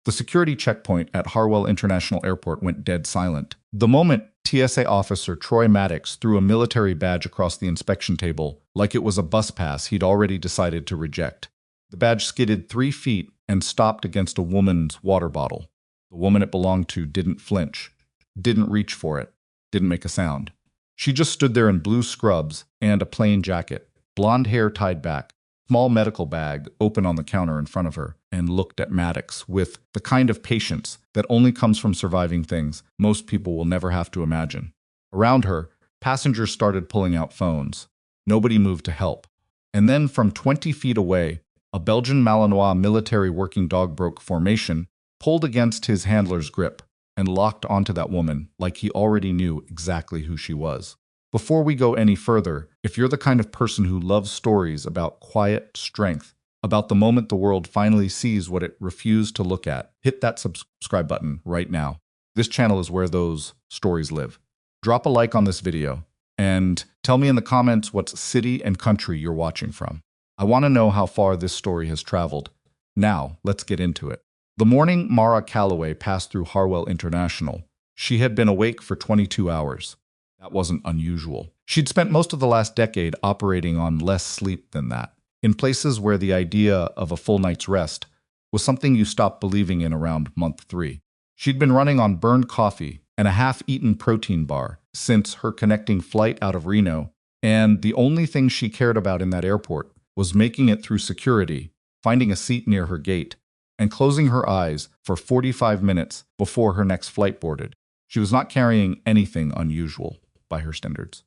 The security checkpoint at Harwell International Airport went dead silent. The moment TSA officer Troy Maddox threw a military badge across the inspection table, like it was a bus pass he'd already decided to reject. The badge skidded 3 feet and stopped against a woman's water bottle. The woman it belonged to didn't flinch, didn't reach for it, didn't make a sound. She just stood there in blue scrubs and a plain jacket, blonde hair tied back, small medical bag open on the counter in front of her, and looked at Maddox with the kind of patience that only comes from surviving things most people will never have to imagine. Around her, passengers started pulling out phones. Nobody moved to help. And then from 20 feet away, a Belgian Malinois military working dog broke formation, pulled against his handler's grip, and locked onto that woman like he already knew exactly who she was. Before we go any further, if you're the kind of person who loves stories about quiet strength, about the moment the world finally sees what it refused to look at, hit that subscribe button right now. This channel is where those stories live. Drop a like on this video, and tell me in the comments what city and country you're watching from. I want to know how far this story has traveled. Now, let's get into it. The morning Mara Calloway passed through Harwell International, she had been awake for 22 hours. That wasn't unusual. She'd spent most of the last decade operating on less sleep than that, in places where the idea of a full night's rest was something you stopped believing in around month 3. She'd been running on burned coffee and a half-eaten protein bar since her connecting flight out of Reno, and the only thing she cared about in that airport was making it through security, finding a seat near her gate, and closing her eyes for 45 minutes before her next flight boarded. She was not carrying anything unusual by her standards.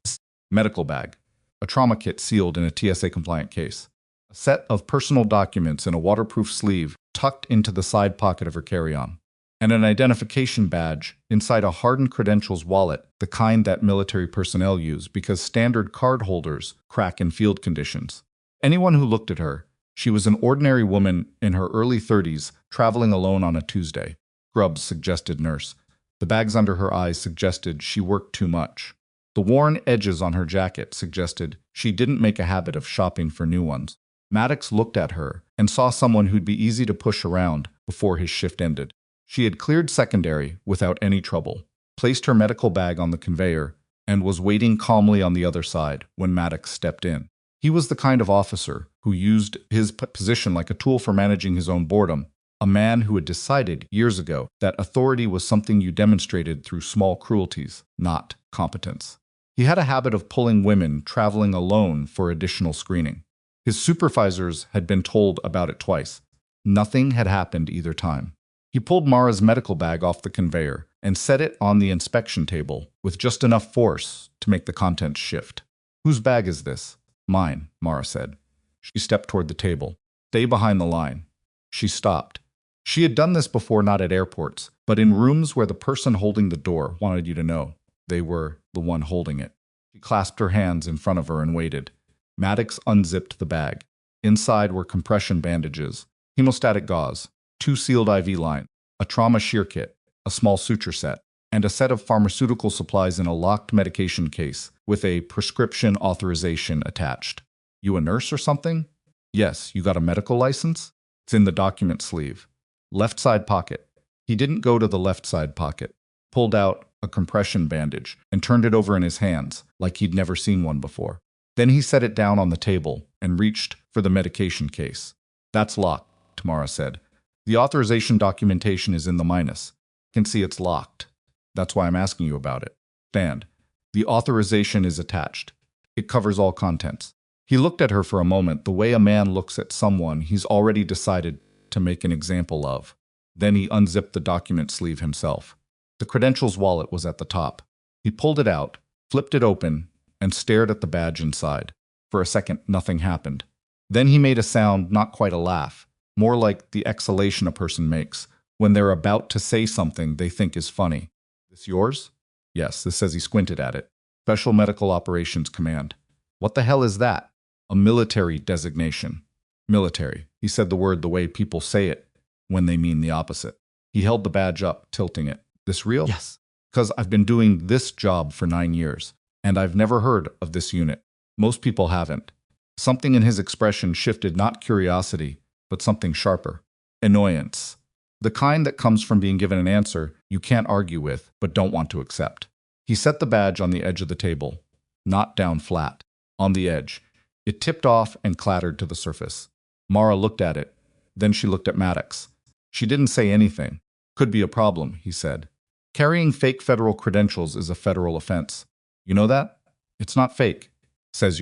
Medical bag, a trauma kit sealed in a TSA-compliant case, a set of personal documents in a waterproof sleeve tucked into the side pocket of her carry-on, and an identification badge inside a hardened credentials wallet, the kind that military personnel use because standard card holders crack in field conditions. Anyone who looked at her, she was an ordinary woman in her early 30s traveling alone on a Tuesday. Scrubs suggested nurse. The bags under her eyes suggested she worked too much. The worn edges on her jacket suggested she didn't make a habit of shopping for new ones. Maddox looked at her and saw someone who'd be easy to push around before his shift ended. She had cleared secondary without any trouble, placed her medical bag on the conveyor, and was waiting calmly on the other side when Maddox stepped in. He was the kind of officer who used his position like a tool for managing his own boredom, a man who had decided years ago that authority was something you demonstrated through small cruelties, not competence. He had a habit of pulling women traveling alone for additional screening. His supervisors had been told about it twice. Nothing had happened either time. He pulled Mara's medical bag off the conveyor and set it on the inspection table with just enough force to make the contents shift. "Whose bag is this?" "Mine," Mara said. She stepped toward the table. "Stay behind the line." She stopped. She had done this before, not at airports, but in rooms where the person holding the door wanted you to know they were the one holding it. She clasped her hands in front of her and waited. Maddox unzipped the bag. Inside were compression bandages, hemostatic gauze, 2 sealed IV lines, a trauma shear kit, a small suture set, and a set of pharmaceutical supplies in a locked medication case with a prescription authorization attached. "You a nurse or something?" "Yes, you got a medical license?" "It's in the document sleeve." "Left side pocket." He didn't go to the left side pocket, pulled out a compression bandage and turned it over in his hands like he'd never seen one before. Then he set it down on the table and reached for the medication case. "That's locked," Tamara said. "The authorization documentation is in the minus. I can see it's locked. That's why I'm asking you about it." "Stand. The authorization is attached. It covers all contents." He looked at her for a moment the way a man looks at someone he's already decided to make an example of. Then he unzipped the document sleeve himself. The credentials wallet was at the top. He pulled it out, flipped it open, and stared at the badge inside. For a second, nothing happened. Then he made a sound, not quite a laugh, more like the exhalation a person makes when they're about to say something they think is funny. "This yours?" "Yes," this says he squinted at it. "Special Medical Operations Command." "What the hell is that?" "A military designation." "Military." He said the word the way people say it when they mean the opposite. He held the badge up, tilting it. "This real?" "Yes." "Because I've been doing this job for 9 years, and I've never heard of this unit. Most people haven't." Something in his expression shifted, not curiosity, but something sharper. Annoyance. The kind that comes from being given an answer you can't argue with but don't want to accept. He set the badge on the edge of the table, not down flat, on the edge. It tipped off and clattered to the surface. Mara looked at it. Then she looked at Maddox. She didn't say anything. Could be a problem, he said. Carrying fake federal credentials is a federal offense. You know that? It's not fake, says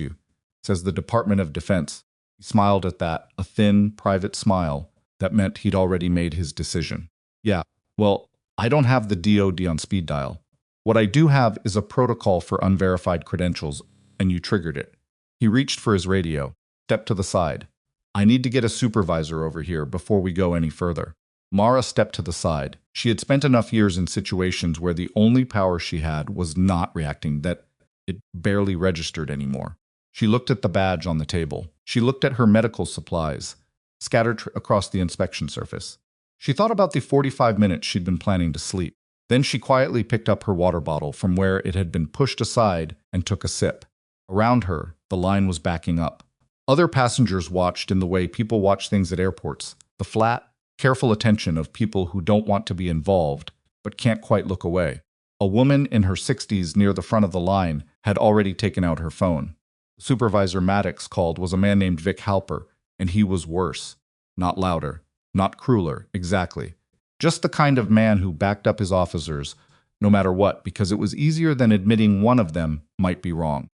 the Department of Defense. He smiled at that, a thin, private smile that meant he'd already made his decision. Yeah, well, I don't have the DOD on speed dial. What I do have is a protocol for unverified credentials, and you triggered it. He reached for his radio, stepped to the side. I need to get a supervisor over here before we go any further. Mara stepped to the side. She had spent enough years in situations where the only power she had was not reacting, that it barely registered anymore. She looked at the badge on the table. She looked at her medical supplies, scattered across the inspection surface. She thought about the 45 minutes she'd been planning to sleep. Then she quietly picked up her water bottle from where it had been pushed aside and took a sip. Around her, the line was backing up. Other passengers watched in the way people watch things at airports, the flat, careful attention of people who don't want to be involved but can't quite look away. A woman in her 60s near the front of the line had already taken out her phone. Supervisor Maddox called was a man named Vic Halper, and he was worse. Not louder, not crueler, exactly. Just the kind of man who backed up his officers, no matter what, because it was easier than admitting one of them might be wrong.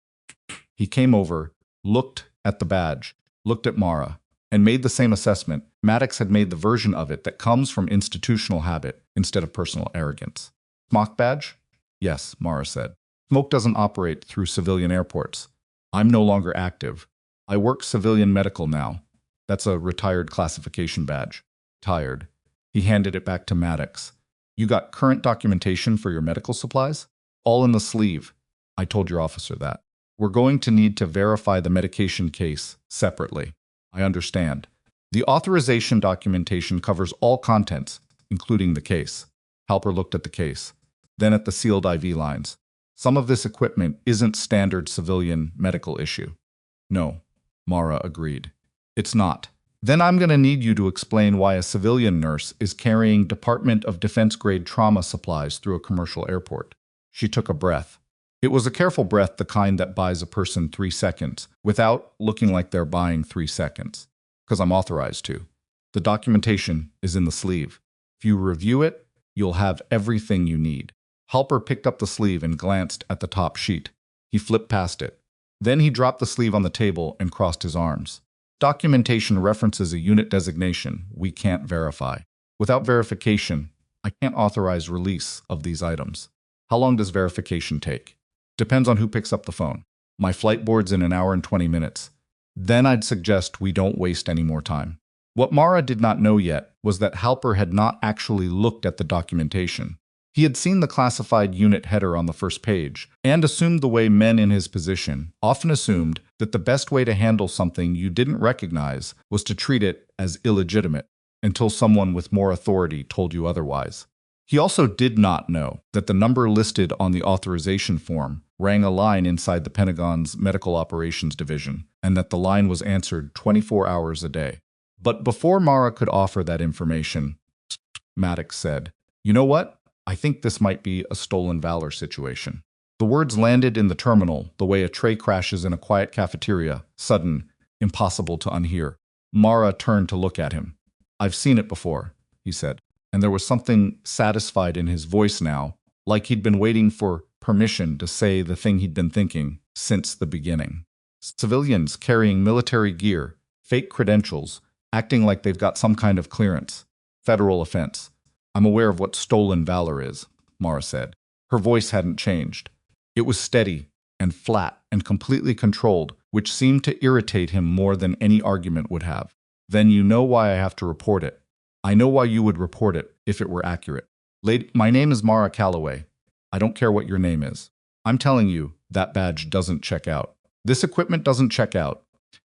He came over, looked at the badge, looked at Mara, and made the same assessment. Maddox had made the version of it that comes from institutional habit instead of personal arrogance. Smock badge? Yes, Mara said. Smoke doesn't operate through civilian airports. I'm no longer active. I work civilian medical now. That's a retired classification badge. Tired. He handed it back to Maddox. You got current documentation for your medical supplies? All in the sleeve. I told your officer that. We're going to need to verify the medication case separately. I understand. The authorization documentation covers all contents, including the case. Halper looked at the case, then at the sealed IV lines. Some of this equipment isn't standard civilian medical issue. No, Mara agreed. It's not. Then I'm going to need you to explain why a civilian nurse is carrying Department of Defense-grade trauma supplies through a commercial airport. She took a breath. It was a careful breath, the kind that buys a person 3 seconds, without looking like they're buying 3 seconds. Because I'm authorized to. The documentation is in the sleeve. If you review it, you'll have everything you need. Halper picked up the sleeve and glanced at the top sheet. He flipped past it. Then he dropped the sleeve on the table and crossed his arms. Documentation references a unit designation we can't verify. Without verification, I can't authorize release of these items. How long does verification take? Depends on who picks up the phone. My flight board's in 1 hour and 20 minutes. Then I'd suggest we don't waste any more time. What Mara did not know yet was that Halper had not actually looked at the documentation. He had seen the classified unit header on the first page, and assumed the way men in his position often assumed that the best way to handle something you didn't recognize was to treat it as illegitimate, until someone with more authority told you otherwise. He also did not know that the number listed on the authorization form rang a line inside the Pentagon's Medical Operations Division, and that the line was answered 24 hours a day. But before Mara could offer that information, Maddox said, "You know what? I think this might be a stolen valor situation." The words landed in the terminal the way a tray crashes in a quiet cafeteria, sudden, impossible to unhear. Mara turned to look at him. "I've seen it before," he said, and there was something satisfied in his voice now, like he'd been waiting for permission to say the thing he'd been thinking since the beginning. Civilians carrying military gear, fake credentials, acting like they've got some kind of clearance. Federal offense. I'm aware of what stolen valor is, Mara said. Her voice hadn't changed. It was steady and flat and completely controlled, which seemed to irritate him more than any argument would have. Then you know why I have to report it. I know why you would report it if it were accurate. Lady, my name is Mara Calloway. I don't care what your name is. I'm telling you, that badge doesn't check out. This equipment doesn't check out.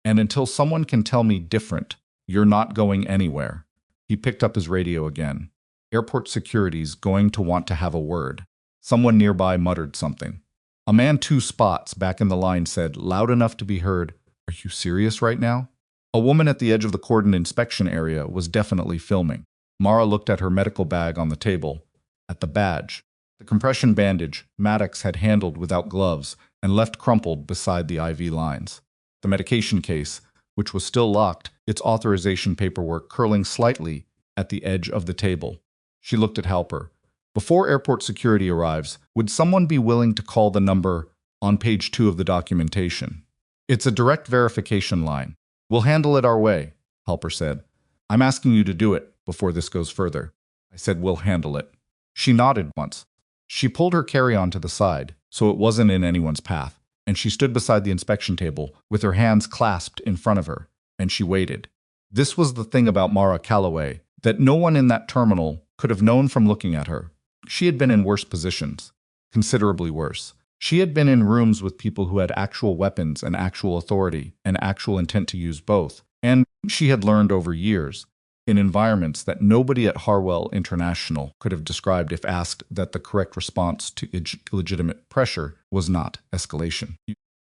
And until someone can tell me different, you're not going anywhere. He picked up his radio again. Airport security's going to want to have a word. Someone nearby muttered something. A man 2 spots back in the line said, loud enough to be heard, "Are you serious right now?" A woman at the edge of the cordoned inspection area was definitely filming. Mara looked at her medical bag on the table, at the badge. The compression bandage Maddox had handled without gloves and left crumpled beside the IV lines. The medication case, which was still locked, its authorization paperwork curling slightly at the edge of the table. She looked at Halper. Before airport security arrives, would someone be willing to call the number on page 2 of the documentation? It's a direct verification line. We'll handle it our way, Halper said. I'm asking you to do it before this goes further. I said we'll handle it. She nodded once. She pulled her carry-on to the side, so it wasn't in anyone's path, and she stood beside the inspection table with her hands clasped in front of her, and she waited. This was the thing about Mara Calloway that no one in that terminal could have known from looking at her. She had been in worse positions, considerably worse. She had been in rooms with people who had actual weapons and actual authority and actual intent to use both, and she had learned over years, in environments that nobody at Harwell International could have described if asked, that the correct response to illegitimate pressure was not escalation.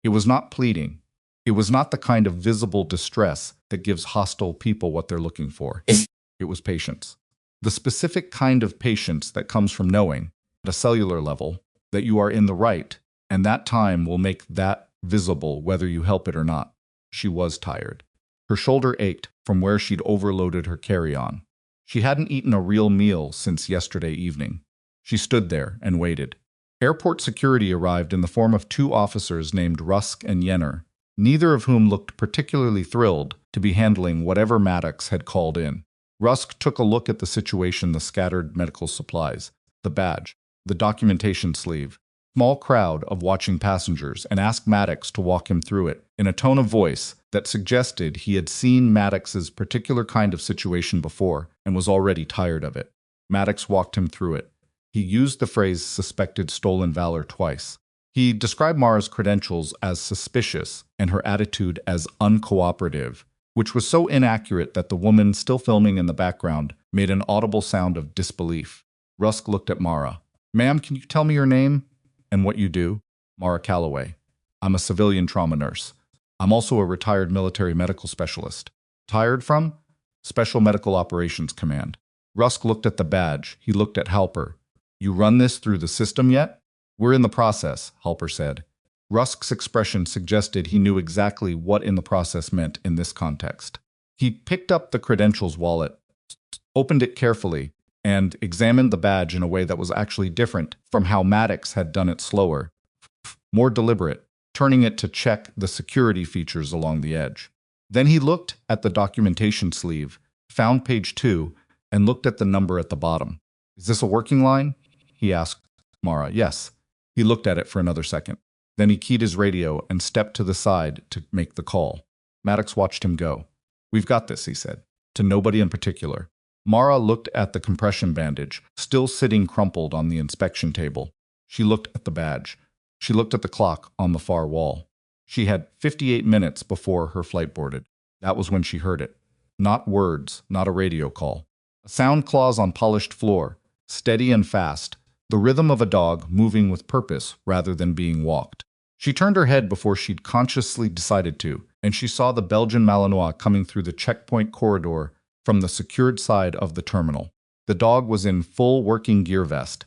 It was not pleading. It was not the kind of visible distress that gives hostile people what they're looking for. It was patience. The specific kind of patience that comes from knowing, at a cellular level, that you are in the right, and that time will make that visible whether you help it or not. She was tired. Her shoulder ached from where she'd overloaded her carry-on. She hadn't eaten a real meal since yesterday evening. She stood there and waited. Airport security arrived in the form of 2 officers named Rusk and Yenner, neither of whom looked particularly thrilled to be handling whatever Maddox had called in. Rusk took a look at the situation, the scattered medical supplies, the badge, the documentation sleeve, small crowd of watching passengers, and asked Maddox to walk him through it, in a tone of voice that suggested he had seen Maddox's particular kind of situation before and was already tired of it. Maddox walked him through it. He used the phrase suspected stolen valor twice. He described Mara's credentials as suspicious and her attitude as uncooperative, which was so inaccurate that the woman still filming in the background made an audible sound of disbelief. Rusk looked at Mara. "Ma'am, can you tell me your name and what you do?" "Mara Calloway. I'm a civilian trauma nurse. I'm also a retired military medical specialist." "Tired from?" "Special Medical Operations Command." Rusk looked at the badge. He looked at Halper. "You run this through the system yet?" "We're in the process," Halper said. Rusk's expression suggested he knew exactly what in the process meant in this context. He picked up the credentials wallet, opened it carefully, and examined the badge in a way that was actually different from how Maddox had done it, slower, more deliberate, turning it to check the security features along the edge. Then he looked at the documentation sleeve, found page 2, and looked at the number at the bottom. "Is this a working line?" he asked Mara. "Yes." He looked at it for another second. Then he keyed his radio and stepped to the side to make the call. Maddox watched him go. "We've got this," he said, to nobody in particular. Mara looked at the compression bandage, still sitting crumpled on the inspection table. She looked at the badge. She looked at the clock on the far wall. She had 58 minutes before her flight boarded. That was when she heard it. Not words, not a radio call. A sound claws on polished floor, steady and fast, the rhythm of a dog moving with purpose rather than being walked. She turned her head before she'd consciously decided to, and she saw the Belgian Malinois coming through the checkpoint corridor from the secured side of the terminal. The dog was in full working gear vest,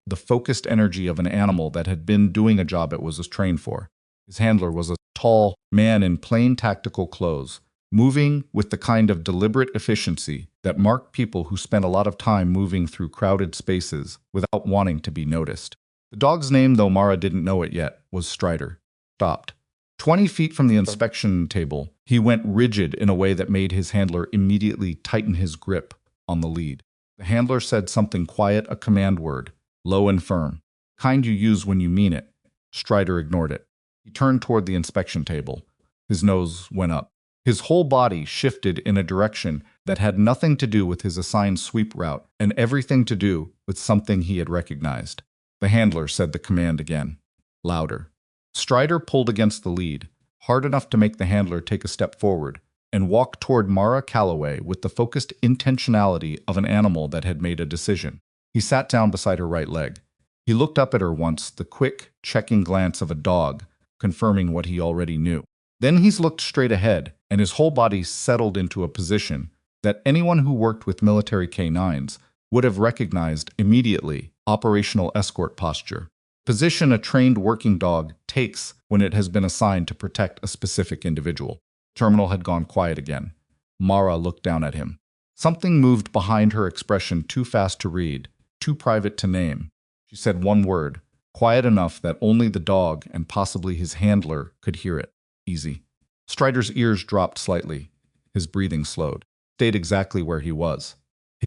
the focused energy of an animal that had been doing a job it was trained for. His handler was a tall man in plain tactical clothes, moving with the kind of deliberate efficiency that marked people who spent a lot of time moving through crowded spaces without wanting to be noticed. The dog's name, though Mara didn't know it yet, was Strider. Stopped. 20 feet from the inspection table, he went rigid in a way that made his handler immediately tighten his grip on the lead. The handler said something quiet, a command word, low and firm. Kind you use when you mean it. Strider ignored it. He turned toward the inspection table. His nose went up. His whole body shifted in a direction that had nothing to do with his assigned sweep route and everything to do with something he had recognized. The handler said the command again, louder. Strider pulled against the lead, hard enough to make the handler take a step forward, and walked toward Mara Calloway with the focused intentionality of an animal that had made a decision. He sat down beside her right leg. He looked up at her once, the quick, checking glance of a dog, confirming what he already knew. Then he looked straight ahead, and his whole body settled into a position that anyone who worked with military K9s would have recognized immediately: operational escort posture. Position a trained working dog takes when it has been assigned to protect a specific individual. Terminal had gone quiet again. Mara looked down at him. Something moved behind her expression, too fast to read, too private to name. She said one word, quiet enough that only the dog and possibly his handler could hear it. Easy. Strider's ears dropped slightly. His breathing slowed. Stayed exactly where he was.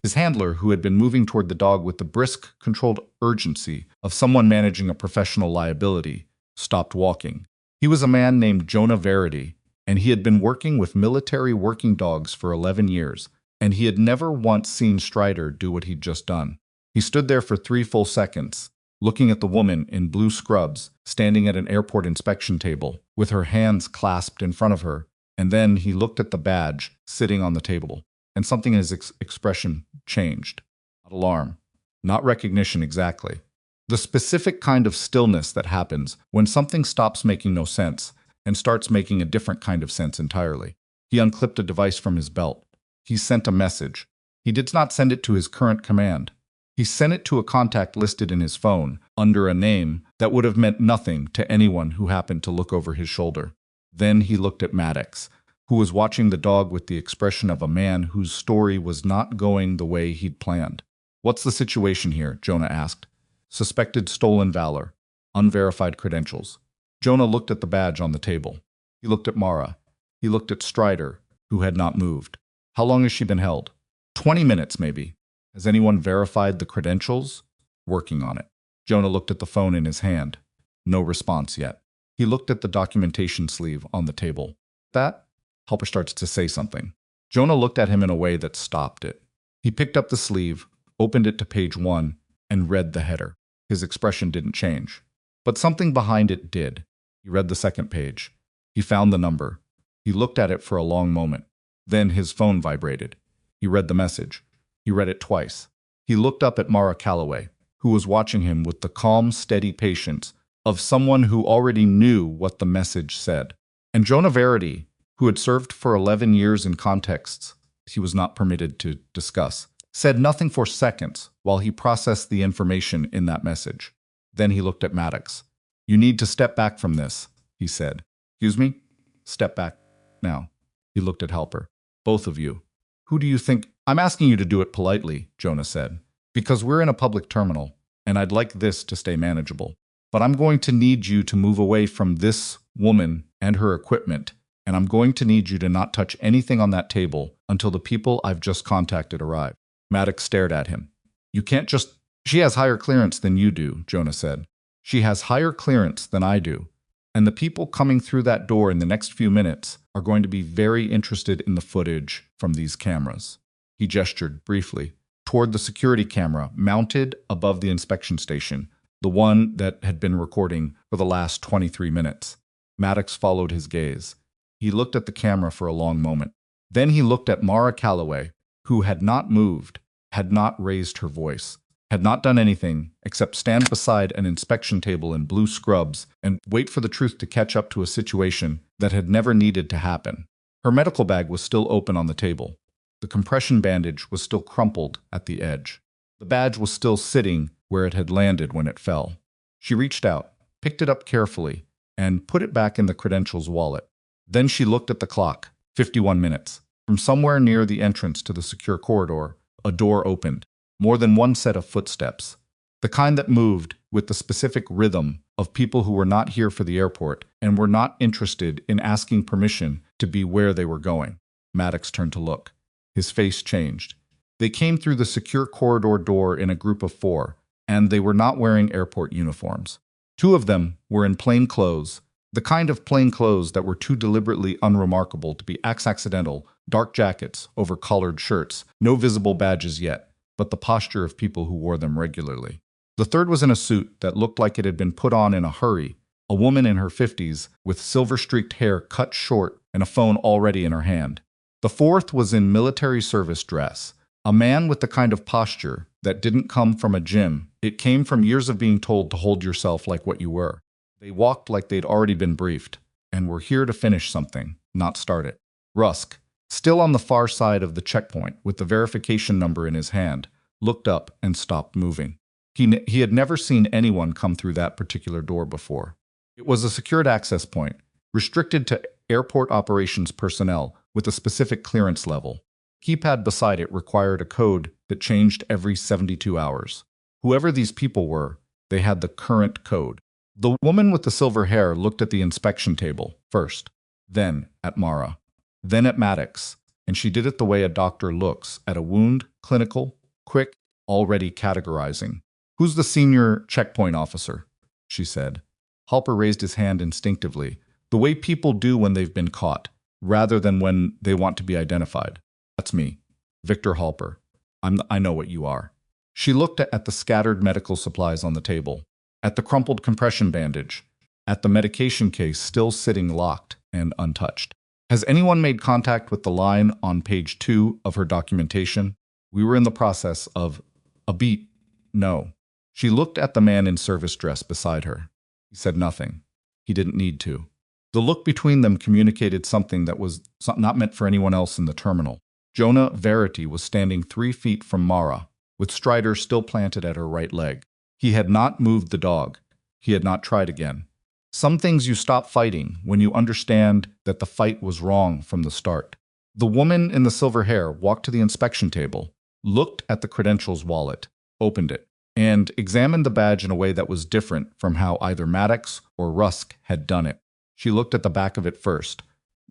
His handler, who had been moving toward the dog with the brisk, controlled urgency of someone managing a professional liability, stopped walking. He was a man named Jonah Verity, and he had been working with military working dogs for 11 years, and he had never once seen Strider do what he'd just done. He stood there for 3 full seconds, looking at the woman in blue scrubs, standing at an airport inspection table, with her hands clasped in front of her, and then he looked at the badge sitting on the table, and something in his expression changed. Not alarm, not recognition exactly. The specific kind of stillness that happens when something stops making no sense and starts making a different kind of sense entirely. He unclipped a device from his belt. He sent a message. He did not send it to his current command. He sent it to a contact listed in his phone under a name that would have meant nothing to anyone who happened to look over his shoulder. Then he looked at Maddox, who was watching the dog with the expression of a man whose story was not going the way he'd planned. "What's the situation here?" Jonah asked. "Suspected stolen Valor. Unverified credentials." Jonah looked at the badge on the table. He looked at Mara. He looked at Strider, who had not moved. "How long has she been held?" 20 minutes, maybe. "Has anyone verified the credentials?" "Working on it." Jonah looked at the phone in his hand. No response yet. He looked at the documentation sleeve on the table. "That?" Helper starts to say something. Jonah looked at him in a way that stopped it. He picked up the sleeve, opened it to page 1, and read the header. His expression didn't change. But something behind it did. He read the second page. He found the number. He looked at it for a long moment. Then his phone vibrated. He read the message. He read it twice. He looked up at Mara Calloway, who was watching him with the calm, steady patience of someone who already knew what the message said. And Jonah Verity, who had served for 11 years in contexts he was not permitted to discuss, said nothing for seconds while he processed the information in that message. Then he looked at Maddox. "You need to step back from this," he said. "Excuse me?" "Step back now." He looked at Helper. "Both of you. Who do you think—" "I'm asking you to do it politely," Jonah said, "because we're in a public terminal, and I'd like this to stay manageable. But I'm going to need you to move away from this woman and her equipment, and I'm going to need you to not touch anything on that table until the people I've just contacted arrive." Maddox stared at him. "You can't just—" "She has higher clearance than you do," Jonah said. "She has higher clearance than I do. And the people coming through that door in the next few minutes are going to be very interested in the footage from these cameras." He gestured briefly toward the security camera mounted above the inspection station, the one that had been recording for the last 23 minutes. Maddox followed his gaze. He looked at the camera for a long moment. Then he looked at Mara Calloway, who had not moved, had not raised her voice, had not done anything except stand beside an inspection table in blue scrubs and wait for the truth to catch up to a situation that had never needed to happen. Her medical bag was still open on the table. The compression bandage was still crumpled at the edge. The badge was still sitting where it had landed when it fell. She reached out, picked it up carefully, and put it back in the credentials wallet. Then she looked at the clock. 51 minutes. From somewhere near the entrance to the secure corridor, a door opened. More than one set of footsteps. The kind that moved with the specific rhythm of people who were not here for the airport and were not interested in asking permission to be where they were going. Maddox turned to look. His face changed. They came through the secure corridor door in a group of 4, and they were not wearing airport uniforms. 2 of them were in plain clothes, the kind of plain clothes that were too deliberately unremarkable to be accidental, dark jackets over collared shirts, no visible badges yet, but the posture of people who wore them regularly. The third was in a suit that looked like it had been put on in a hurry, a woman in her 50s with silver-streaked hair cut short and a phone already in her hand. The fourth was in military service dress, a man with the kind of posture that didn't come from a gym. It came from years of being told to hold yourself like what you were. They walked like they'd already been briefed, and were here to finish something, not start it. Rusk, still on the far side of the checkpoint with the verification number in his hand, looked up and stopped moving. He had never seen anyone come through that particular door before. It was a secured access point, restricted to airport operations personnel with a specific clearance level. Keypad beside it required a code that changed every 72 hours. Whoever these people were, they had the current code. The woman with the silver hair looked at the inspection table first, then at Mara, then at Maddox, and she did it the way a doctor looks at a wound, clinical, quick, already categorizing. "Who's the senior checkpoint officer?" she said. Halper raised his hand instinctively, the way people do when they've been caught, rather than when they want to be identified. "That's me, Victor Halper. I know what you are." She looked at the scattered medical supplies on the table, at the crumpled compression bandage, at the medication case still sitting locked and untouched. "Has anyone made contact with the line on page 2 of her documentation? We were in the process of a beat. No." She looked at the man in service dress beside her. He said nothing. He didn't need to. The look between them communicated something that was not meant for anyone else in the terminal. Jonah Verity was standing 3 feet from Mara, with Strider still planted at her right leg. He had not moved the dog. He had not tried again. Some things you stop fighting when you understand that the fight was wrong from the start. The woman in the silver hair walked to the inspection table, looked at the credentials wallet, opened it, and examined the badge in a way that was different from how either Maddox or Rusk had done it. She looked at the back of it first,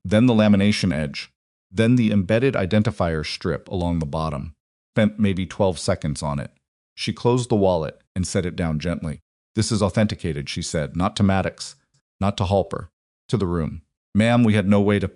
then the lamination edge, then the embedded identifier strip along the bottom. Spent maybe 12 seconds on it. She closed the wallet and set it down gently. "This is authenticated," she said, "not to Maddox, not to Halper, to the room." "Ma'am, we had no way to—"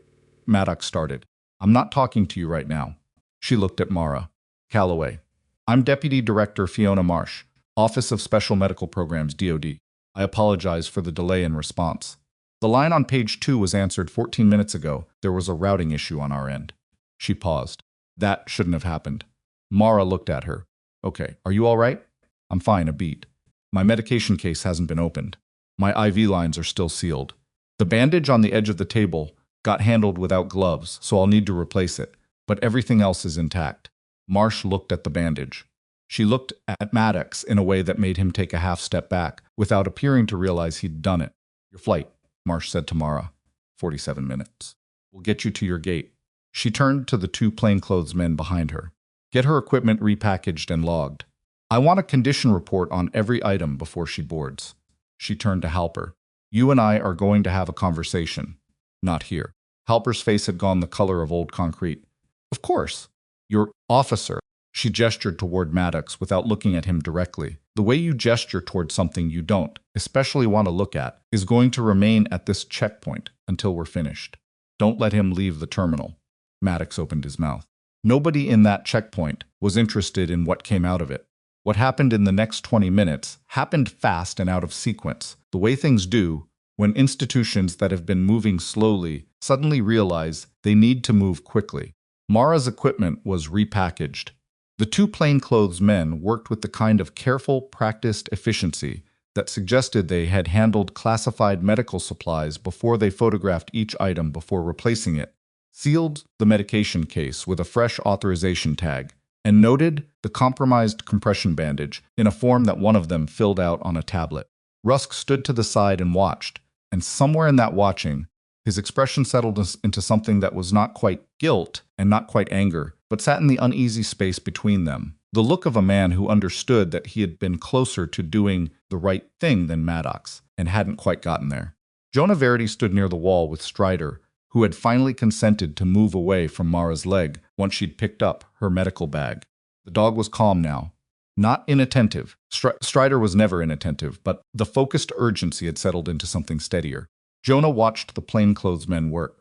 Maddox started. "I'm not talking to you right now." She looked at Mara. "Calloway. I'm Deputy Director Fiona Marsh, Office of Special Medical Programs, DoD. I apologize for the delay in response. The line on page 2 was answered 14 minutes ago. There was a routing issue on our end." She paused. "That shouldn't have happened." Mara looked at her. "Okay, are you all right?" "I'm fine, a beat. My medication case hasn't been opened. My IV lines are still sealed. The bandage on the edge of the table got handled without gloves, so I'll need to replace it, but everything else is intact." Marsh looked at the bandage. She looked at Maddox in a way that made him take a half step back, without appearing to realize he'd done it. "Your flight," Marsh said to Mara. 47 minutes. "We'll get you to your gate." She turned to the 2 plainclothes men behind her. "Get her equipment repackaged and logged. I want a condition report on every item before she boards." She turned to Halper. "You and I are going to have a conversation. Not here." Halper's face had gone the color of old concrete. "Of course. Your officer." She gestured toward Maddox without looking at him directly. "The way you gesture toward something you don't especially want to look at is going to remain at this checkpoint until we're finished. Don't let him leave the terminal." Maddox opened his mouth. Nobody in that checkpoint was interested in what came out of it. What happened in the next 20 minutes happened fast and out of sequence, the way things do when institutions that have been moving slowly suddenly realize they need to move quickly. Mara's equipment was repackaged. The 2 plainclothes men worked with the kind of careful, practiced efficiency that suggested they had handled classified medical supplies before they photographed each item before replacing it, sealed the medication case with a fresh authorization tag, and noted the compromised compression bandage in a form that one of them filled out on a tablet. Rusk stood to the side and watched, and somewhere in that watching, his expression settled into something that was not quite guilt and not quite anger, but sat in the uneasy space between them. The look of a man who understood that he had been closer to doing the right thing than Maddox, and hadn't quite gotten there. Jonah Verity stood near the wall with Strider, who had finally consented to move away from Mara's leg once she'd picked up her medical bag. The dog was calm now. Not inattentive. Strider was never inattentive, but the focused urgency had settled into something steadier. Jonah watched the plainclothesmen work.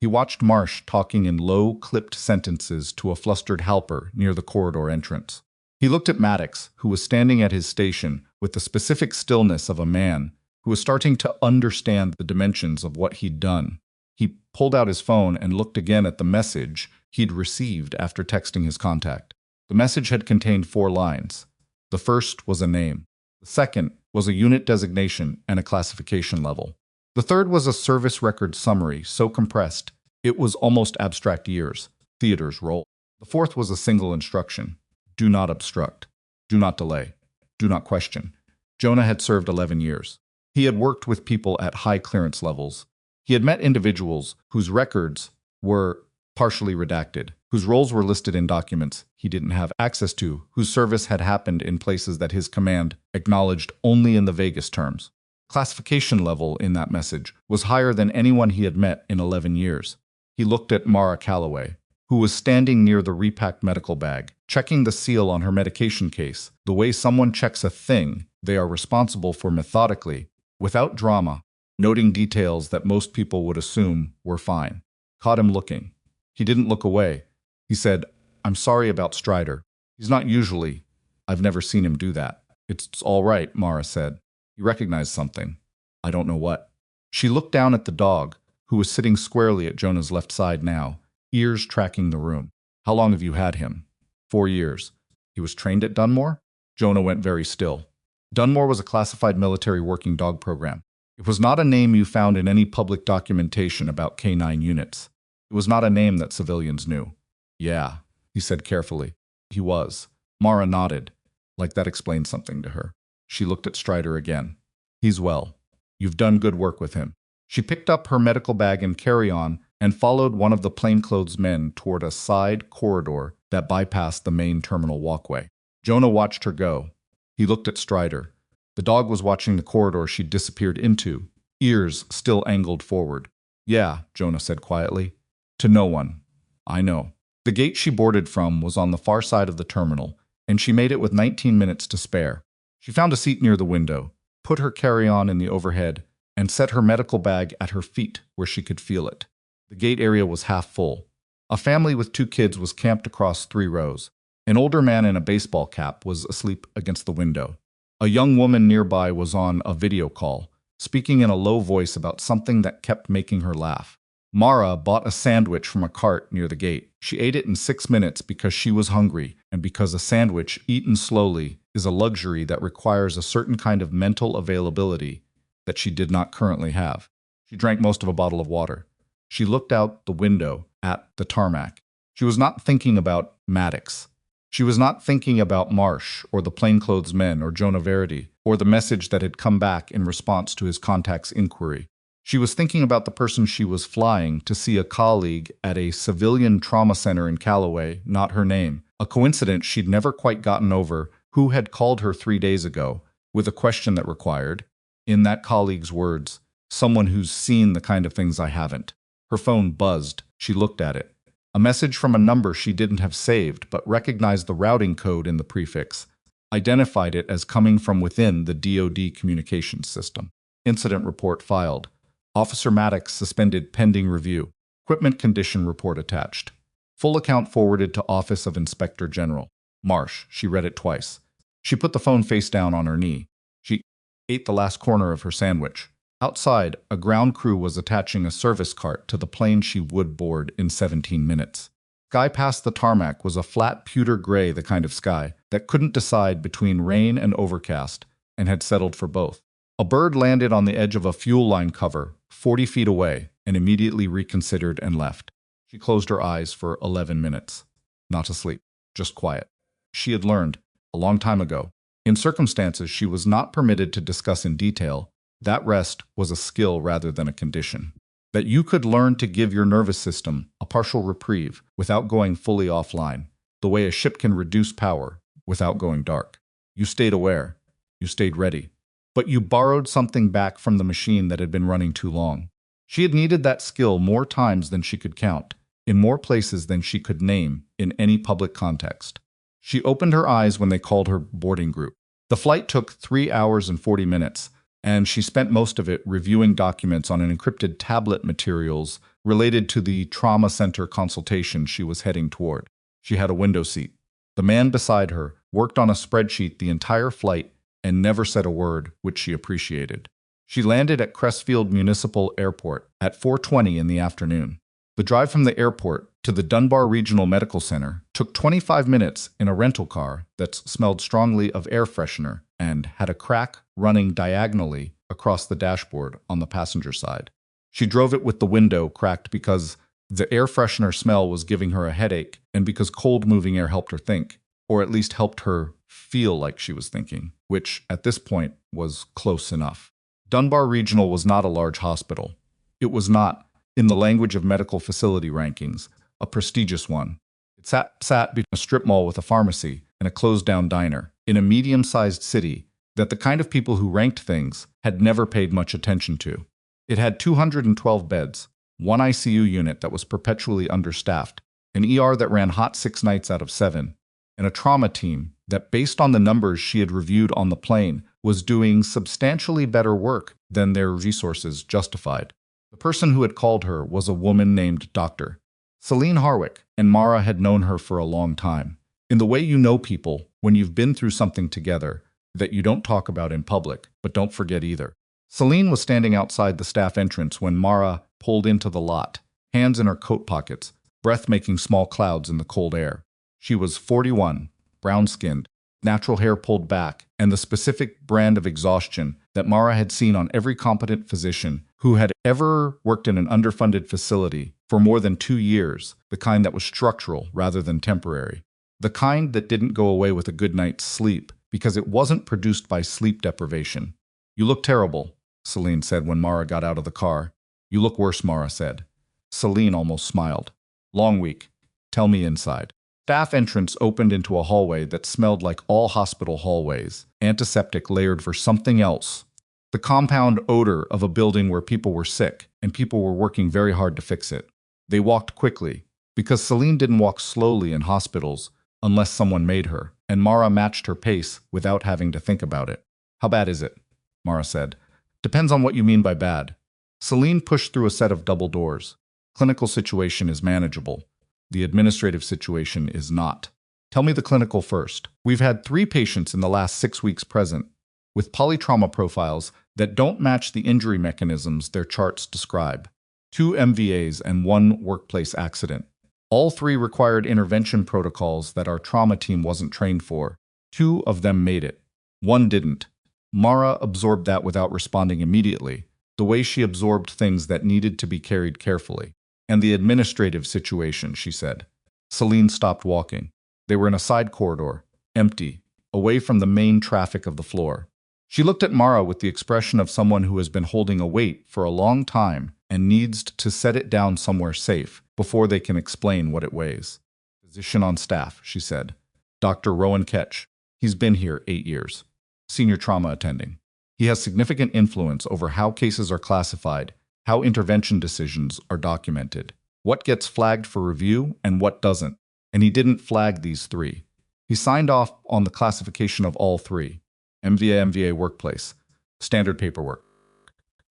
He watched Marsh talking in low, clipped sentences to a flustered Halper near the corridor entrance. He looked at Maddox, who was standing at his station with the specific stillness of a man who was starting to understand the dimensions of what he'd done. He pulled out his phone and looked again at the message he'd received after texting his contact. The message had contained 4 lines. The first was a name. The second was a unit designation and a classification level. The third was a service record summary so compressed It was almost abstract years, theater's role. The fourth was a single instruction. Do not obstruct. Do not delay. Do not question. Jonah had served 11 years. He had worked with people at high clearance levels. He had met individuals whose records were partially redacted, whose roles were listed in documents he didn't have access to, whose service had happened in places that his command acknowledged only in the vaguest terms. Classification level in that message was higher than anyone he had met in 11 years. He looked at Mara Calloway, who was standing near the repacked medical bag, checking the seal on her medication case, the way someone checks a thing they are responsible for methodically, without drama, noting details that most people would assume were fine. Caught him looking. He didn't look away. He said, "I'm sorry about Strider. He's not usually. I've never seen him do that." "It's all right," Mara said. He recognized something. I don't know what. She looked down at the dog, who was sitting squarely at Jonah's left side now, ears tracking the room. "How long have you had him?" 4 years. He was trained at Dunmore? Jonah went very still. Dunmore was a classified military working dog program. It was not a name you found in any public documentation about K9 units. It was not a name that civilians knew. "Yeah," he said carefully. "He was." Mara nodded, like that explained something to her. She looked at Strider again. "He's well. You've done good work with him." She picked up her medical bag and carry-on and followed one of the plainclothes men toward a side corridor that bypassed the main terminal walkway. Jonah watched her go. He looked at Strider. The dog was watching the corridor she'd disappeared into, ears still angled forward. "Yeah," Jonah said quietly. "To no one. I know." The gate she boarded from was on the far side of the terminal, and she made it with 19 minutes to spare. She found a seat near the window, put her carry-on in the overhead, and set her medical bag at her feet where she could feel it. The gate area was half full. A family with 2 kids was camped across 3 rows. An older man in a baseball cap was asleep against the window. A young woman nearby was on a video call, speaking in a low voice about something that kept making her laugh. Mara bought a sandwich from a cart near the gate. She ate it in 6 minutes because she was hungry and because a sandwich eaten slowly is a luxury that requires a certain kind of mental availability that she did not currently have. She drank most of a bottle of water. She looked out the window at the tarmac. She was not thinking about Maddox. She was not thinking about Marsh or the plainclothes men or Jonah Verity or the message that had come back in response to his contact's inquiry. She was thinking about the person she was flying to see, a colleague at a civilian trauma center in Callaway, not her name, a coincidence she'd never quite gotten over, who had called her 3 days ago with a question that required, in that colleague's words, someone who's seen the kind of things I haven't. Her phone buzzed. She looked at it. A message from a number she didn't have saved but recognized the routing code in the prefix, identified it as coming from within the DoD communications system. Incident report filed. Officer Maddox suspended pending review. Equipment condition report attached. Full account forwarded to Office of Inspector General. Marsh. She read it twice. She put the phone face down on her knee. She ate the last corner of her sandwich. Outside, a ground crew was attaching a service cart to the plane she would board in 17 minutes. Sky past the tarmac was a flat pewter gray, the kind of sky that couldn't decide between rain and overcast, and had settled for both. A bird landed on the edge of a fuel line cover, 40 feet away, and immediately reconsidered and left. She closed her eyes for 11 minutes. Not asleep, just quiet. She had learned, a long time ago, in circumstances she was not permitted to discuss in detail, that rest was a skill rather than a condition. That you could learn to give your nervous system a partial reprieve without going fully offline, the way a ship can reduce power without going dark. You stayed aware. You stayed ready. But you borrowed something back from the machine that had been running too long. She had needed that skill more times than she could count, in more places than she could name in any public context. She opened her eyes when they called her boarding group. The flight took 3 hours and 40 minutes, and she spent most of it reviewing documents on an encrypted tablet materials related to the trauma center consultation she was heading toward. She had a window seat. The man beside her worked on a spreadsheet the entire flight and never said a word, which she appreciated. She landed at Crestfield Municipal Airport at 4:20 in the afternoon. The drive from the airport to the Dunbar Regional Medical Center took 25 minutes in a rental car that smelled strongly of air freshener and had a crack running diagonally across the dashboard on the passenger side. She drove it with the window cracked because The air freshener smell was giving her a headache, and because cold moving air helped her think, or at least helped her feel like she was thinking, which, at this point, was close enough. Dunbar Regional was not a large hospital. It was not, in the language of medical facility rankings, a prestigious one. It sat between a strip mall with a pharmacy and a closed-down diner, in a medium-sized city that the kind of people who ranked things had never paid much attention to. It had 212 beds, one ICU unit that was perpetually understaffed, an ER that ran hot 6 nights out of 7, and a trauma team that, based on the numbers she had reviewed on the plane, was doing substantially better work than their resources justified. The person who had called her was a woman named Dr. Celine Harwick, and Mara had known her for a long time. In the way you know people when you've been through something together that you don't talk about in public, but don't forget either. Celine was standing outside the staff entrance when Mara pulled into the lot, hands in her coat pockets, breath making small clouds in the cold air. She was 41, brown-skinned, natural hair pulled back, and the specific brand of exhaustion that Mara had seen on every competent physician who had ever worked in an underfunded facility for more than 2 years, the kind that was structural rather than temporary, the kind that didn't go away with a good night's sleep because it wasn't produced by sleep deprivation. "You look terrible," Celine said when Mara got out of the car. "You look worse," Mara said. Celine almost smiled. "Long week. Tell me inside." Staff entrance opened into a hallway that smelled like all hospital hallways, antiseptic layered for something else. The compound odor of a building where people were sick, and people were working very hard to fix it. They walked quickly, because Celine didn't walk slowly in hospitals unless someone made her, and Mara matched her pace without having to think about it. "How bad is it?" Mara said. "Depends on what you mean by bad." Celine pushed through a set of double doors. "Clinical situation is manageable. The administrative situation is not." "Tell me the clinical first." "We've had 3 patients in the last 6 weeks present, with polytrauma profiles that don't match the injury mechanisms their charts describe. 2 MVAs and 1 workplace accident. All 3 required intervention protocols that our trauma team wasn't trained for. 2 of them made it. 1 didn't." Mara absorbed that without responding immediately, the way she absorbed things that needed to be carried carefully. "And the administrative situation," she said. Celine stopped walking. They were in a side corridor, empty, away from the main traffic of the floor. She looked at Mara with the expression of someone who has been holding a weight for a long time and needs to set it down somewhere safe before they can explain what it weighs. "Physician on staff," she said. "Dr. Rowan Ketch. He's been here 8 years. Senior trauma attending. He has significant influence over how cases are classified, how intervention decisions are documented, what gets flagged for review and what doesn't. And he didn't flag these 3. He signed off on the classification of all 3. MVA workplace. Standard paperwork.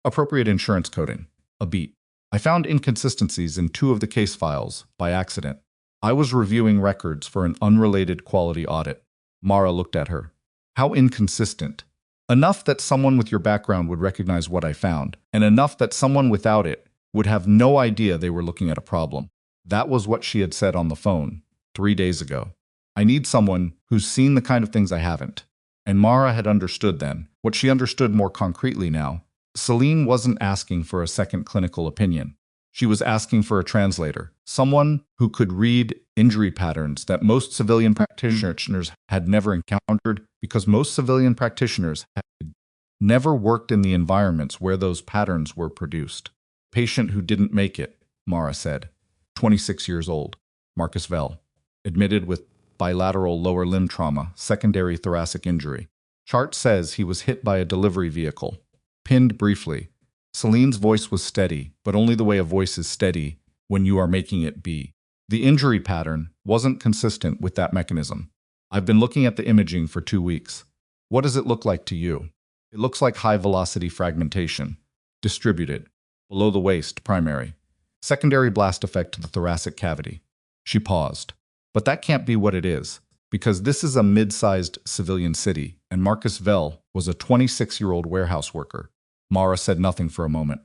Appropriate insurance coding. A beat. I found inconsistencies in 2 of the case files, by accident. I was reviewing records for an unrelated quality audit." Mara looked at her. "How inconsistent?" "Enough that someone with your background would recognize what I found, and enough that someone without it would have no idea they were looking at a problem." That was what she had said on the phone 3 days ago. "I need someone who's seen the kind of things I haven't." And Mara had understood then, what she understood more concretely now. Celine wasn't asking for a second clinical opinion. She was asking for a translator, someone who could read injury patterns that most civilian practitioners had never encountered, because most civilian practitioners had never worked in the environments where those patterns were produced. "Patient who didn't make it," Mara said. 26 years old. Marcus Vell. Admitted with bilateral lower limb trauma, secondary thoracic injury. Chart says he was hit by a delivery vehicle. Pinned briefly. Celine's voice was steady, but only the way a voice is steady when you are making it be. The injury pattern wasn't consistent with that mechanism. "I've been looking at the imaging for 2 weeks. What does it look like to you?" "It looks like high-velocity fragmentation. Distributed. Below the waist, primary. Secondary blast effect to the thoracic cavity." She paused. "But that can't be what it is, because this is a mid-sized civilian city, and Marcus Vell was a 26-year-old warehouse worker." Mara said nothing for a moment.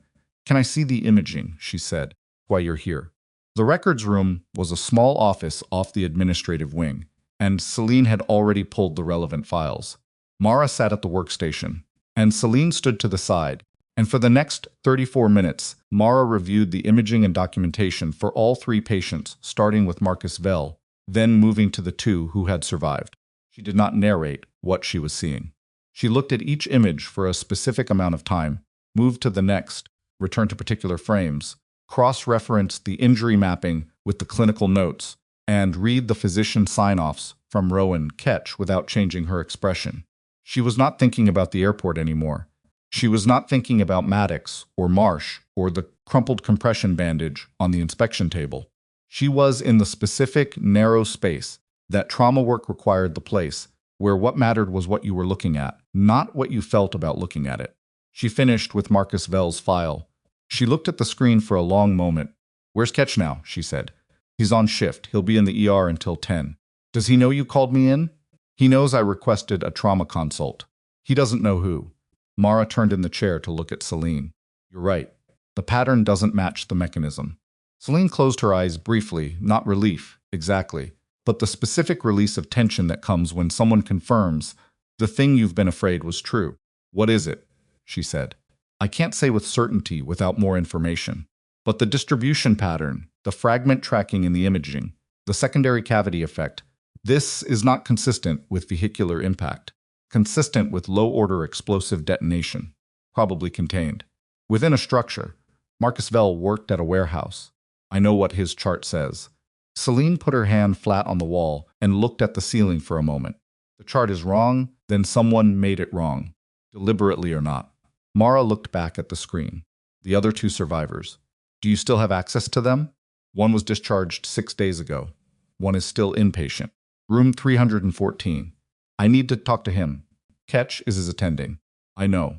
"Can I see the imaging?" she said. "Why you're here." The records room was a small office off the administrative wing, and Celine had already pulled the relevant files. Mara sat at the workstation, and Celine stood to the side, And for the next 34 minutes, Mara reviewed the imaging and documentation for all three patients, starting with Marcus Vell, then moving to the two who had survived. She did not narrate what she was seeing. She looked at each image for a specific amount of time, moved to the next, returned to particular frames, cross-referenced the injury mapping with the clinical notes, and read the physician sign-offs from Rowan Ketch without changing her expression. She was not thinking about the airport anymore. She was not thinking about Maddox or Marsh or the crumpled compression bandage on the inspection table. She was in the specific, narrow space that trauma work required, the place where what mattered was what you were looking at, not what you felt about looking at it. She finished with Marcus Vell's file. She looked at the screen for a long moment. "Where's Ketch now?" she said. "He's on shift. He'll be in the ER until 10. Does he know you called me in?" "He knows I requested a trauma consult. He doesn't know who." Mara turned in the chair to look at Celine. "You're right. The pattern doesn't match the mechanism." Celine closed her eyes briefly, not relief, exactly, but the specific release of tension that comes when someone confirms the thing you've been afraid was true. "What is it?" she said. "I can't say with certainty without more information. But the distribution pattern, the fragment tracking in the imaging, the secondary cavity effect, this is not consistent with vehicular impact. Consistent with low-order explosive detonation, probably contained. Within a structure. Marcus Vell worked at a warehouse. I know what his chart says." Celine put her hand flat on the wall and looked at the ceiling for a moment. "The chart is wrong, then someone made it wrong. Deliberately or not." Mara looked back at the screen. "The other two survivors. Do you still have access to them?" "One was discharged 6 days ago. One is still inpatient. Room 314. I need to talk to him. Ketch is his attending." "I know."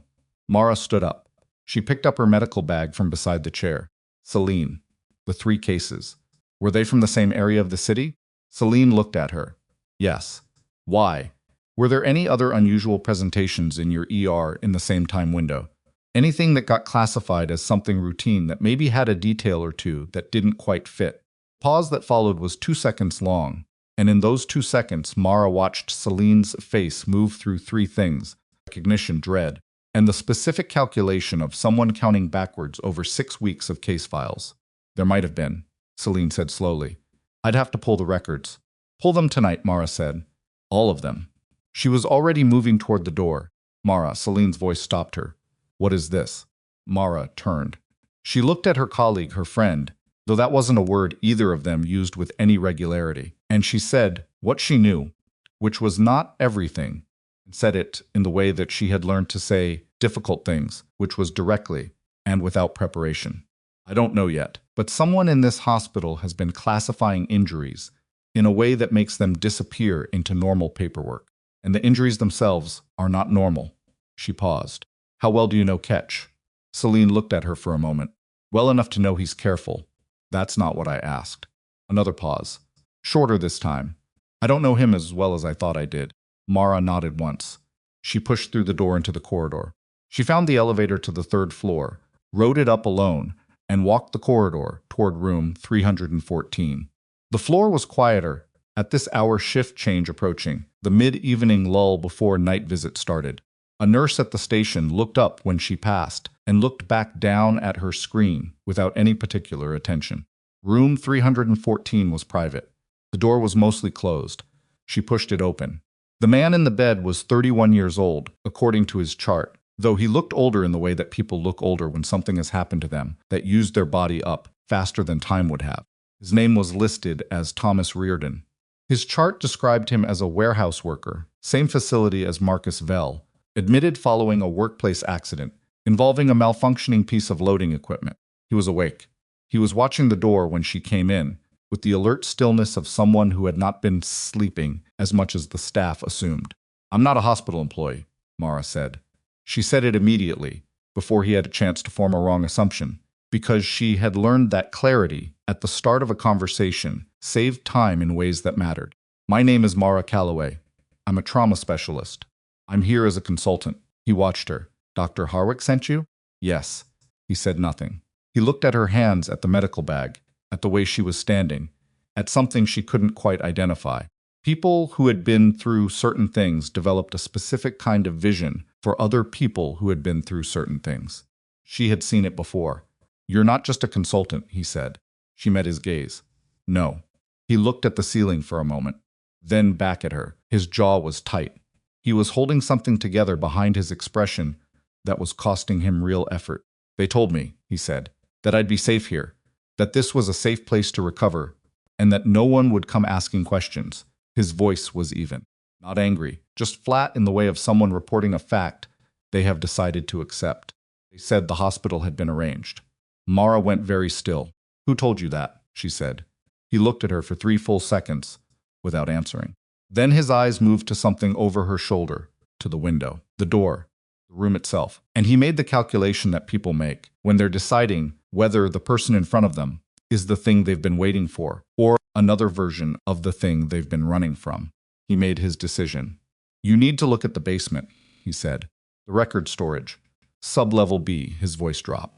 Mara stood up. She picked up her medical bag from beside the chair. "Celine, the 3 cases. Were they from the same area of the city?" Celine looked at her. "Yes." "Why? Were there any other unusual presentations in your ER in the same time window? Anything that got classified as something routine that maybe had a detail or two that didn't quite fit?" The pause that followed was 2 seconds long. And in those 2 seconds, Mara watched Celine's face move through 3 things: recognition, dread, and the specific calculation of someone counting backwards over 6 weeks of case files. "There might have been," Celine said slowly. "I'd have to pull the records." "Pull them tonight," Mara said. "All of them." She was already moving toward the door. "Mara," Celine's voice stopped her. "What is this?" Mara turned. She looked at her colleague, her friend, though that wasn't a word either of them used with any regularity, and she said what she knew, which was not everything, and said it in the way that she had learned to say difficult things, which was directly and without preparation. "I don't know yet, but someone in this hospital has been classifying injuries in a way that makes them disappear into normal paperwork, and the injuries themselves are not normal." She paused. "How well do you know Ketch?" Celine looked at her for a moment. "Well enough to know he's careful." "That's not what I asked." Another pause. Shorter this time. "I don't know him as well as I thought I did." Mara nodded once. She pushed through the door into the corridor. She found the elevator to the 3rd floor, rode it up alone, and walked the corridor toward room 314. The floor was quieter, at this hour shift change approaching, the mid-evening lull before night visit started. A nurse at the station looked up when she passed and looked back down at her screen without any particular attention. Room 314 was private. The door was mostly closed. She pushed it open. The man in the bed was 31 years old, according to his chart, though he looked older in the way that people look older when something has happened to them that used their body up faster than time would have. His name was listed as Thomas Reardon. His chart described him as a warehouse worker, same facility as Marcus Vell, admitted following a workplace accident involving a malfunctioning piece of loading equipment. He was awake. He was watching the door when she came in, with the alert stillness of someone who had not been sleeping as much as the staff assumed. "I'm not a hospital employee," Mara said. She said it immediately, before he had a chance to form a wrong assumption, because she had learned that clarity at the start of a conversation saved time in ways that mattered. "My name is Mara Calloway. I'm a trauma specialist. I'm here as a consultant." He watched her. "Dr. Harwick sent you?" "Yes." He said nothing. He looked at her hands, at the medical bag, at the way she was standing, at something she couldn't quite identify. People who had been through certain things developed a specific kind of vision for other people who had been through certain things. She had seen it before. "You're not just a consultant," he said. She met his gaze. "No." He looked at the ceiling for a moment, then back at her. His jaw was tight. He was holding something together behind his expression that was costing him real effort. "They told me," he said, "that I'd be safe here, that this was a safe place to recover, and that no one would come asking questions." His voice was even. Not angry, just flat in the way of someone reporting a fact they have decided to accept. They said the hospital had been arranged. Mara went very still. "Who told you that?" she said. He looked at her for 3 full seconds without answering. Then his eyes moved to something over her shoulder, to the window, the door, the room itself. And he made the calculation that people make when they're deciding whether the person in front of them is the thing they've been waiting for or another version of the thing they've been running from. He made his decision. "You need to look at the basement," he said. "The record storage. Sub-level B," his voice dropped.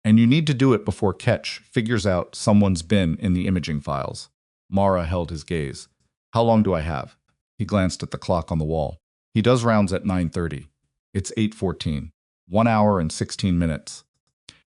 "And you need to do it before Ketch figures out someone's been in the imaging files." Mara held his gaze. "How long do I have?" He glanced at the clock on the wall. "He does rounds at 9:30. It's 8:14. 1 hour and 16 minutes.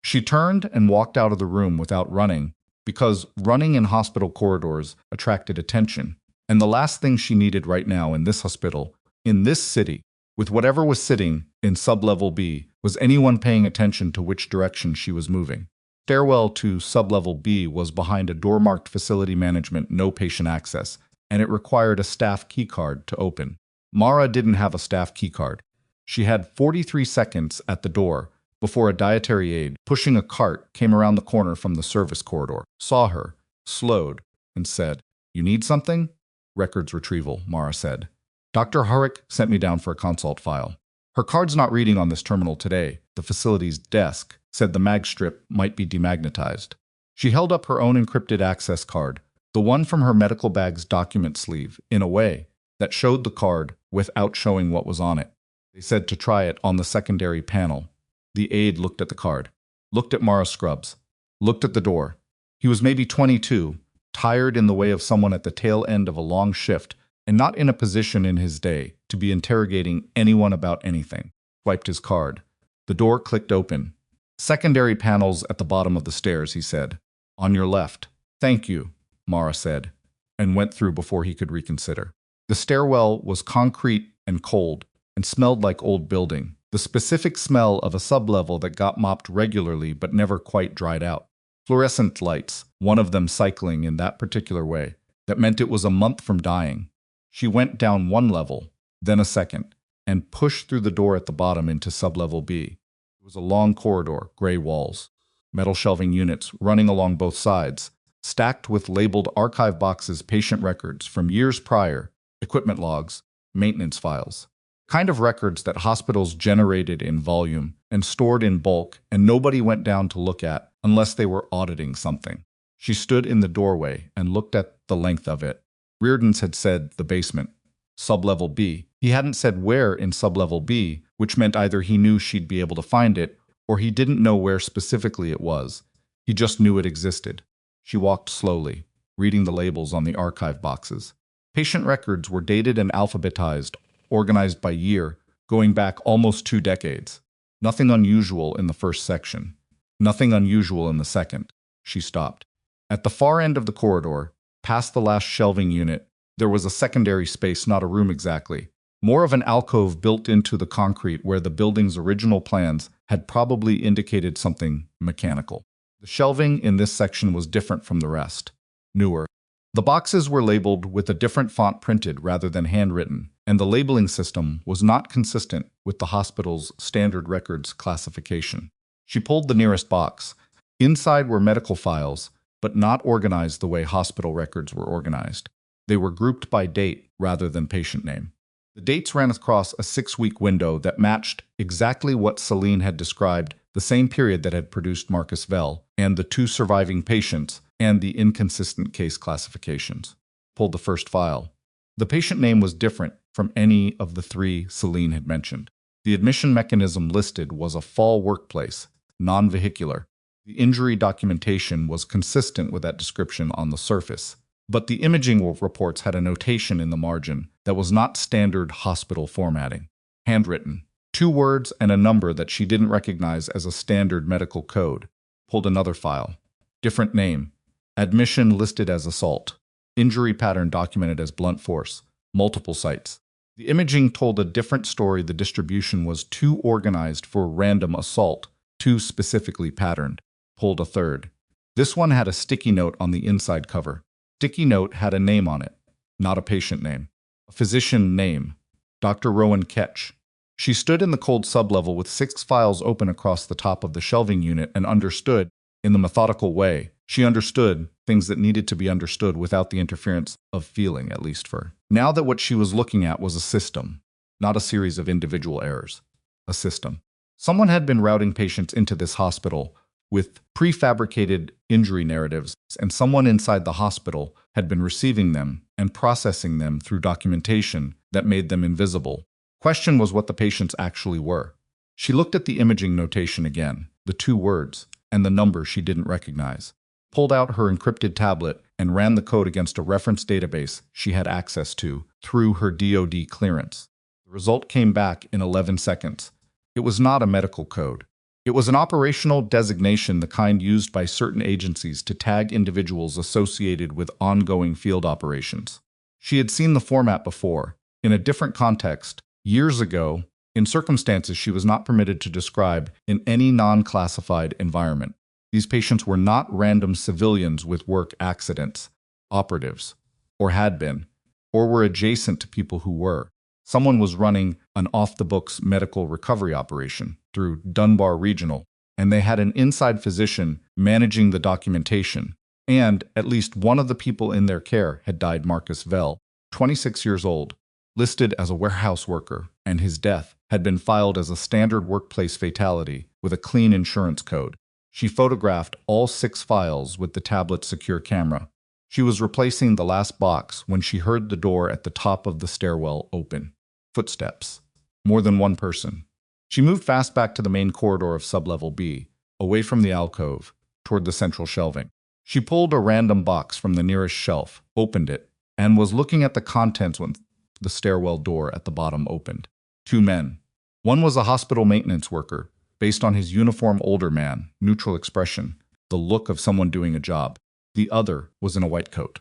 She turned and walked out of the room without running, because running in hospital corridors attracted attention. And the last thing she needed right now in this hospital, in this city, with whatever was sitting in sub-level B, was anyone paying attention to which direction she was moving. Stairwell to sub-level B was behind a door marked facility management, no patient access, and it required a staff keycard to open. Mara didn't have a staff keycard. She had 43 seconds at the door before a dietary aide pushing a cart came around the corner from the service corridor, saw her, slowed, and said, "You need something?" "Records retrieval," Mara said. "Dr. Hurrick sent me down for a consult file. Her card's not reading on this terminal today. The facility's desk said the mag strip might be demagnetized." She held up her own encrypted access card, the one from her medical bag's document sleeve, in a way that showed the card without showing what was on it. They said to try it on the secondary panel. The aide looked at the card, looked at Mara Scrubs, looked at the door. He was maybe 22, tired in the way of someone at the tail end of a long shift, and not in a position in his day to be interrogating anyone about anything. Swiped his card. The door clicked open. "Secondary panels at the bottom of the stairs," he said. "On your left." "Thank you," Mara said, and went through before he could reconsider. The stairwell was concrete and cold, and smelled like old building, the specific smell of a sublevel that got mopped regularly but never quite dried out. Fluorescent lights, one of them cycling in that particular way, that meant it was a month from dying. She went down 1 level, then a second, and pushed through the door at the bottom into sublevel B. It was a long corridor, gray walls, metal shelving units running along both sides, stacked with labeled archive boxes, patient records from years prior, equipment logs, maintenance files. Kind of records that hospitals generated in volume and stored in bulk, and nobody went down to look at unless they were auditing something. She stood in the doorway and looked at the length of it. Reardon's had said the basement. Sublevel B. He hadn't said where in sublevel B, which meant either he knew she'd be able to find it, or he didn't know where specifically it was. He just knew it existed. She walked slowly, reading the labels on the archive boxes. Patient records were dated and alphabetized, organized by year, going back almost 2 decades. Nothing unusual in the first section. Nothing unusual in the second. She stopped. At the far end of the corridor, past the last shelving unit, there was a secondary space, not a room exactly. More of an alcove built into the concrete where the building's original plans had probably indicated something mechanical. The shelving in this section was different from the rest. Newer. The boxes were labeled with a different font printed rather than handwritten, and the labeling system was not consistent with the hospital's standard records classification. She pulled the nearest box. Inside were medical files, but not organized the way hospital records were organized. They were grouped by date rather than patient name. The dates ran across a 6-week window that matched exactly what Celine had described, the same period that had produced Marcus Vell, and the 2 surviving patients, and the inconsistent case classifications. Pulled the first file. The patient name was different from any of the 3 Celine had mentioned. The admission mechanism listed was a fall workplace, non-vehicular. The injury documentation was consistent with that description on the surface, but the imaging reports had a notation in the margin that was not standard hospital formatting. Handwritten. 2 words and a number that she didn't recognize as a standard medical code. Pulled another file. Different name. Admission listed as assault. Injury pattern documented as blunt force. Multiple sites. The imaging told a different story. The distribution was too organized for random assault, too specifically patterned. Pulled a third. This one had a sticky note on the inside cover. Sticky note had a name on it, not a patient name. A physician name. Dr. Rowan Ketch. She stood in the cold sublevel with 6 files open across the top of the shelving unit and understood, in the methodical way, she understood things that needed to be understood without the interference of feeling, at least for her. Now that what she was looking at was a system, not a series of individual errors. A system. Someone had been routing patients into this hospital with prefabricated injury narratives, and someone inside the hospital had been receiving them and processing them through documentation that made them invisible. Question was what the patients actually were. She looked at the imaging notation again, the 2 words, and the number she didn't recognize. Pulled out her encrypted tablet and ran the code against a reference database she had access to through her DoD clearance. The result came back in 11 seconds. It was not a medical code. It was an operational designation, the kind used by certain agencies to tag individuals associated with ongoing field operations. She had seen the format before, in a different context, years ago, in circumstances she was not permitted to describe in any non-classified environment. These patients were not random civilians with work accidents, operatives, or had been, or were adjacent to people who were. Someone was running an off-the-books medical recovery operation through Dunbar Regional, and they had an inside physician managing the documentation, and at least one of the people in their care had died. Marcus Vell, 26 years old, listed as a warehouse worker, and his death had been filed as a standard workplace fatality with a clean insurance code. She photographed all 6 files with the tablet's secure camera. She was replacing the last box when she heard the door at the top of the stairwell open. Footsteps. More than one person. She moved fast back to the main corridor of sublevel B, away from the alcove, toward the central shelving. She pulled a random box from the nearest shelf, opened it, and was looking at the contents when the stairwell door at the bottom opened. 2 men. One was a hospital maintenance worker, based on his uniform, older man, neutral expression, the look of someone doing a job. The other was in a white coat.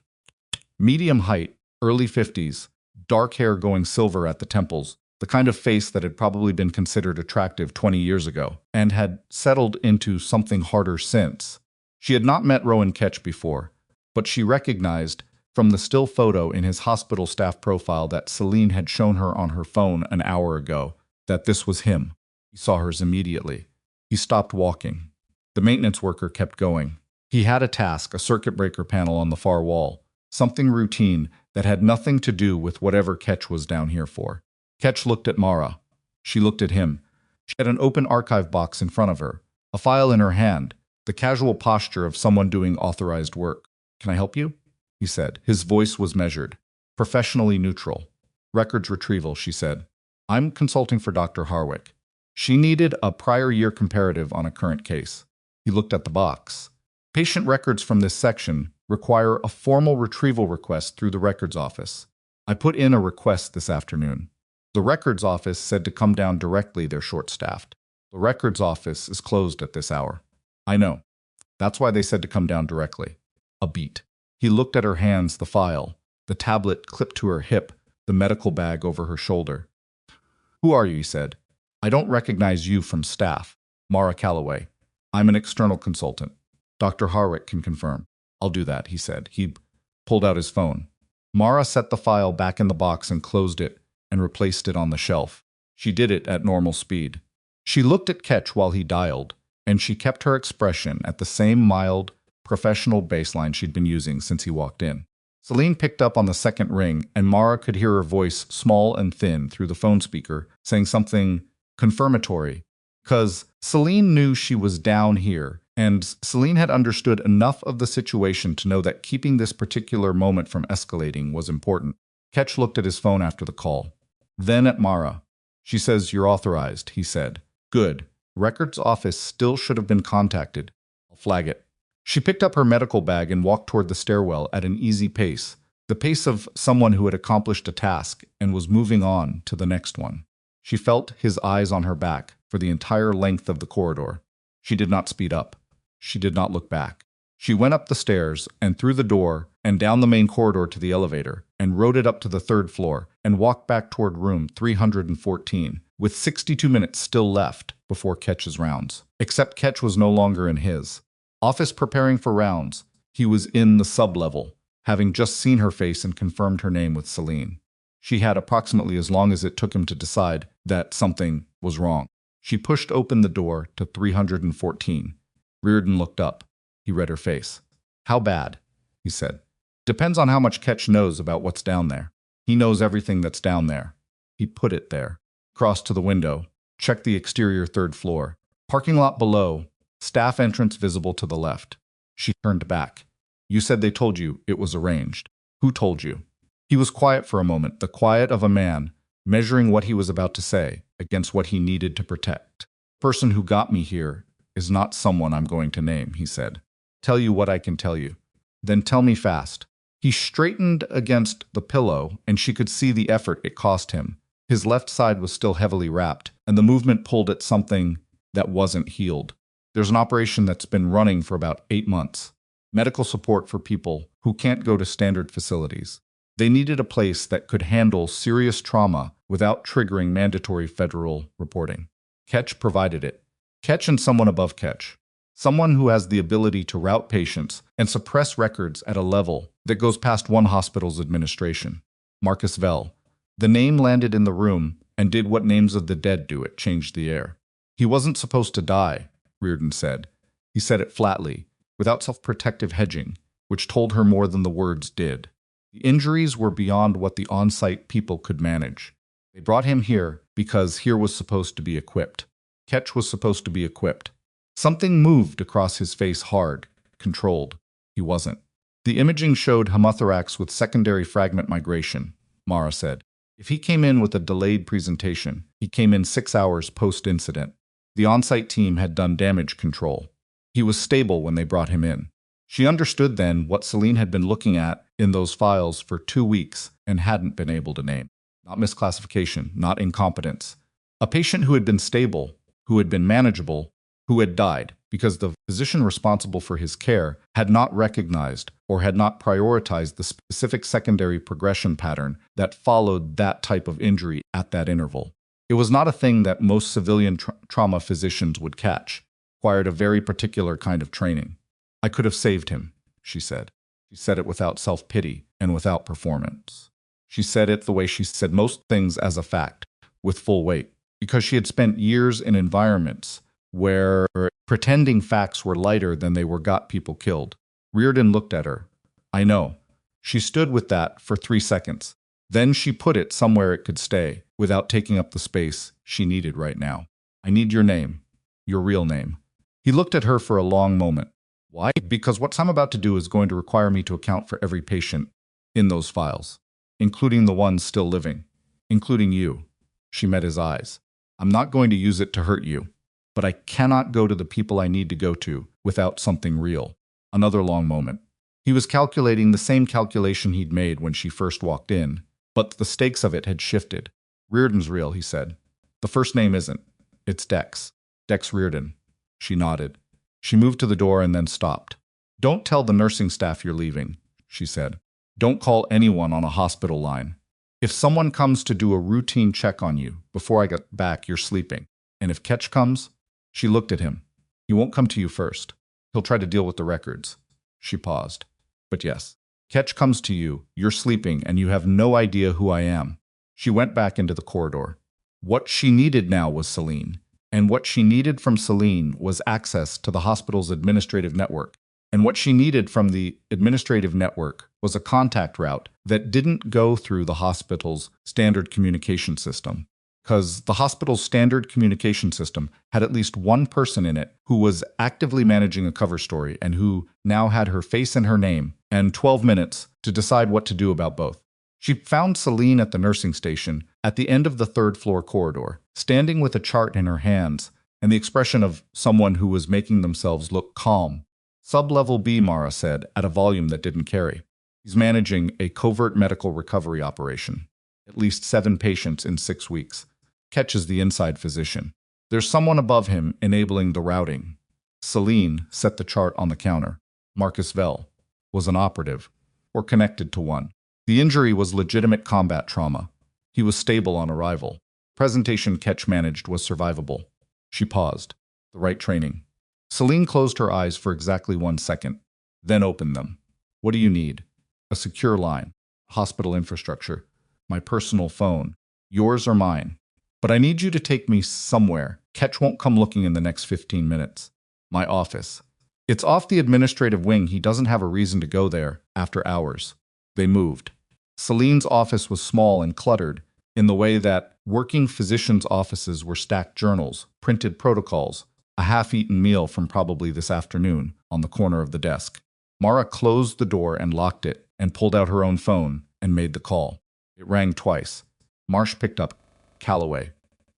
Medium height, early 50s, dark hair going silver at the temples, the kind of face that had probably been considered attractive 20 years ago, and had settled into something harder since. She had not met Rowan Ketch before, but she recognized from the still photo in his hospital staff profile that Celine had shown her on her phone an hour ago, that this was him. He saw hers immediately. He stopped walking. The maintenance worker kept going. He had a task, a circuit breaker panel on the far wall, something routine that had nothing to do with whatever Ketch was down here for. Ketch looked at Mara. She looked at him. She had an open archive box in front of her, a file in her hand, the casual posture of someone doing authorized work. "Can I help you?" he said. His voice was measured, professionally neutral. "Records retrieval," she said. "I'm consulting for Dr. Harwick." She needed a prior year comparative on a current case. He looked at the box. "Patient records from this section require a formal retrieval request through the records office. I put in a request this afternoon. The records office said to come down directly. They're short-staffed. The records office is closed at this hour." "I know. That's why they said to come down directly." A beat. He looked at her hands, the file, the tablet clipped to her hip, the medical bag over her shoulder. "Who are you?" he said. "I don't recognize you from staff." "Mara Calloway. I'm an external consultant. Dr. Harwick can confirm." "I'll do that," he said. He pulled out his phone. Mara set the file back in the box and closed it and replaced it on the shelf. She did it at normal speed. She looked at Ketch while he dialed, and she kept her expression at the same mild, professional baseline she'd been using since he walked in. Celine picked up on the second ring, and Mara could hear her voice, small and thin, through the phone speaker, saying something confirmatory. Because Celine knew she was down here, and Celine had understood enough of the situation to know that keeping this particular moment from escalating was important. Ketch looked at his phone after the call. Then at Mara. "She says you're authorized," he said. "Good. Records office still should have been contacted. I'll flag it." She picked up her medical bag and walked toward the stairwell at an easy pace, the pace of someone who had accomplished a task and was moving on to the next one. She felt his eyes on her back for the entire length of the corridor. She did not speed up. She did not look back. She went up the stairs and through the door and down the main corridor to the elevator and rode it up to the third floor and walked back toward room 314, with 62 minutes still left before Ketch's rounds. Except Ketch was no longer in his office preparing for rounds. He was in the sub-level, having just seen her face and confirmed her name with Celine. She had approximately as long as it took him to decide that something was wrong. She pushed open the door to 314. Reardon looked up. He read her face. "How bad?" he said. "Depends on how much Ketch knows about what's down there. He knows everything that's down there." He put it there. Crossed to the window. Checked the exterior third floor. Parking lot below. Staff entrance visible to the left. She turned back. "You said they told you it was arranged. Who told you?" He was quiet for a moment, the quiet of a man, measuring what he was about to say against what he needed to protect. "The person who got me here is not someone I'm going to name," he said. "Tell you what I can tell you. Then tell me fast." He straightened against the pillow, and she could see the effort it cost him. His left side was still heavily wrapped, and the movement pulled at something that wasn't healed. "There's an operation that's been running for about 8 months. Medical support for people who can't go to standard facilities. They needed a place that could handle serious trauma without triggering mandatory federal reporting. Ketch provided it. Ketch and someone above Ketch. Someone who has the ability to route patients and suppress records at a level that goes past one hospital's administration. Marcus Vell. The name landed in the room and did what names of the dead do. It changed the air. He wasn't supposed to die, Reardon said. He said it flatly, without self-protective hedging, which told her more than the words did. The injuries were beyond what the on-site people could manage. They brought him here because here was supposed to be equipped. Ketch was supposed to be equipped. Something moved across his face hard, controlled. He wasn't. The imaging showed hemothorax with secondary fragment migration, Mara said. If he came in with a delayed presentation, he came in 6 hours post-incident. The on-site team had done damage control. He was stable when they brought him in. She understood then what Celine had been looking at in those files for 2 weeks and hadn't been able to name. Not misclassification, not incompetence. A patient who had been stable, who had been manageable, who had died because the physician responsible for his care had not recognized or had not prioritized the specific secondary progression pattern that followed that type of injury at that interval. It was not a thing that most civilian trauma physicians would catch. It required a very particular kind of training. "I could have saved him," she said. She said it without self-pity and without performance. She said it the way she said most things as a fact, with full weight, because she had spent years in environments where pretending facts were lighter than they were got people killed. Reardon looked at her. "I know." She stood with that for 3 seconds. Then she put it somewhere it could stay, without taking up the space she needed right now. "I need your name. Your real name." He looked at her for a long moment. "Why?" "Because what I'm about to do is going to require me to account for every patient in those files, including the ones still living, including you." She met his eyes. "I'm not going to use it to hurt you, but I cannot go to the people I need to go to without something real." Another long moment. He was calculating the same calculation he'd made when she first walked in, but the stakes of it had shifted. "Reardon's real," he said. "The first name isn't. It's Dex. Dex Reardon." She nodded. She moved to the door and then stopped. "Don't tell the nursing staff you're leaving," she said. "Don't call anyone on a hospital line. If someone comes to do a routine check on you before I get back, you're sleeping. And if Ketch comes..." She looked at him. "He won't come to you first. He'll try to deal with the records." She paused. "But yes, Ketch comes to you, you're sleeping, and you have no idea who I am." She went back into the corridor. What she needed now was Celine. And what she needed from Celine was access to the hospital's administrative network. And what she needed from the administrative network was a contact route that didn't go through the hospital's standard communication system. Because the hospital's standard communication system had at least one person in it who was actively managing a cover story and who now had her face and her name and 12 minutes to decide what to do about both. She found Celine at the nursing station at the end of the third-floor corridor, standing with a chart in her hands and the expression of someone who was making themselves look calm. "Sub-level B," Mara said, at a volume that didn't carry. "He's managing a covert medical recovery operation. At least 7 patients in 6 weeks. Ketch is the inside physician. There's someone above him enabling the routing. Celine set the chart on the counter. Marcus Vell was an operative, or connected to one. The injury was legitimate combat trauma. He was stable on arrival. Presentation Ketch managed was survivable. She paused. The right training. Celine closed her eyes for exactly 1 second, then opened them. What do you need? A secure line. Hospital infrastructure. My personal phone. Yours or mine. But I need you to take me somewhere. Ketch won't come looking in the next 15 minutes. My office. It's off the administrative wing. He doesn't have a reason to go there after hours. They moved. Celine's office was small and cluttered, in the way that working physicians' offices were stacked journals, printed protocols, a half-eaten meal from probably this afternoon on the corner of the desk. Mara closed the door and locked it and pulled out her own phone and made the call. It rang twice. Marsh picked up. Calloway.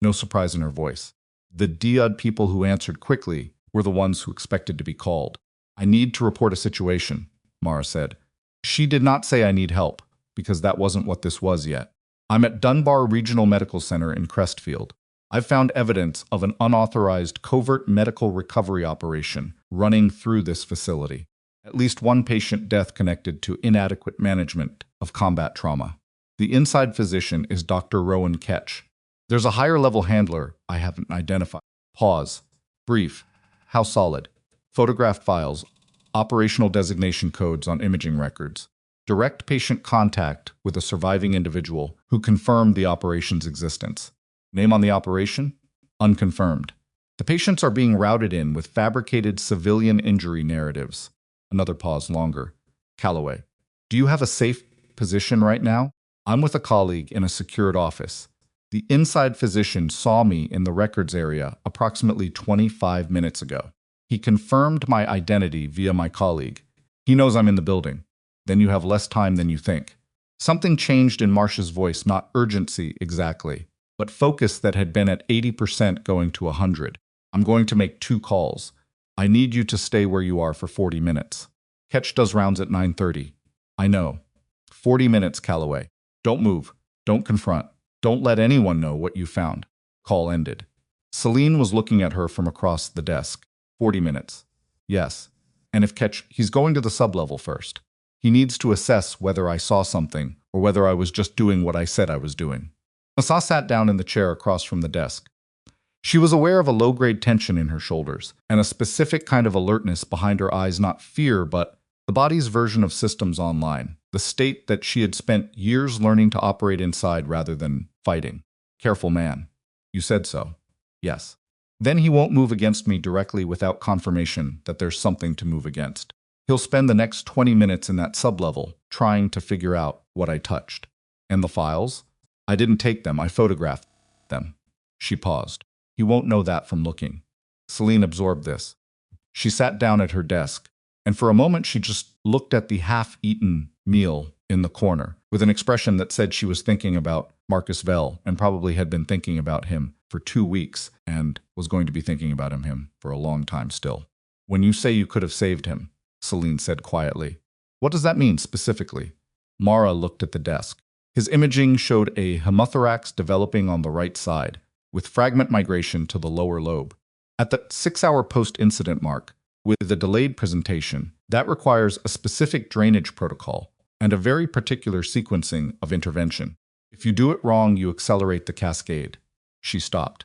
No surprise in her voice. The DUD people who answered quickly were the ones who expected to be called. I need to report a situation, Mara said. She did not say I need help, because that wasn't what this was yet. I'm at Dunbar Regional Medical Center in Crestfield. I've found evidence of an unauthorized covert medical recovery operation running through this facility. At least one patient death connected to inadequate management of combat trauma. The inside physician is Dr. Rowan Ketch. There's a higher-level handler I haven't identified. Pause. Brief. How solid? Photographed files. Operational designation codes on imaging records. Direct patient contact with a surviving individual who confirmed the operation's existence. Name on the operation? Unconfirmed. The patients are being routed in with fabricated civilian injury narratives. Another pause longer. Calloway. Do you have a safe position right now? I'm with a colleague in a secured office. The inside physician saw me in the records area approximately 25 minutes ago. He confirmed my identity via my colleague. He knows I'm in the building. Then you have less time than you think. Something changed in Marsh's voice, not urgency exactly, but focus that had been at 80% going to 100. I'm going to make 2 calls. I need you to stay where you are for 40 minutes. Ketch does rounds at 9:30. I know. 40 minutes, Calloway. Don't move. Don't confront. Don't let anyone know what you found. Call ended. Celine was looking at her from across the desk. 40 minutes. Yes. And if Ketch, he's going to the sublevel first. He needs to assess whether I saw something or whether I was just doing what I said I was doing. Asa sat down in the chair across from the desk. She was aware of a low-grade tension in her shoulders and a specific kind of alertness behind her eyes, not fear, but the body's version of systems online, the state that she had spent years learning to operate inside rather than fighting. Careful man. You said so. Yes. Then he won't move against me directly without confirmation that there's something to move against. He'll spend the next 20 minutes in that sublevel trying to figure out what I touched. And the files? I didn't take them, I photographed them. She paused. He won't know that from looking. Celine absorbed this. She sat down at her desk, and for a moment she just looked at the half-eaten meal in the corner, with an expression that said she was thinking about Marcus Vell and probably had been thinking about him for 2 weeks and was going to be thinking about him for a long time still. When you say you could have saved him, Celine said quietly. What does that mean specifically? Mara looked at the desk. His imaging showed a hemothorax developing on the right side, with fragment migration to the lower lobe. At the 6-hour post-incident mark, with a delayed presentation, that requires a specific drainage protocol and a very particular sequencing of intervention. If you do it wrong, you accelerate the cascade. She stopped.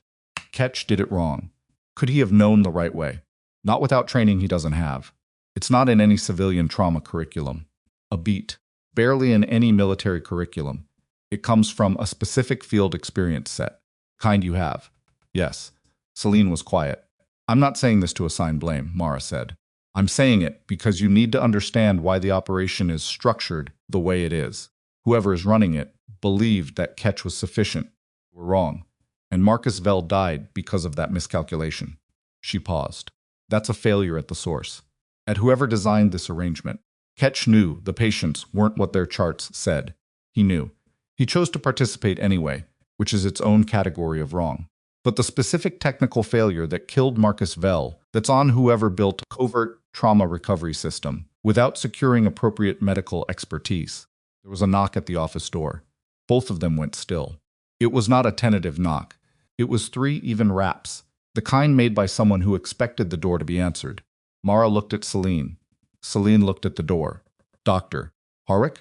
Ketch did it wrong. Could he have known the right way? Not without training he doesn't have. It's not in any civilian trauma curriculum. A beat. Barely in any military curriculum. It comes from a specific field experience set. Kind you have. Yes. Celine was quiet. I'm not saying this to assign blame, Mara said. I'm saying it because you need to understand why the operation is structured the way it is. Whoever is running it believed that Ketch was sufficient. We're wrong. And Marcus Vell died because of that miscalculation. She paused. That's a failure at the source. At whoever designed this arrangement. Ketch knew the patients weren't what their charts said. He knew. He chose to participate anyway, which is its own category of wrong. But the specific technical failure that killed Marcus Vell, that's on whoever built a covert trauma recovery system without securing appropriate medical expertise. There was a knock at the office door. Both of them went still. It was not a tentative knock. It was 3 even raps, the kind made by someone who expected the door to be answered. Mara looked at Celine. Celine looked at the door. Doctor. Harwick?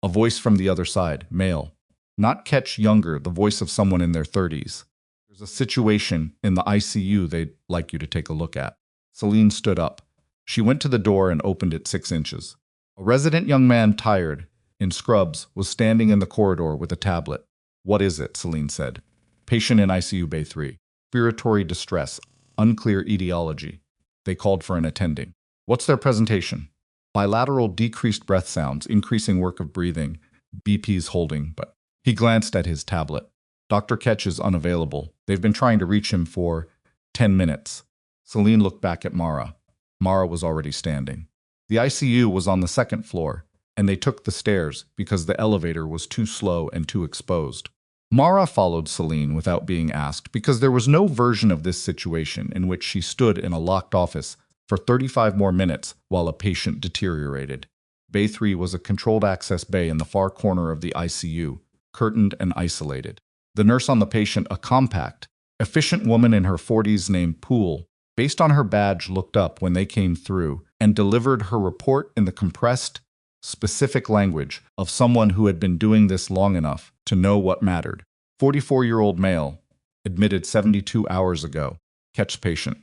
A voice from the other side, male. Not Ketch younger, the voice of someone in their 30s. There's a situation in the ICU they'd like you to take a look at. Celine stood up. She went to the door and opened it 6 inches. A resident young man, tired, in scrubs, was standing in the corridor with a tablet. What is it? Celine said. Patient in ICU Bay 3. Respiratory distress. Unclear etiology. They called for an attending. What's their presentation? Bilateral decreased breath sounds, increasing work of breathing. BP's holding, but he glanced at his tablet. Dr. Ketch is unavailable. They've been trying to reach him for 10 minutes. Celine looked back at Mara. Mara was already standing. The ICU was on the 2nd floor, and they took the stairs because the elevator was too slow and too exposed. Mara followed Celine without being asked because there was no version of this situation in which she stood in a locked office for 35 more minutes while a patient deteriorated. Bay 3 was a controlled access bay in the far corner of the ICU, curtained and isolated. The nurse on the patient, a compact, efficient woman in her 40s named Poole, based on her badge, looked up when they came through and delivered her report in the compressed, specific language of someone who had been doing this long enough to know what mattered. 44-year-old male, admitted 72 hours ago. Ketch patient.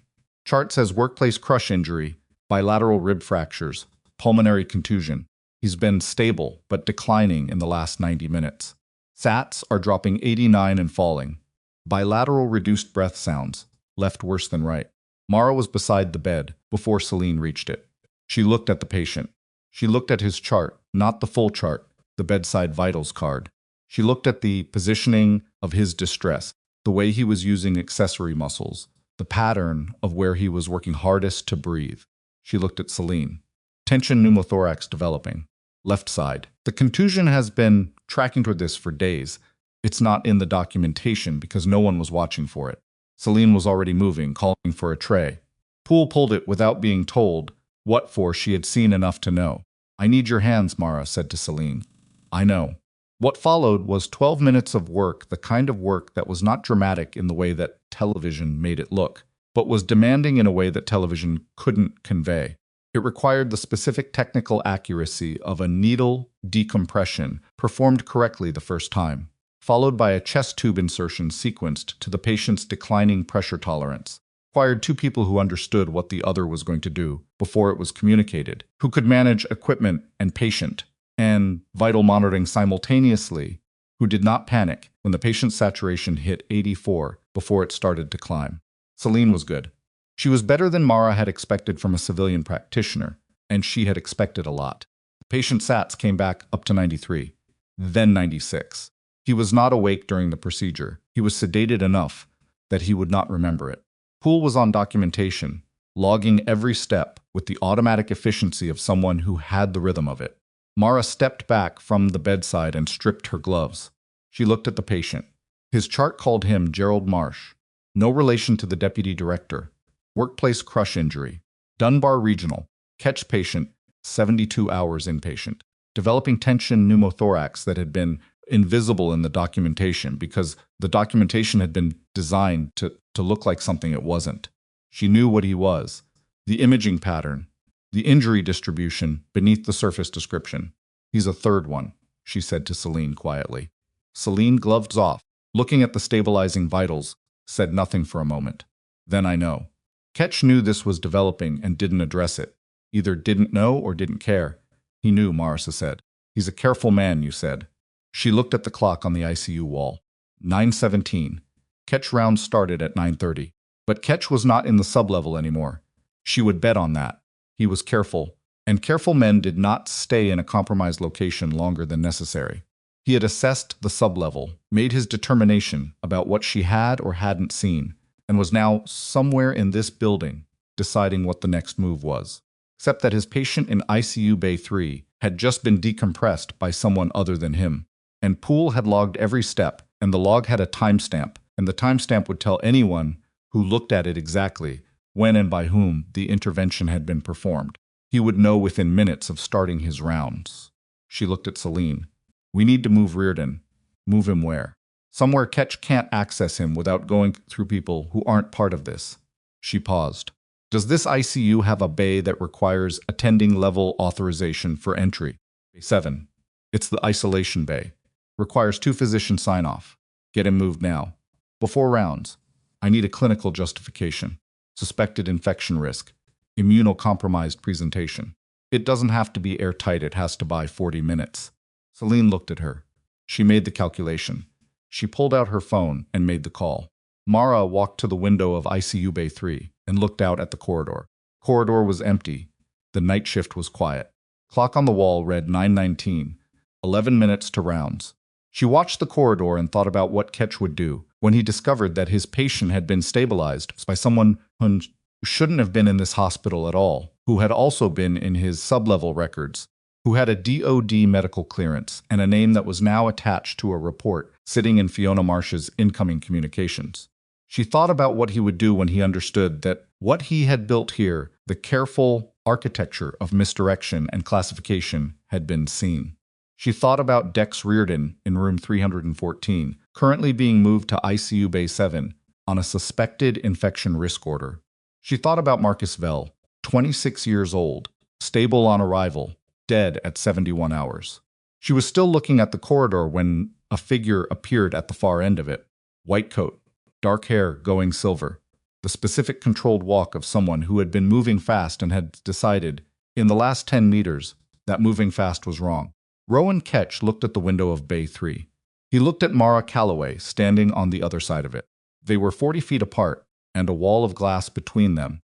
Chart says workplace crush injury, bilateral rib fractures, pulmonary contusion. He's been stable but declining in the last 90 minutes. SATs are dropping 89 and falling. Bilateral reduced breath sounds, left worse than right. Mara was beside the bed before Celine reached it. She looked at the patient. She looked at his chart, not the full chart, the bedside vitals card. She looked at the positioning of his distress, the way he was using accessory muscles, the pattern of where he was working hardest to breathe. She looked at Celine. Tension pneumothorax developing. Left side. The contusion has been tracking toward this for days. It's not in the documentation because no one was watching for it. Celine was already moving, calling for a tray. Poole pulled it without being told what for. She had seen enough to know. I need your hands, Mara said to Celine. I know. What followed was 12 minutes of work, the kind of work that was not dramatic in the way that television made it look, but was demanding in a way that television couldn't convey. It required the specific technical accuracy of a needle decompression performed correctly the first time, followed by a chest tube insertion sequenced to the patient's declining pressure tolerance. Required 2 people who understood what the other was going to do before it was communicated, who could manage equipment and patient and vital monitoring simultaneously, who did not panic when the patient's saturation hit 84 before it started to climb. Celine was good. She was better than Mara had expected from a civilian practitioner, and she had expected a lot. The patient's SATs came back up to 93, then 96. He was not awake during the procedure. He was sedated enough that he would not remember it. Poole was on documentation, logging every step with the automatic efficiency of someone who had the rhythm of it. Mara stepped back from the bedside and stripped her gloves. She looked at the patient. His chart called him Gerald Marsh. No relation to the deputy director. Workplace crush injury. Dunbar Regional. Ketch patient, 72 hours inpatient. Developing tension pneumothorax that had been invisible in the documentation because the documentation had been designed to look like something it wasn't. She knew what he was. The imaging pattern. The injury distribution beneath the surface description. He's a third one, she said to Celine quietly. Celine, gloves off, looking at the stabilizing vitals, said nothing for a moment. Then I know. Ketch knew this was developing and didn't address it. Either didn't know or didn't care. He knew, Marissa said. He's a careful man, you said. She looked at the clock on the ICU wall. 9:17. Ketch round started at 9:30. But Ketch was not in the sublevel anymore. She would bet on that. He was careful, and careful men did not stay in a compromised location longer than necessary. He had assessed the sublevel, made his determination about what she had or hadn't seen, and was now somewhere in this building, deciding what the next move was. Except that his patient in ICU Bay 3 had just been decompressed by someone other than him. And Poole had logged every step, and the log had a timestamp, and the timestamp would tell anyone who looked at it exactly when and by whom the intervention had been performed. He would know within minutes of starting his rounds. She looked at Celine. We need to move Reardon. Move him where? Somewhere Ketch can't access him without going through people who aren't part of this. She paused. Does this ICU have a bay that requires attending level authorization for entry? Bay 7. It's the isolation bay. Requires 2 physician sign-off. Get him moved now. Before rounds. I need a clinical justification. Suspected infection risk. Immunocompromised presentation. It doesn't have to be airtight, it has to buy 40 minutes. Celine looked at her. She made the calculation. She pulled out her phone and made the call. Mara walked to the window of ICU Bay 3 and looked out at the corridor. Corridor was empty. The night shift was quiet. Clock on the wall read 9:19, 11 minutes to rounds. She watched the corridor and thought about what Ketch would do when he discovered that his patient had been stabilized by someone who shouldn't have been in this hospital at all, who had also been in his sub-level records, who had a DOD medical clearance and a name that was now attached to a report sitting in Fiona Marsh's incoming communications. She thought about what he would do when he understood that what he had built here, the careful architecture of misdirection and classification, had been seen. She thought about Dex Reardon in room 314, currently being moved to ICU Bay 7 on a suspected infection risk order. She thought about Marcus Vell, 26 years old, stable on arrival, dead at 71 hours. She was still looking at the corridor when a figure appeared at the far end of it. White coat, dark hair going silver. The specific controlled walk of someone who had been moving fast and had decided, in the last 10 meters, that moving fast was wrong. Rowan Ketch looked at the window of Bay 3. He looked at Mara Calloway standing on the other side of it. They were 40 feet apart, and a wall of glass between them,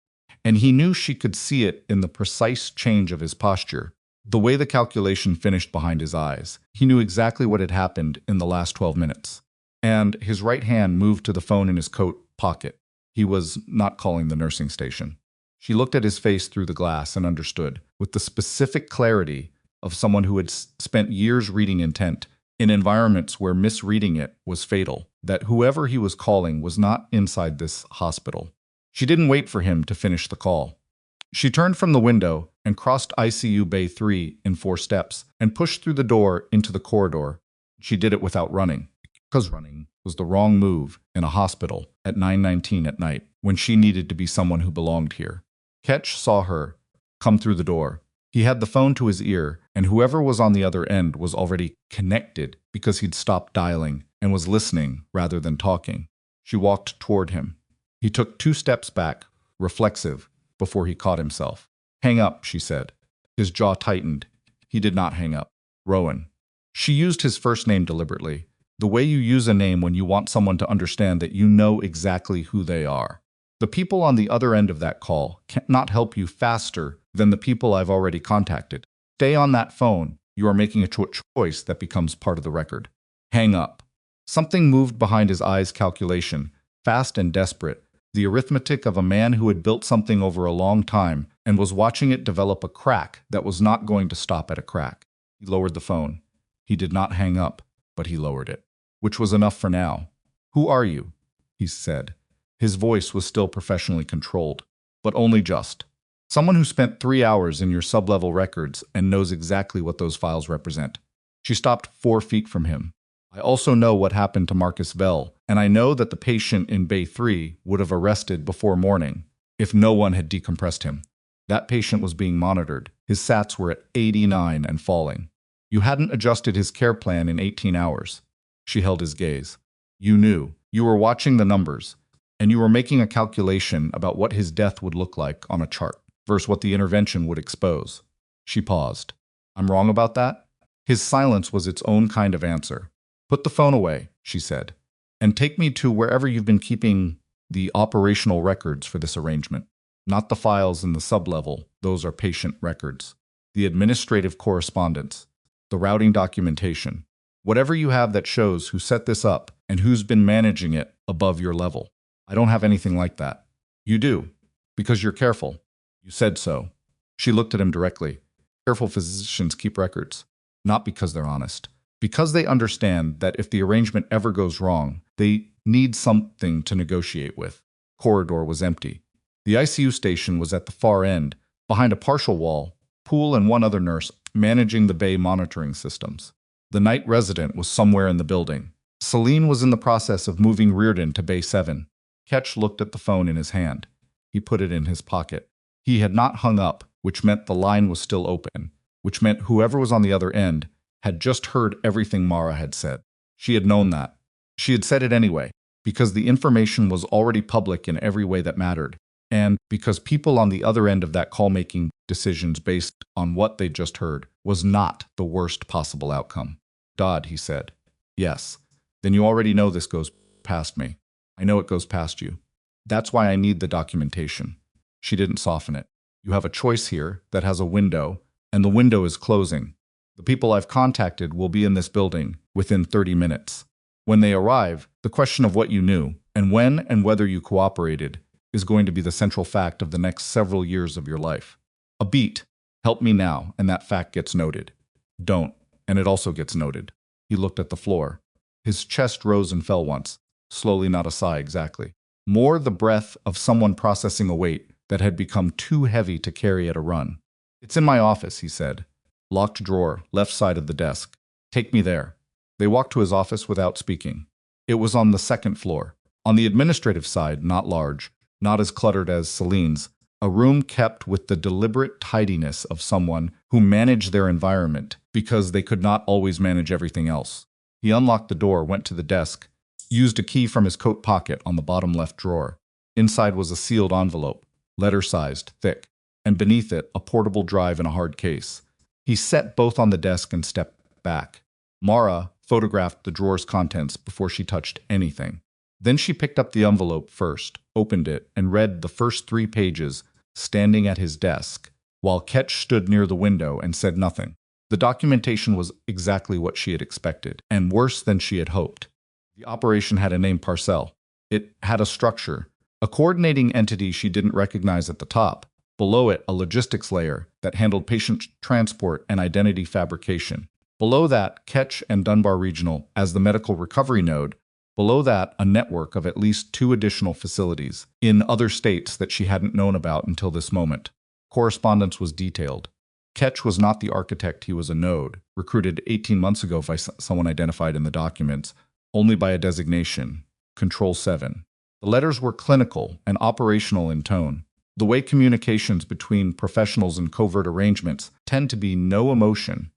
and he knew she could see it in the precise change of his posture, the way the calculation finished behind his eyes. He knew exactly what had happened in the last 12 minutes. And his right hand moved to the phone in his coat pocket. He was not calling the nursing station. She looked at his face through the glass and understood, with the specific clarity of someone who had spent years reading intent in environments where misreading it was fatal, that whoever he was calling was not inside this hospital. She didn't wait for him to finish the call. She turned from the window and crossed ICU Bay 3 in 4 steps and pushed through the door into the corridor. She did it without running, because running was the wrong move in a hospital at 9:19 at night when she needed to be someone who belonged here. Ketch saw her come through the door. He had the phone to his ear, and whoever was on the other end was already connected because he'd stopped dialing and was listening rather than talking. She walked toward him. He took 2 steps back, reflexive, before he caught himself. Hang up, she said. His jaw tightened. He did not hang up. Rowan. She used his first name deliberately, the way you use a name when you want someone to understand that you know exactly who they are. The people on the other end of that call cannot help you faster than the people I've already contacted. Stay on that phone. You are making a choice that becomes part of the record. Hang up. Something moved behind his eyes. Calculation, fast and desperate. The arithmetic of a man who had built something over a long time and was watching it develop a crack that was not going to stop at a crack. He lowered the phone. He did not hang up, but he lowered it, which was enough for now. Who are you? He said. His voice was still professionally controlled, but only just. Someone who spent 3 hours in your sub-level records and knows exactly what those files represent. She stopped 4 feet from him. I also know what happened to Marcus Vell, and I know that the patient in Bay 3 would have arrested before morning if no one had decompressed him. That patient was being monitored. His SATs were at 89 and falling. You hadn't adjusted his care plan in 18 hours. She held his gaze. You knew. You were watching the numbers, and you were making a calculation about what his death would look like on a chart versus what the intervention would expose. She paused. I'm wrong about that? His silence was its own kind of answer. Put the phone away, she said, and take me to wherever you've been keeping the operational records for this arrangement. Not the files in the sub-level, those are patient records. The administrative correspondence, the routing documentation, whatever you have that shows who set this up and who's been managing it above your level. I don't have anything like that. You do, because you're careful. You said so. She looked at him directly. Careful physicians keep records, not because they're honest. Because they understand that if the arrangement ever goes wrong, they need something to negotiate with. Corridor was empty. The ICU station was at the far end, behind a partial wall, Poole and one other nurse managing the bay monitoring systems. The night resident was somewhere in the building. Celine was in the process of moving Reardon to Bay 7. Ketch looked at the phone in his hand. He put it in his pocket. He had not hung up, which meant the line was still open, which meant whoever was on the other end had just heard everything Mara had said. She had known that. She had said it anyway, because the information was already public in every way that mattered, and because people on the other end of that call making decisions based on what they'd just heard was not the worst possible outcome. Dodd, he said. Yes. Then you already know this goes past me. I know it goes past you. That's why I need the documentation. She didn't soften it. You have a choice here that has a window, and the window is closing. The people I've contacted will be in this building within 30 minutes. When they arrive, the question of what you knew, and when and whether you cooperated, is going to be the central fact of the next several years of your life. A beat. Help me now, and that fact gets noted. Don't, and it also gets noted. He looked at the floor. His chest rose and fell once, slowly, not a sigh exactly. More the breath of someone processing a weight that had become too heavy to carry at a run. It's in my office, he said. Locked drawer, left side of the desk. Take me there. They walked to his office without speaking. It was on the second floor. On the administrative side, not large, not as cluttered as Celine's, a room kept with the deliberate tidiness of someone who managed their environment because they could not always manage everything else. He unlocked the door, went to the desk, used a key from his coat pocket on the bottom left drawer. Inside was a sealed envelope, letter-sized, thick, and beneath it a portable drive in a hard case. He set both on the desk and stepped back. Mara photographed the drawer's contents before she touched anything. Then she picked up the envelope first, opened it, and read the first 3 pages, standing at his desk, while Ketch stood near the window and said nothing. The documentation was exactly what she had expected, and worse than she had hoped. The operation had a name, Parcel. It had a structure, a coordinating entity she didn't recognize at the top. Below it, a logistics layer that handled patient transport and identity fabrication. Below that, Ketch and Dunbar Regional as the medical recovery node. Below that, a network of at least 2 additional facilities in other states that she hadn't known about until this moment. Correspondence was detailed. Ketch was not the architect, he was a node, recruited 18 months ago by someone identified in the documents, only by a designation, Control 7. The letters were clinical and operational in tone. The way communications between professionals in covert arrangements tend to be no emotion,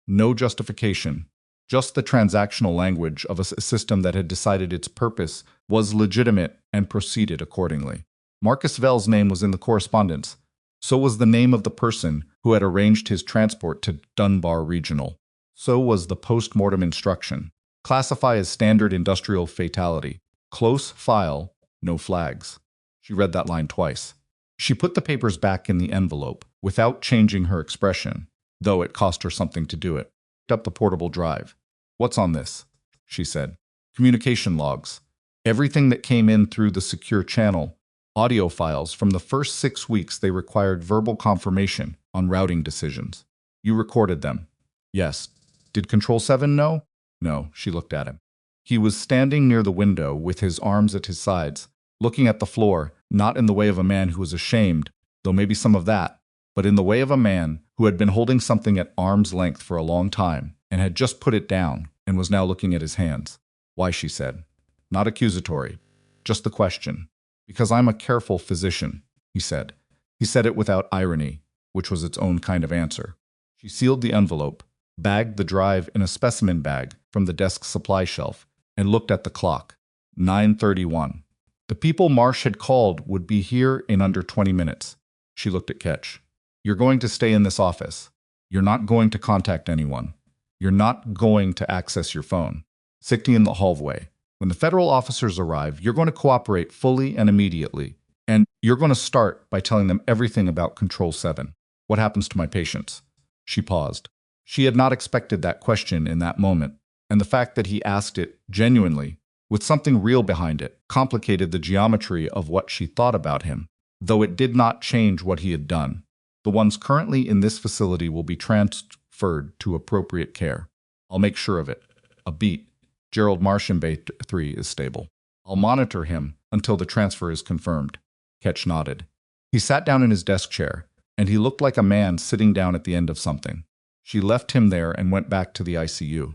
no justification, just the transactional language of a system that had decided its purpose was legitimate and proceeded accordingly. Marcus Vell's name was in the correspondence. So was the name of the person who had arranged his transport to Dunbar Regional. So was the post-mortem instruction. Classify as standard industrial fatality. Close file, no flags. She read that line twice. She put the papers back in the envelope without changing her expression, though it cost her something to do it. Picked up the portable drive. What's on this? She said. Communication logs. Everything that came in through the secure channel. Audio files from the first 6 weeks they required verbal confirmation on routing decisions. You recorded them. Yes. Did Control 7 know? No, she looked at him. He was standing near the window with his arms at his sides, looking at the floor, not in the way of a man who was ashamed, though maybe some of that, but in the way of a man who had been holding something at arm's length for a long time and had just put it down and was now looking at his hands. Why, she said. Not accusatory, just the question. Because I'm a careful physician, he said. He said it without irony, which was its own kind of answer. She sealed the envelope, bagged the drive in a specimen bag from the desk supply shelf, and looked at the clock. 9:31. The people Marsh had called would be here in under 20 minutes. She looked at Ketch. You're going to stay in this office. You're not going to contact anyone. You're not going to access your phone. Sit in the hallway. When the federal officers arrive, you're going to cooperate fully and immediately. And you're going to start by telling them everything about Control 7. What happens to my patients? She paused. She had not expected that question in that moment, and the fact that he asked it genuinely, with something real behind it, complicated the geometry of what she thought about him, though it did not change what he had done. The ones currently in this facility will be transferred to appropriate care. I'll make sure of it. A beat. Gerald Marsh in Bay 3 is stable. I'll monitor him until the transfer is confirmed. Ketch nodded. He sat down in his desk chair, and he looked like a man sitting down at the end of something. She left him there and went back to the ICU.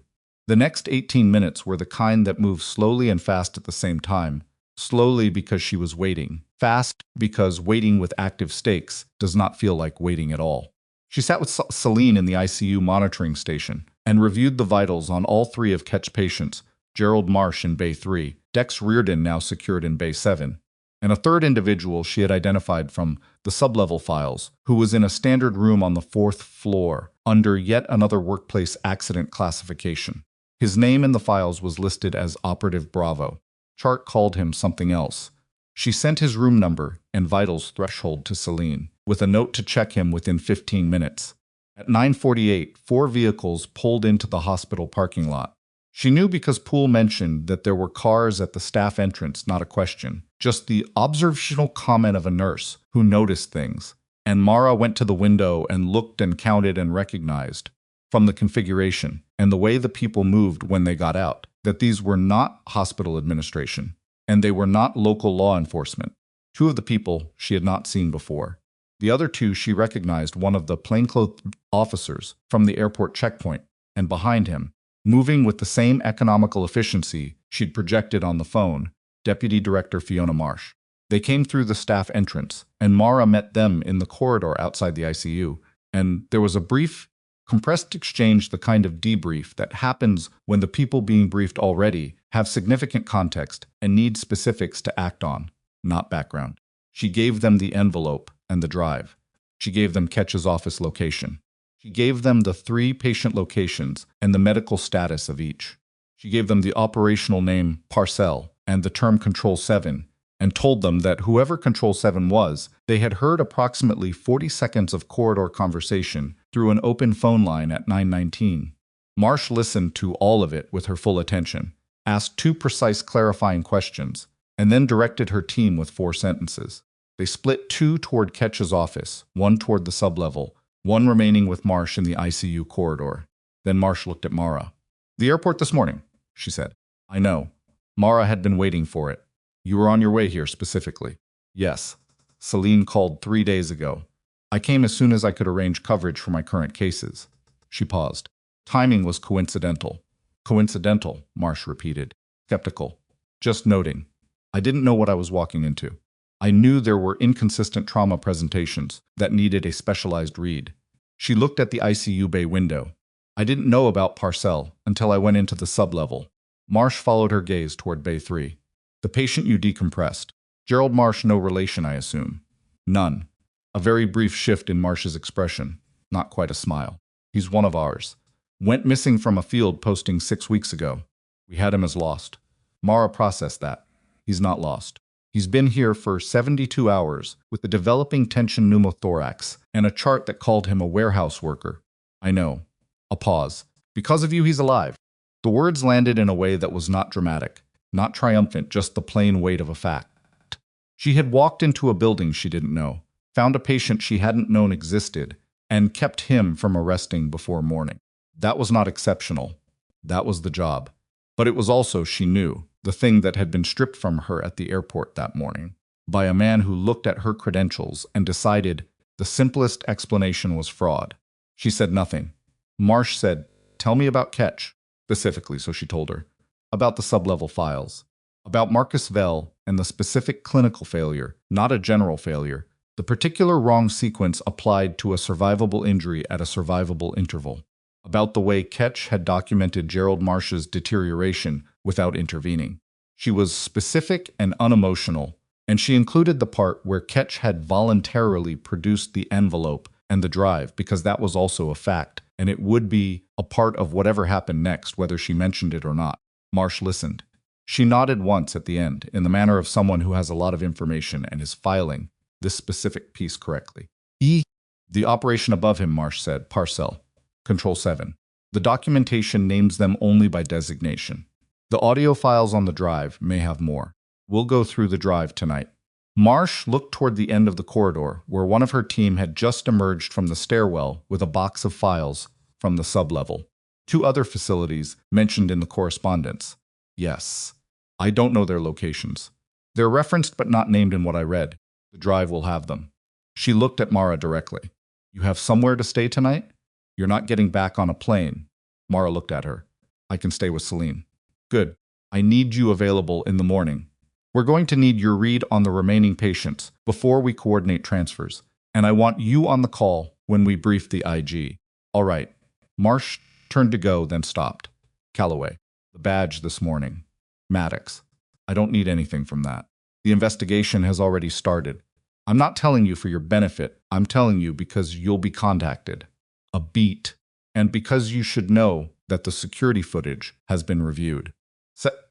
The next 18 minutes were the kind that moved slowly and fast at the same time. Slowly because she was waiting. Fast because waiting with active stakes does not feel like waiting at all. She sat with Celine in the ICU monitoring station and reviewed the vitals on all three of Ketch's patients, Gerald Marsh in Bay 3, Dex Reardon now secured in Bay 7, and a third individual she had identified from the sublevel files, who was in a standard room on the 4th floor under yet another workplace accident classification. His name in the files was listed as Operative Bravo. Chart called him something else. She sent his room number and vitals threshold to Celine, with a note to check him within 15 minutes. At 9:48, 4 vehicles pulled into the hospital parking lot. She knew because Poole mentioned that there were cars at the staff entrance, not a question, just the observational comment of a nurse who noticed things. And Mara went to the window and looked and counted and recognized, from the configuration and the way the people moved when they got out, that these were not hospital administration, and they were not local law enforcement. 2 of the people she had not seen before. The other 2 she recognized one of the plainclothes officers from the airport checkpoint, and behind him, moving with the same economical efficiency she'd projected on the phone, Deputy Director Fiona Marsh. They came through the staff entrance, and Mara met them in the corridor outside the ICU, and there was a brief, compressed exchange, the kind of debrief that happens when the people being briefed already have significant context and need specifics to act on, not background. She gave them the envelope and the drive. She gave them Ketch's office location. She gave them the 3 patient locations and the medical status of each. She gave them the operational name Parcel and the term Control 7, and told them that whoever Control 7 was, they had heard approximately 40 seconds of corridor conversation through an open phone line at 9:19. Marsh listened to all of it with her full attention, asked 2 precise clarifying questions, and then directed her team with 4 sentences. They split 2 toward Ketch's office, 1 toward the sublevel, 1 remaining with Marsh in the ICU corridor. Then Marsh looked at Mara. "The airport this morning," she said. "I know." Mara had been waiting for it. "You were on your way here specifically." "Yes. Celine called 3 days ago. I came as soon as I could arrange coverage for my current cases." She paused. "Timing was coincidental." "Coincidental," Marsh repeated, skeptical. "Just noting. I didn't know what I was walking into. I knew there were inconsistent trauma presentations that needed a specialized read." She looked at the ICU bay window. "I didn't know about Parcel until I went into the sublevel." Marsh followed her gaze toward Bay 3. "The patient you decompressed. Gerald Marsh, no relation, I assume?" "None." A very brief shift in Marsh's expression. Not quite a smile. "He's one of ours. Went missing from a field posting 6 weeks ago. We had him as lost." Mara processed that. "He's not lost. He's been here for 72 hours with a developing tension pneumothorax and a chart that called him a warehouse worker." "I know." A pause. "Because of you, he's alive." The words landed in a way that was not dramatic, not triumphant, just the plain weight of a fact. She had walked into a building she didn't know, found a patient she hadn't known existed, and kept him from arresting before morning. That was not exceptional. That was the job. But it was also, she knew, the thing that had been stripped from her at the airport that morning, by a man who looked at her credentials and decided the simplest explanation was fraud. She said nothing. Marsh said, "Tell me about Ketch." Specifically, so she told her. About the sublevel files. About Marcus Vell and the specific clinical failure, not a general failure, the particular wrong sequence applied to a survivable injury at a survivable interval. About the way Ketch had documented Gerald Marsh's deterioration without intervening. She was specific and unemotional, and she included the part where Ketch had voluntarily produced the envelope and the drive because that was also a fact, and it would be a part of whatever happened next, whether she mentioned it or not. Marsh listened. She nodded once at the end, in the manner of someone who has a lot of information and is filing this specific piece correctly. The operation above him, Marsh said, Parcel. Control 7. The documentation names them only by designation. The audio files on the drive may have more. We'll go through the drive tonight. Marsh looked toward the end of the corridor, where one of her team had just emerged from the stairwell with a box of files from the sublevel. 2 other facilities mentioned in the correspondence. Yes. I don't know their locations. They're referenced but not named in what I read. The drive will have them. She looked at Mara directly. You have somewhere to stay tonight? You're not getting back on a plane. Mara looked at her. I can stay with Celine. Good. I need you available in the morning. We're going to need your read on the remaining patients before we coordinate transfers, and I want you on the call when we brief the IG. All right. Marsh turned to go, then stopped. Calloway. The badge this morning. Maddox. I don't need anything from that. The investigation has already started. I'm not telling you for your benefit. I'm telling you because you'll be contacted. A beat. And because you should know that the security footage has been reviewed.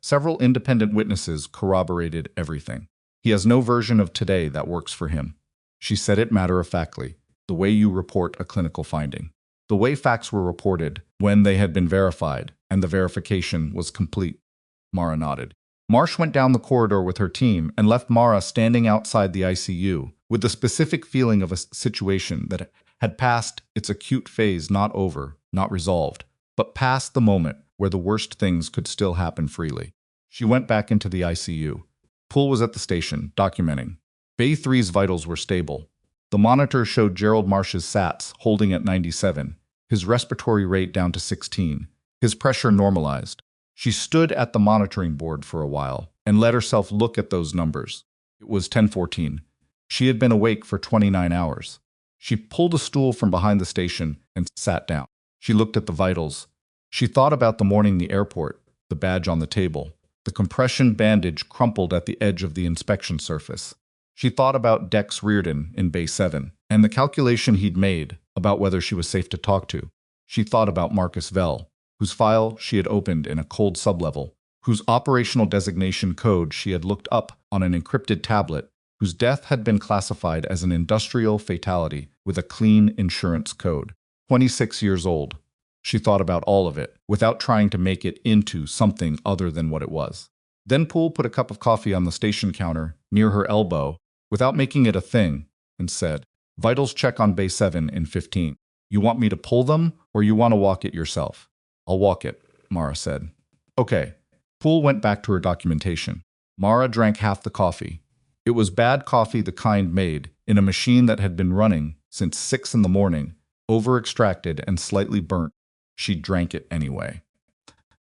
Several independent witnesses corroborated everything. He has no version of today that works for him. She said it matter-of-factly, the way you report a clinical finding. The way facts were reported when they had been verified, and the verification was complete. Mara nodded. Marsh went down the corridor with her team and left Mara standing outside the ICU with the specific feeling of a situation that had passed its acute phase, not over, not resolved, but past the moment where the worst things could still happen freely. She went back into the ICU. Poole was at the station, documenting. Bay 3's vitals were stable. The monitor showed Gerald Marsh's SATs holding at 97, his respiratory rate down to 16, his pressure normalized. She stood at the monitoring board for a while and let herself look at those numbers. It was 10:14. She had been awake for 29 hours. She pulled a stool from behind the station and sat down. She looked at the vitals. She thought about the morning in the airport, the badge on the table, the compression bandage crumpled at the edge of the inspection surface. She thought about Dex Reardon in Bay 7 and the calculation he'd made about whether she was safe to talk to. She thought about Marcus Vell, whose file she had opened in a cold sublevel, whose operational designation code she had looked up on an encrypted tablet, whose death had been classified as an industrial fatality with a clean insurance code. 26 years old. She thought about all of it, without trying to make it into something other than what it was. Then Poole put a cup of coffee on the station counter, near her elbow, without making it a thing, and said, "Vitals check on Bay 7 in 15. You want me to pull them, or you want to walk it yourself?" "I'll walk it," Mara said. "Okay." Poole went back to her documentation. Mara drank half the coffee. It was bad coffee, the kind made in a machine that had been running since 6 in the morning, over-extracted and slightly burnt. She drank it anyway.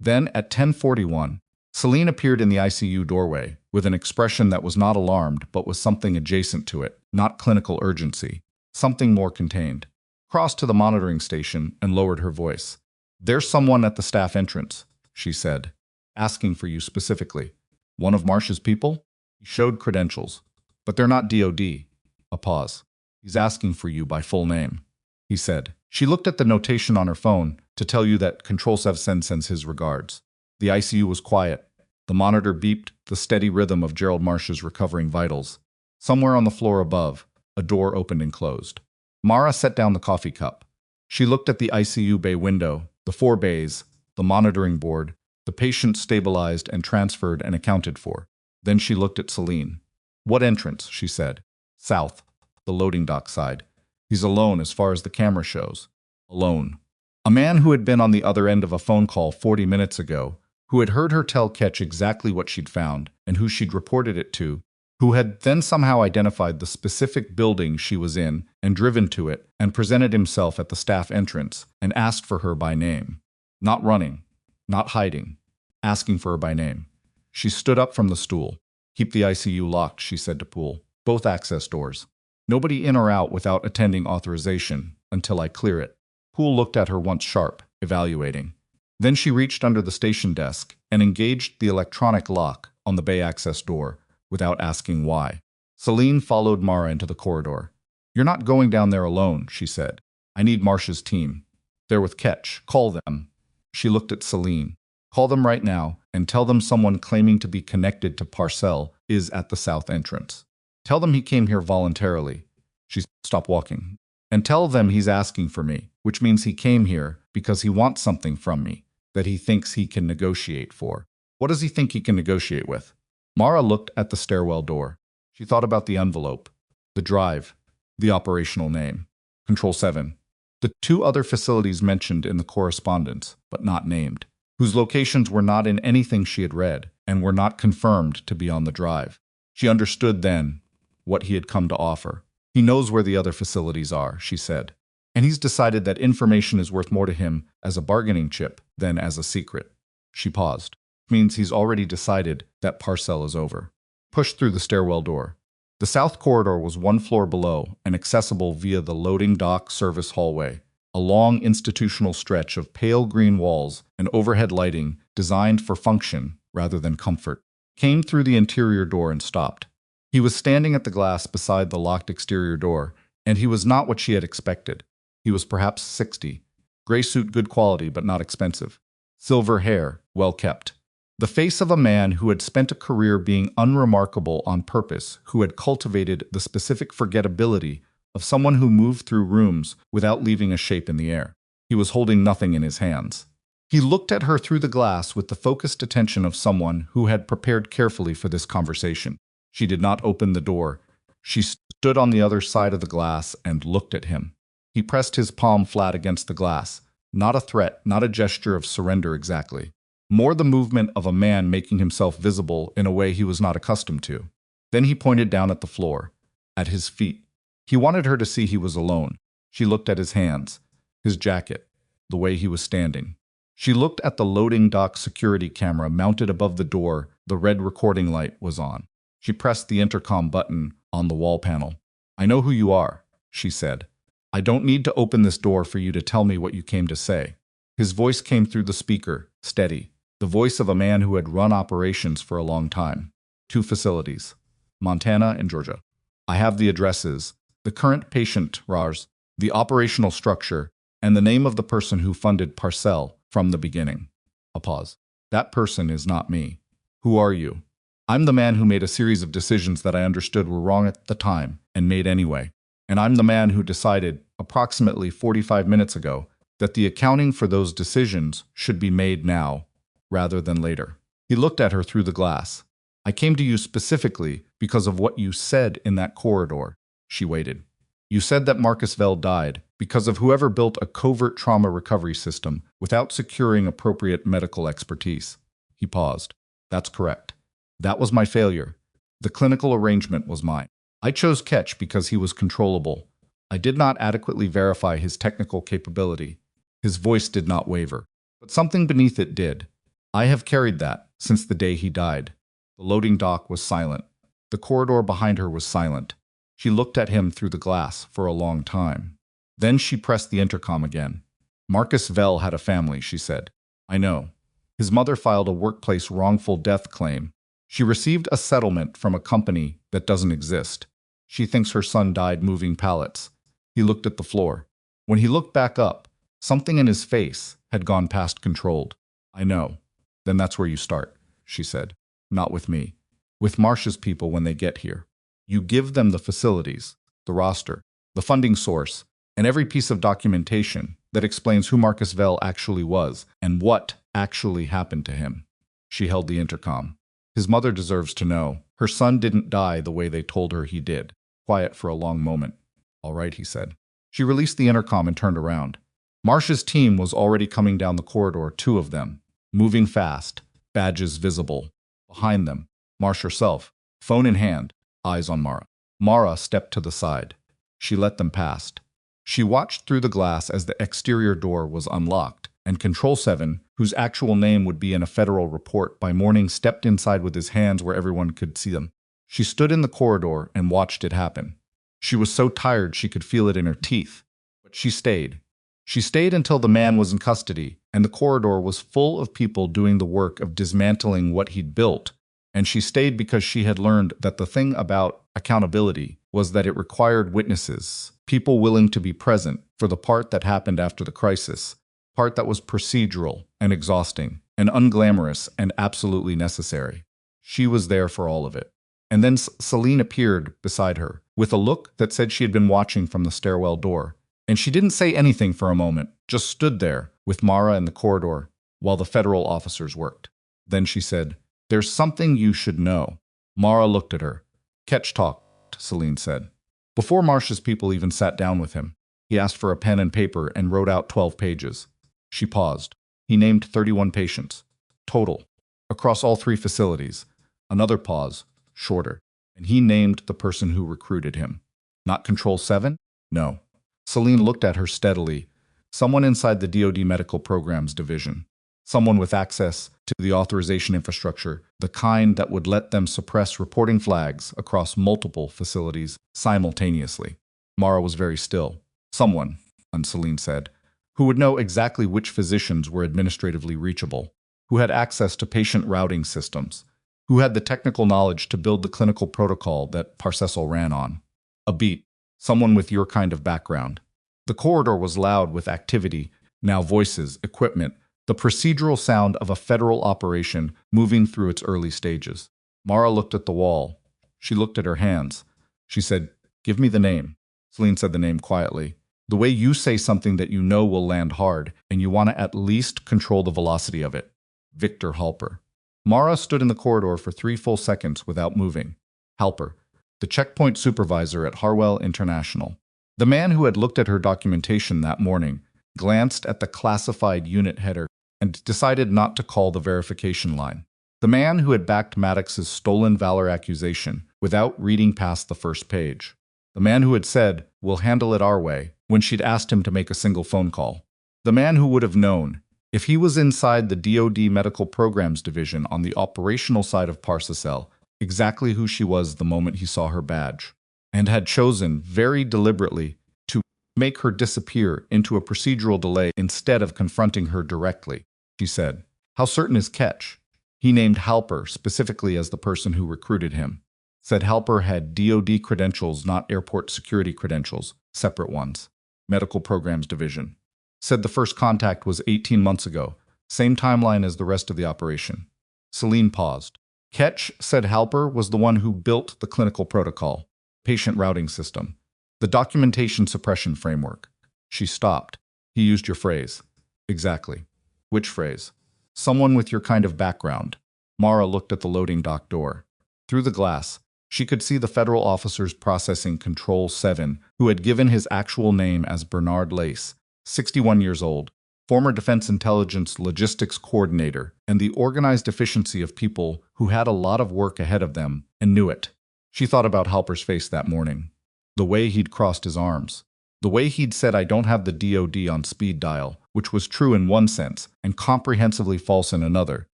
Then, at 10:41, Celine appeared in the ICU doorway with an expression that was not alarmed but was something adjacent to it, not clinical urgency, something more contained. Crossed to the monitoring station and lowered her voice. "There's someone at the staff entrance," she said, "asking for you specifically." "One of Marsh's people?" He showed credentials. "But they're not DOD. A pause. "He's asking for you by full name," he said. She looked at the notation on her phone to tell you that Control 7 sends his regards. The ICU was quiet. The monitor beeped the steady rhythm of Gerald Marsh's recovering vitals. Somewhere on the floor above, a door opened and closed. Mara set down the coffee cup. She looked at the ICU bay window, the 4 bays, the monitoring board, the patient stabilized and transferred and accounted for. Then she looked at Celine. "What entrance?" she said. "South, the loading dock side. He's alone as far as the camera shows." Alone. A man who had been on the other end of a phone call 40 minutes ago, who had heard her tell Ketch exactly what she'd found and who she'd reported it to, who had then somehow identified the specific building she was in and driven to it and presented himself at the staff entrance and asked for her by name. Not running, not hiding, asking for her by name. She stood up from the stool. "Keep the ICU locked," she said to Poole. "Both access doors. Nobody in or out without attending authorization until I clear it." Poole looked at her once sharp, evaluating. Then she reached under the station desk and engaged the electronic lock on the bay access door without asking why. Celine followed Mara into the corridor. "You're not going down there alone," she said. "I need Marsh's team. They're with Ketch. Call them." She looked at Celine. "Call them right now and tell them someone claiming to be connected to Parcell is at the south entrance. Tell them he came here voluntarily." She stopped walking. "And tell them he's asking for me, which means he came here because he wants something from me that he thinks he can negotiate for." "What does he think he can negotiate with?" Mara looked at the stairwell door. She thought about the envelope, the drive, the operational name, Control 7, the 2 other facilities mentioned in the correspondence, but not named, whose locations were not in anything she had read and were not confirmed to be on the drive. She understood then what he had come to offer. "He knows where the other facilities are," she said, "and he's decided that information is worth more to him as a bargaining chip than as a secret." She paused. Means he's already decided that parcel is over. Pushed through the stairwell door. The south corridor was one floor below and accessible via the loading dock service hallway, a long institutional stretch of pale green walls and overhead lighting designed for function rather than comfort. Came through the interior door and stopped. He was standing at the glass beside the locked exterior door, and he was not what she had expected. He was perhaps 60. Gray suit good quality but not expensive. Silver hair, well kept. The face of a man who had spent a career being unremarkable on purpose, who had cultivated the specific forgettability of someone who moved through rooms without leaving a shape in the air. He was holding nothing in his hands. He looked at her through the glass with the focused attention of someone who had prepared carefully for this conversation. She did not open the door. She stood on the other side of the glass and looked at him. He pressed his palm flat against the glass. Not a threat, not a gesture of surrender exactly. More the movement of a man making himself visible in a way he was not accustomed to. Then he pointed down at the floor, at his feet. He wanted her to see he was alone. She looked at his hands, his jacket, the way he was standing. She looked at the loading dock security camera mounted above the door. The red recording light was on. She pressed the intercom button on the wall panel. "I know who you are," she said. "I don't need to open this door for you to tell me what you came to say." His voice came through the speaker, steady, the voice of a man who had run operations for a long time. 2 facilities, Montana and Georgia. "I have the addresses, the current patient RARs, the operational structure, and the name of the person who funded Parcel from the beginning." A pause. "That person is not me. Who are you?" "I'm the man who made a series of decisions that I understood were wrong at the time and made anyway. And I'm the man who decided, approximately 45 minutes ago, that the accounting for those decisions should be made now, rather than later." He looked at her through the glass. "I came to you specifically because of what you said in that corridor." She waited. "You said that Marcus Vell died because of whoever built a covert trauma recovery system without securing appropriate medical expertise." He paused. "That's correct. That was my failure. The clinical arrangement was mine. I chose Ketch because he was controllable. I did not adequately verify his technical capability." His voice did not waver, but something beneath it did. "I have carried that since the day he died." The loading dock was silent. The corridor behind her was silent. She looked at him through the glass for a long time. Then she pressed the intercom again. "Marcus Vell had a family," she said. "I know. His mother filed a workplace wrongful death claim. She received a settlement from a company that doesn't exist. She thinks her son died moving pallets." He looked at the floor. When he looked back up, something in his face had gone past controlled. "I know." "Then that's where you start," she said. "Not with me. With Marsh's people when they get here. You give them the facilities, the roster, the funding source, and every piece of documentation that explains who Marcus Vell actually was and what actually happened to him." She held the intercom. "His mother deserves to know. Her son didn't die the way they told her he did." Quiet for a long moment. "All right," he said. She released the intercom and turned around. Marsh's team was already coming down the corridor, 2 of them, moving fast, badges visible. Behind them, Marsh herself, phone in hand, eyes on Mara. Mara stepped to the side. She let them past. She watched through the glass as the exterior door was unlocked, and Control 7, whose actual name would be in a federal report by morning, stepped inside with his hands where everyone could see them. She stood in the corridor and watched it happen. She was so tired she could feel it in her teeth, but she stayed. She stayed until the man was in custody, and the corridor was full of people doing the work of dismantling what he'd built. And she stayed because she had learned that the thing about accountability was that it required witnesses, people willing to be present for the part that happened after the crisis, part that was procedural and exhausting and unglamorous and absolutely necessary. She was there for all of it. And then Celine appeared beside her, with a look that said she had been watching from the stairwell door. And she didn't say anything for a moment, just stood there with Mara in the corridor while the federal officers worked. Then she said, "There's something you should know." Mara looked at her. "Ketch talked," Celine said. Before Marsh's people even sat down with him, he asked for a pen and paper and wrote out 12 pages. She paused. He named 31 patients, total, across all 3 facilities. Another pause, shorter, and he named the person who recruited him. Not Control 7? No. Celine looked at her steadily. Someone inside the DoD Medical Programs Division. Someone with access to the authorization infrastructure, the kind that would let them suppress reporting flags across multiple facilities simultaneously. Mara was very still. Someone, Celine said, who would know exactly which physicians were administratively reachable, who had access to patient routing systems, who had the technical knowledge to build the clinical protocol that Parcel ran on. A beat. Someone with your kind of background. The corridor was loud with activity, now voices, equipment, the procedural sound of a federal operation moving through its early stages. Mara looked at the wall. She looked at her hands. She said, "Give me the name." Celine said the name quietly. "The way you say something that you know will land hard, and you want to at least control the velocity of it." Victor Halper. Mara stood in the corridor for 3 full seconds without moving. Halper, the checkpoint supervisor at Harwell International. The man who had looked at her documentation that morning, glanced at the classified unit header, and decided not to call the verification line. The man who had backed Maddox's stolen Valor accusation without reading past the first page. The man who had said, "We'll handle it our way," when she'd asked him to make a single phone call. The man who would have known, if he was inside the DoD Medical Programs Division on the operational side of Parcel, exactly who she was the moment he saw her badge, and had chosen, very deliberately, to make her disappear into a procedural delay instead of confronting her directly. She said, "How certain is Ketch?" He named Halper specifically as the person who recruited him. Said Halper had DoD credentials, not airport security credentials, separate ones. Medical Programs Division. Said the first contact was 18 months ago, same timeline as the rest of the operation. Celine paused. Ketch said Halper was the one who built the clinical protocol, patient routing system, the documentation suppression framework. She stopped. He used your phrase. Exactly. Which phrase? Someone with your kind of background. Mara looked at the loading dock door. Through the glass, she could see the federal officers processing Control 7, who had given his actual name as Bernard Lace, 61 years old, former Defense Intelligence Logistics Coordinator, and the organized efficiency of people who had a lot of work ahead of them and knew it. She thought about Halper's face that morning. The way he'd crossed his arms. The way he'd said, "I don't have the DoD on speed dial," which was true in one sense and comprehensively false in another.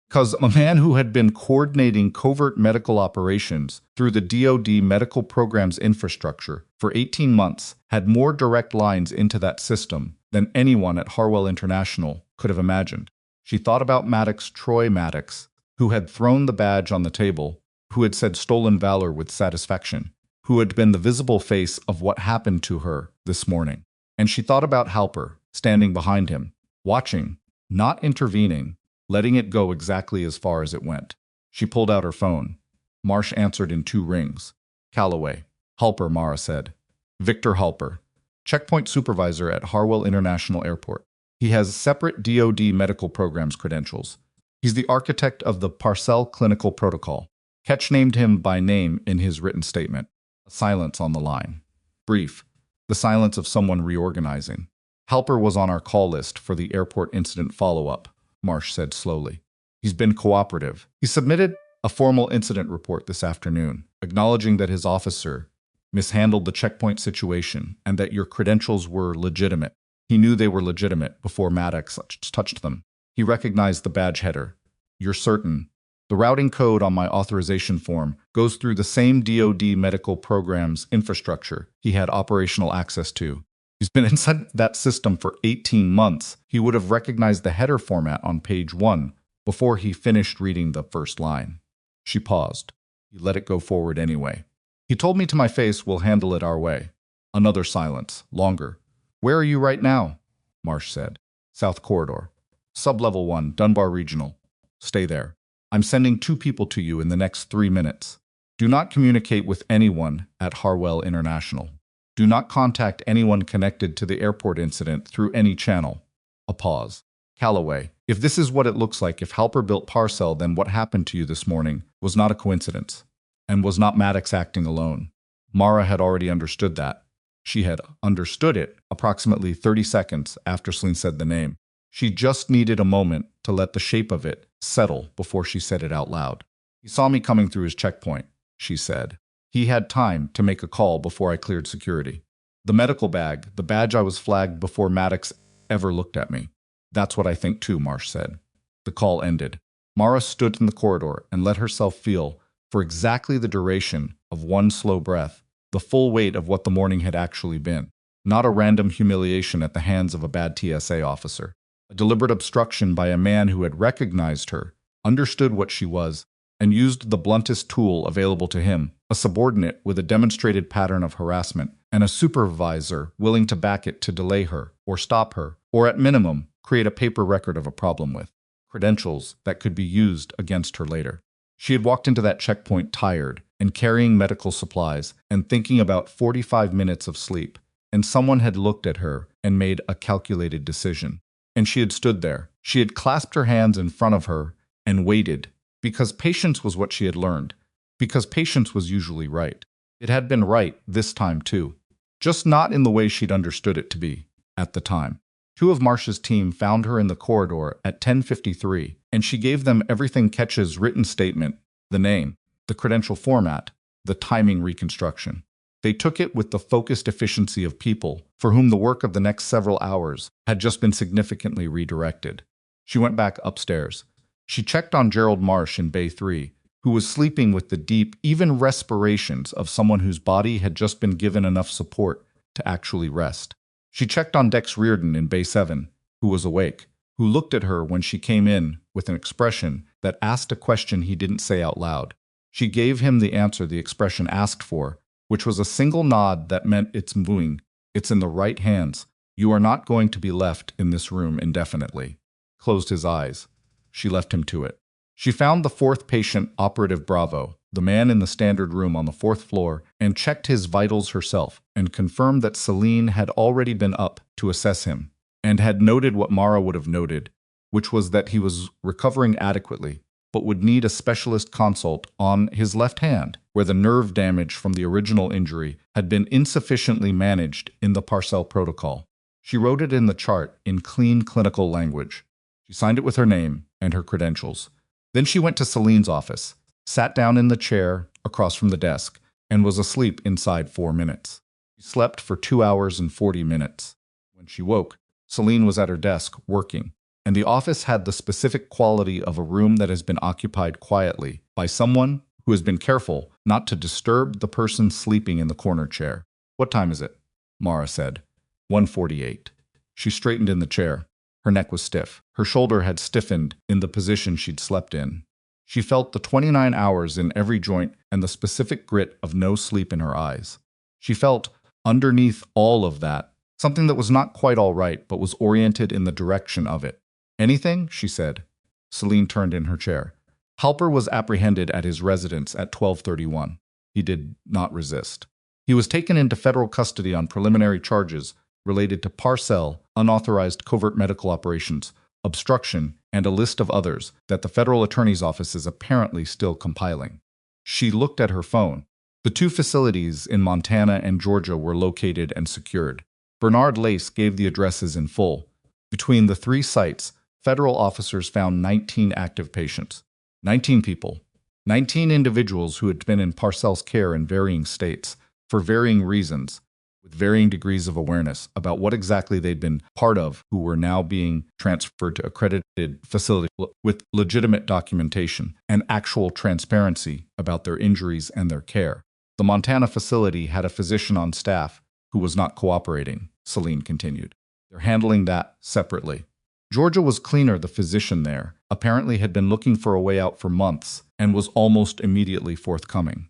Because a man who had been coordinating covert medical operations through the DoD Medical Programs infrastructure for 18 months had more direct lines into that system than anyone at Harwell International could have imagined. She thought about Troy Maddox, who had thrown the badge on the table, who had said stolen valor with satisfaction, who had been the visible face of what happened to her this morning. And she thought about Halper, standing behind him, watching, not intervening, letting it go exactly as far as it went. She pulled out her phone. Marsh answered in 2 rings. "Calloway." "Halper," Mara said. "Victor Halper, checkpoint supervisor at Harwell International Airport. He has separate DoD medical programs credentials. He's the architect of the Parcel clinical protocol." Ketch named him by name in his written statement. A silence on the line. Brief. The silence of someone reorganizing. "Halper was on our call list for the airport incident follow-up," Marsh said slowly. "He's been cooperative. He submitted a formal incident report this afternoon, acknowledging that his officer mishandled the checkpoint situation and that your credentials were legitimate. He knew they were legitimate before Maddox touched them. He recognized the badge header. You're certain. The routing code on my authorization form goes through the same DoD medical programs infrastructure he had operational access to. He's been inside that system for 18 months. He would have recognized the header format on page 1 before he finished reading the first line." She paused. He let it go forward anyway. "He told me to my face, we'll handle it our way." Another silence, longer. "Where are you right now?" Marsh said. "South Corridor. Sublevel 1, Dunbar Regional. Stay there. I'm sending 2 people to you in the next 3 minutes. Do not communicate with anyone at Harwell International. Do not contact anyone connected to the airport incident through any channel." A pause. "Calloway, if this is what it looks like, if Halper built Parcel, then what happened to you this morning was not a coincidence, and was not Maddox acting alone." Mara had already understood that. She had understood it approximately 30 seconds after Celine said the name. She just needed a moment to let the shape of it settle before she said it out loud. "He saw me coming through his checkpoint," she said. "He had time to make a call before I cleared security. The medical bag, the badge I was flagged before Maddox ever looked at me." "That's what I think too," Marsh said. The call ended. Mara stood in the corridor and let herself feel, for exactly the duration of one slow breath, the full weight of what the morning had actually been. Not a random humiliation at the hands of a bad TSA officer. A deliberate obstruction by a man who had recognized her, understood what she was, and used the bluntest tool available to him, a subordinate with a demonstrated pattern of harassment, and a supervisor willing to back it to delay her, or stop her, or at minimum, create a paper record of a problem with credentials that could be used against her later. She had walked into that checkpoint tired and carrying medical supplies and thinking about 45 minutes of sleep, and someone had looked at her and made a calculated decision. And she had stood there. She had clasped her hands in front of her and waited, because patience was what she had learned, because patience was usually right. It had been right this time too, just not in the way she'd understood it to be at the time. Two of Marsh's team found her in the corridor at 10:53, and she gave them everything Ketch's written statement, the name, the credential format, the timing reconstruction. They took it with the focused efficiency of people for whom the work of the next several hours had just been significantly redirected. She went back upstairs. She checked on Gerald Marsh in Bay 3, who was sleeping with the deep, even respirations of someone whose body had just been given enough support to actually rest. She checked on Dex Reardon in Bay 7, who was awake, who looked at her when she came in with an expression that asked a question he didn't say out loud. She gave him the answer the expression asked for, which was a single nod that meant it's moving, it's in the right hands, you are not going to be left in this room indefinitely. Closed his eyes. She left him to it. She found the fourth patient, Operative Bravo, the man in the standard room on the fourth floor, and checked his vitals herself, and confirmed that Celine had already been up to assess him, and had noted what Mara would have noted, which was that he was recovering adequately, but would need a specialist consult on his left hand, where the nerve damage from the original injury had been insufficiently managed in the Parcell protocol. She wrote it in the chart in clean clinical language. She signed it with her name and her credentials. Then she went to Celine's office, sat down in the chair across from the desk, and was asleep inside 4 minutes. She slept for 2 hours and 40 minutes. When she woke, Celine was at her desk working, and the office had the specific quality of a room that has been occupied quietly by someone who has been careful not to disturb the person sleeping in the corner chair. "What time is it?" Mara said. 1:48. She straightened in the chair. Her neck was stiff. Her shoulder had stiffened in the position she'd slept in. She felt the 29 hours in every joint and the specific grit of no sleep in her eyes. She felt, underneath all of that, something that was not quite all right but was oriented in the direction of it. "Anything?" she said. Celine turned in her chair. Halper was apprehended at his residence at 12:31. He did not resist. He was taken into federal custody on preliminary charges related to Parcell, unauthorized covert medical operations, obstruction, and a list of others that the federal attorney's office is apparently still compiling. She looked at her phone. The two facilities in Montana and Georgia were located and secured. Bernard Lace gave the addresses in full. Between the three sites, federal officers found 19 active patients. 19 people. 19 individuals who had been in Parcell's care in varying states, for varying reasons, with varying degrees of awareness about what exactly they'd been part of, who were now being transferred to accredited facilities with legitimate documentation and actual transparency about their injuries and their care. The Montana facility had a physician on staff who was not cooperating, Celine continued. They're handling that separately. Georgia was cleaner. The physician there apparently had been looking for a way out for months and was almost immediately forthcoming.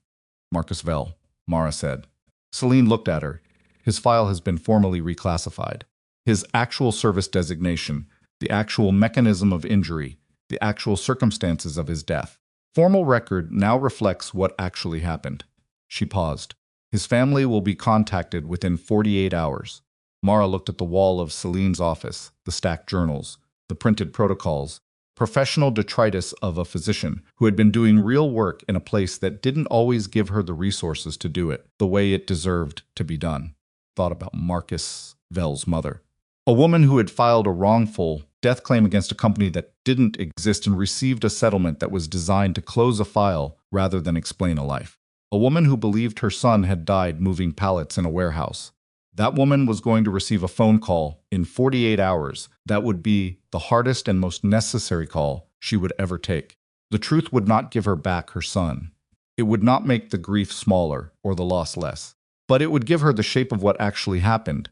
Marcus Vell, Mara said. Celine looked at her. His file has been formally reclassified. His actual service designation, the actual mechanism of injury, the actual circumstances of his death. Formal record now reflects what actually happened. She paused. His family will be contacted within 48 hours. Mara looked at the wall of Celine's office, the stacked journals, the printed protocols, professional detritus of a physician who had been doing real work in a place that didn't always give her the resources to do it the way it deserved to be done. Thought about Marcus Vell's mother. A woman who had filed a wrongful death claim against a company that didn't exist and received a settlement that was designed to close a file rather than explain a life. A woman who believed her son had died moving pallets in a warehouse. That woman was going to receive a phone call in 48 hours that would be the hardest and most necessary call she would ever take. The truth would not give her back her son. It would not make the grief smaller or the loss less. But it would give her the shape of what actually happened.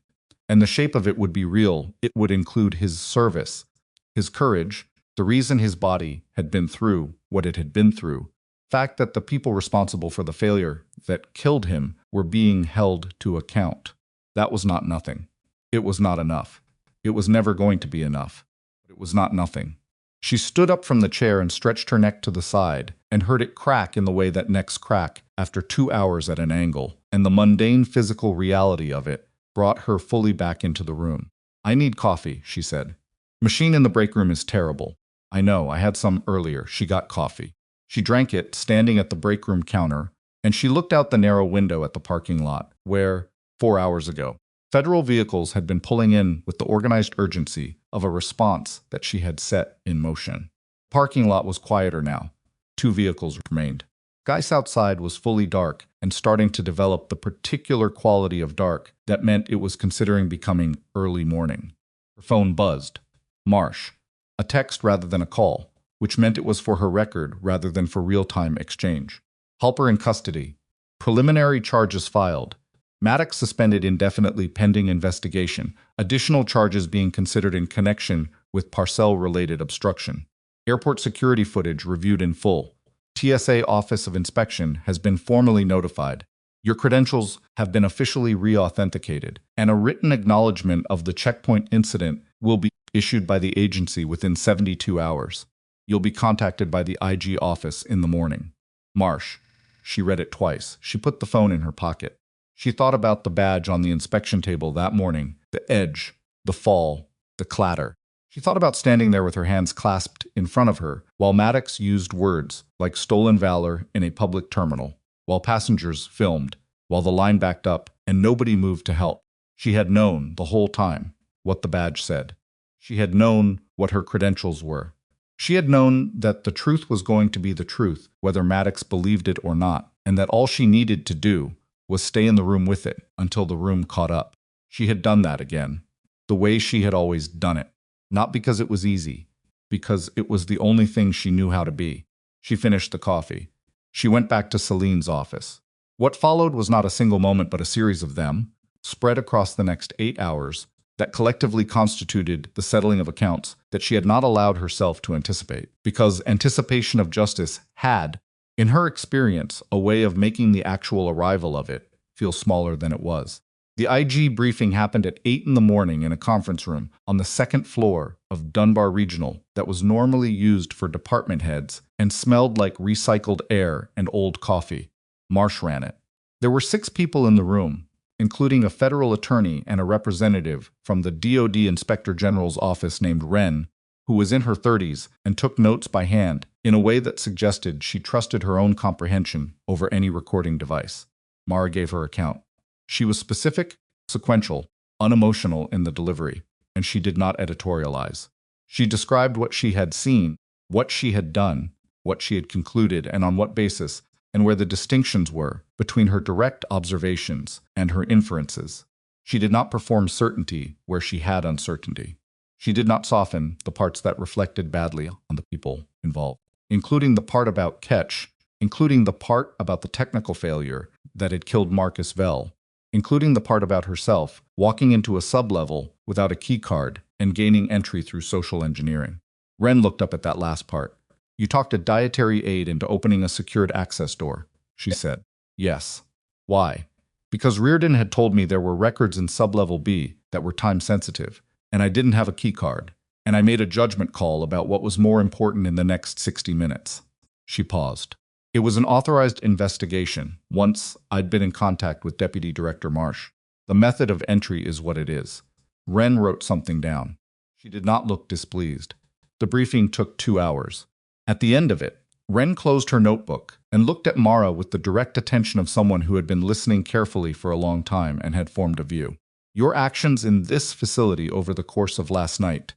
And the shape of it would be real. It would include his service, his courage, the reason his body had been through what it had been through, fact that the people responsible for the failure that killed him were being held to account. That was not nothing. It was not enough. It was never going to be enough. But it was not nothing. She stood up from the chair and stretched her neck to the side, and heard it crack in the way that necks crack after 2 hours at an angle, and the mundane physical reality of it brought her fully back into the room. "I need coffee," she said. "Machine in the break room is terrible." "I know, I had some earlier." She got coffee. She drank it, standing at the break room counter, and she looked out the narrow window at the parking lot, where, 4 hours ago, federal vehicles had been pulling in with the organized urgency of a response that she had set in motion. The parking lot was quieter now. 2 vehicles remained. Skies outside was fully dark and starting to develop the particular quality of dark that meant it was considering becoming early morning. Her phone buzzed. Marsh. A text rather than a call, which meant it was for her record rather than for real-time exchange. Halper in custody. Preliminary charges filed. Maddox suspended indefinitely pending investigation. Additional charges being considered in connection with parcel-related obstruction. Airport security footage reviewed in full. TSA Office of Inspection has been formally notified. Your credentials have been officially re-authenticated, and a written acknowledgement of the checkpoint incident will be issued by the agency within 72 hours. You'll be contacted by the IG office in the morning. Marsh. She read it twice. She put the phone in her pocket. She thought about the badge on the inspection table that morning, the edge, the fall, the clatter. She thought about standing there with her hands clasped in front of her while Maddox used words like stolen valor in a public terminal, while passengers filmed, while the line backed up and nobody moved to help. She had known the whole time what the badge said. She had known what her credentials were. She had known that the truth was going to be the truth, whether Maddox believed it or not, and that all she needed to do was stay in the room with it until the room caught up. She had done that again, the way she had always done it. Not because it was easy, because it was the only thing she knew how to be. She finished the coffee. She went back to Celine's office. What followed was not a single moment but a series of them, spread across the next 8 hours, that collectively constituted the settling of accounts that she had not allowed herself to anticipate, because anticipation of justice had, in her experience, a way of making the actual arrival of it feel smaller than it was. The IG briefing happened at 8 in the morning in a conference room on the 2nd floor of Dunbar Regional that was normally used for department heads and smelled like recycled air and old coffee. Marsh ran it. There were 6 people in the room, including a federal attorney and a representative from the DoD Inspector General's office named Wren, who was in her 30s and took notes by hand in a way that suggested she trusted her own comprehension over any recording device. Mara gave her account. She was specific, sequential, unemotional in the delivery, and she did not editorialize. She described what she had seen, what she had done, what she had concluded, and on what basis, and where the distinctions were between her direct observations and her inferences. She did not perform certainty where she had uncertainty. She did not soften the parts that reflected badly on the people involved, including the part about Ketch, including the part about the technical failure that had killed Marcus Vell, including the part about herself walking into a sublevel without a key card and gaining entry through social engineering. Wren looked up at that last part. "You talked a dietary aid into opening a secured access door," she said. "Yes." "Why?" "Because Reardon had told me there were records in sublevel B that were time-sensitive, and I didn't have a key card, and I made a judgment call about what was more important in the next 60 minutes. She paused. It was an authorized investigation. Once, I'd been in contact with Deputy Director Marsh. The method of entry is what it is. Wren wrote something down. She did not look displeased. The briefing took 2 hours. At the end of it, Wren closed her notebook and looked at Mara with the direct attention of someone who had been listening carefully for a long time and had formed a view. "Your actions in this facility over the course of last night,"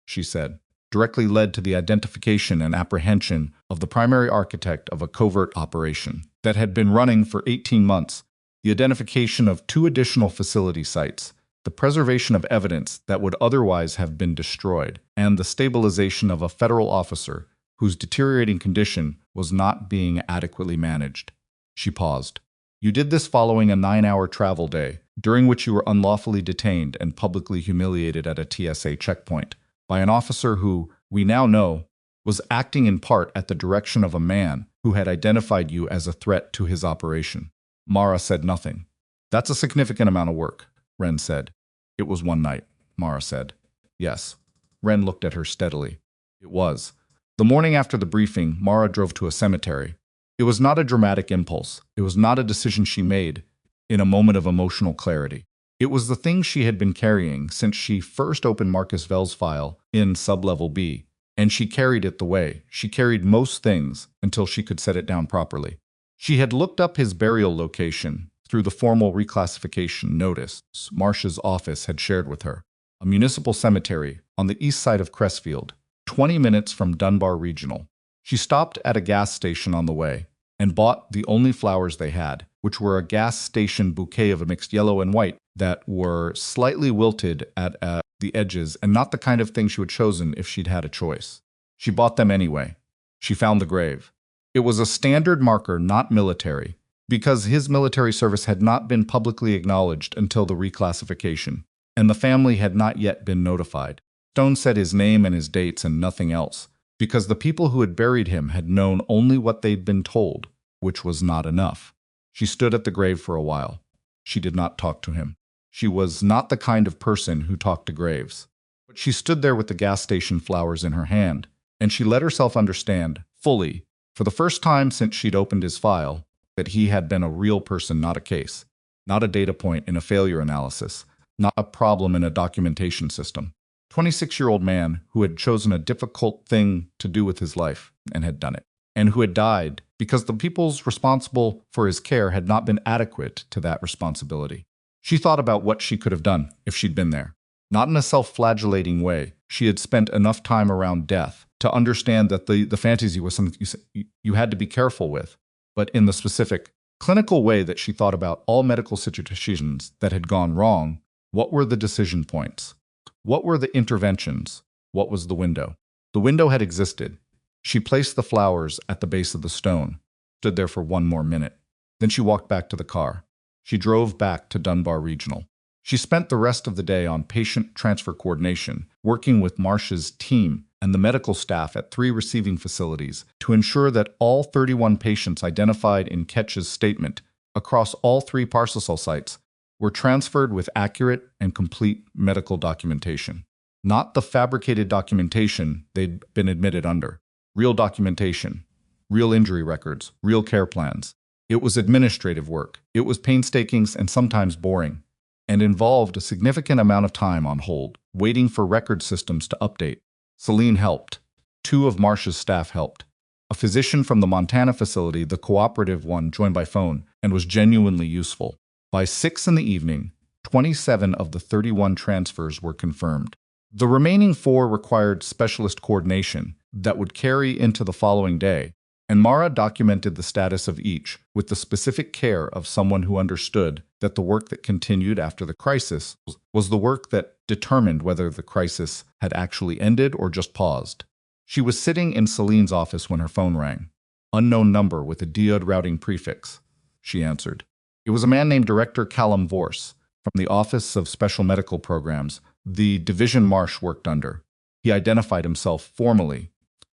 she said, "directly led to the identification and apprehension of the primary architect of a covert operation that had been running for 18 months, the identification of 2 additional facility sites, the preservation of evidence that would otherwise have been destroyed, and the stabilization of a federal officer whose deteriorating condition was not being adequately managed. She paused. You did this following a 9-hour travel day, during which you were unlawfully detained and publicly humiliated at a TSA checkpoint by an officer who, we now know, was acting in part at the direction of a man who had identified you as a threat to his operation. Mara said nothing. That's a significant amount of work, Ren said. It was one night, Mara said. Yes. Ren looked at her steadily. It was. The morning after the briefing, Mara drove to a cemetery. It was not a dramatic impulse. It was not a decision she made in a moment of emotional clarity. It was the thing she had been carrying since she first opened Marcus Vell's file in sublevel B, and she carried it the way she carried most things until she could set it down properly. She had looked up his burial location through the formal reclassification notice Marsh's office had shared with her. A municipal cemetery on the east side of Crestfield, 20 minutes from Dunbar Regional. She stopped at a gas station on the way and bought the only flowers they had, which were a gas station bouquet of a mixed yellow and white that were slightly wilted at the edges and not the kind of thing she would have chosen if she'd had a choice. She bought them anyway. She found the grave. It was a standard marker, not military, because his military service had not been publicly acknowledged until the reclassification, and the family had not yet been notified. Stone said his name and his dates and nothing else, because the people who had buried him had known only what they'd been told, which was not enough. She stood at the grave for a while. She did not talk to him. She was not the kind of person who talked to graves. But she stood there with the gas station flowers in her hand, and she let herself understand, fully, for the first time since she'd opened his file, that he had been a real person, not a case, not a data point in a failure analysis, not a problem in a documentation system. 26-year-old man who had chosen a difficult thing to do with his life and had done it, and who had died because the peoples responsible for his care had not been adequate to that responsibility. She thought about what she could have done if she'd been there. Not in a self-flagellating way. She had spent enough time around death to understand that the fantasy was something you had to be careful with, but in the specific, clinical way that she thought about all medical situations that had gone wrong, what were the decision points? What were the interventions? What was the window? The window had existed. She placed the flowers at the base of the stone, stood there for 1 more minute. Then she walked back to the car. She drove back to Dunbar Regional. She spent the rest of the day on patient transfer coordination, working with Marsh's team and the medical staff at 3 receiving facilities to ensure that all 31 patients identified in Ketch's statement across all 3 parcel sites were transferred with accurate and complete medical documentation. Not the fabricated documentation they'd been admitted under. Real documentation, real injury records, real care plans. It was administrative work. It was painstaking and sometimes boring, and involved a significant amount of time on hold, waiting for record systems to update. Celine helped. 2 of Marsh's staff helped. A physician from the Montana facility, the cooperative one, joined by phone and was genuinely useful. By 6 in the evening, 27 of the 31 transfers were confirmed. The remaining 4 required specialist coordination that would carry into the following day, and Mara documented the status of each with the specific care of someone who understood that the work that continued after the crisis was the work that determined whether the crisis had actually ended or just paused. She was sitting in Celine's office when her phone rang. Unknown number with a diode routing prefix. She answered. It was a man named Director Callum Vorse from the Office of Special Medical Programs, the division Marsh worked under. He identified himself formally,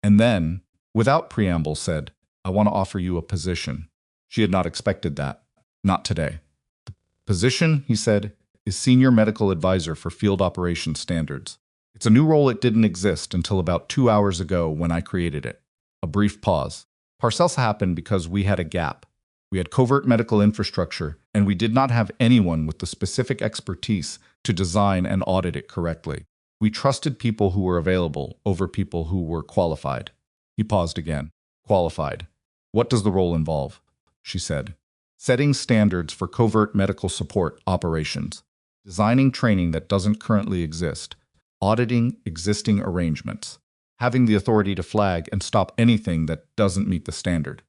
and then, without preamble, said, I want to offer you a position. She had not expected that. Not today. The position, he said, is Senior Medical Advisor for Field Operations Standards. It's a new role. It didn't exist until about 2 hours ago when I created it. A brief pause. Parcells happened because we had a gap. We had covert medical infrastructure, and we did not have anyone with the specific expertise to design and audit it correctly. We trusted people who were available over people who were qualified. He paused again. Qualified. What does the role involve? She said. Setting standards for covert medical support operations. Designing training that doesn't currently exist. Auditing existing arrangements. Having the authority to flag and stop anything that doesn't meet the standard.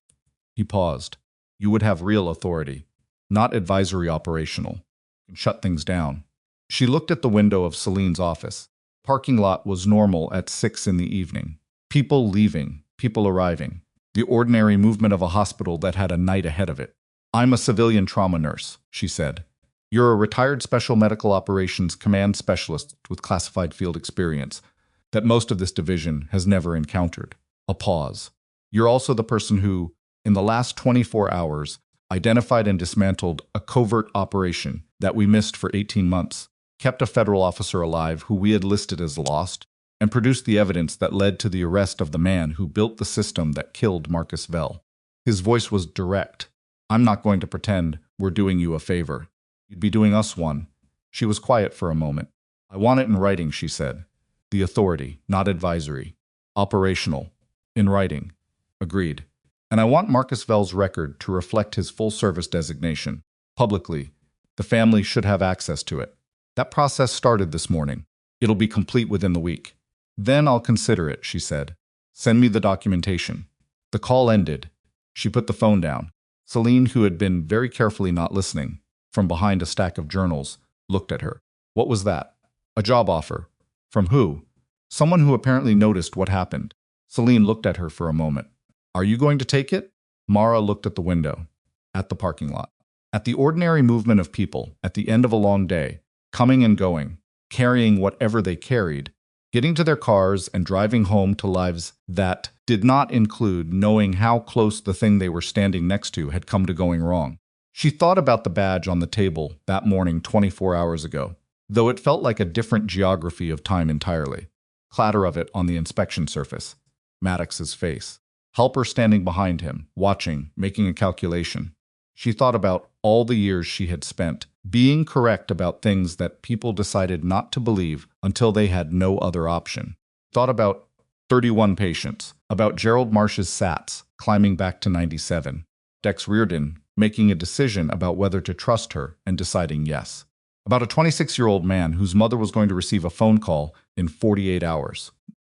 He paused. You would have real authority, not advisory operational. You can shut things down. She looked at the window of Celine's office. Parking lot was normal at 6 in the evening. People leaving, people arriving. The ordinary movement of a hospital that had a night ahead of it. "I'm a civilian trauma nurse," she said. "You're a retired Special Medical Operations Command Specialist with classified field experience that most of this division has never encountered." A pause. "You're also the person who, in the last 24 hours, identified and dismantled a covert operation that we missed for 18 months, kept a federal officer alive who we had listed as lost, and produced the evidence that led to the arrest of the man who built the system that killed Marcus Vell." His voice was direct. "I'm not going to pretend we're doing you a favor. You'd be doing us one." She was quiet for a moment. "I want it in writing," she said. "The authority, not advisory. Operational. In writing." "Agreed. And I want Marcus Vell's record to reflect his full-service designation. Publicly. The family should have access to it. That process started this morning. It'll be complete within the week." "Then I'll consider it," she said. "Send me the documentation." The call ended. She put the phone down. Celine, who had been very carefully not listening, from behind a stack of journals, looked at her. "What was that?" "A job offer." "From who?" "Someone who apparently noticed what happened." Celine looked at her for a moment. "Are you going to take it?" Mara looked at the window, at the parking lot, at the ordinary movement of people at the end of a long day, coming and going, carrying whatever they carried, getting to their cars and driving home to lives that did not include knowing how close the thing they were standing next to had come to going wrong. She thought about the badge on the table that morning 24 hours ago, though it felt like a different geography of time entirely. Clatter of it on the inspection surface. Maddox's face. Halper standing behind him, watching, making a calculation. She thought about all the years she had spent being correct about things that people decided not to believe until they had no other option. Thought about 31 patients, about Gerald Marsh's SATs climbing back to 97. Dex Reardon making a decision about whether to trust her and deciding yes. About a 26-year-old man whose mother was going to receive a phone call in 48 hours.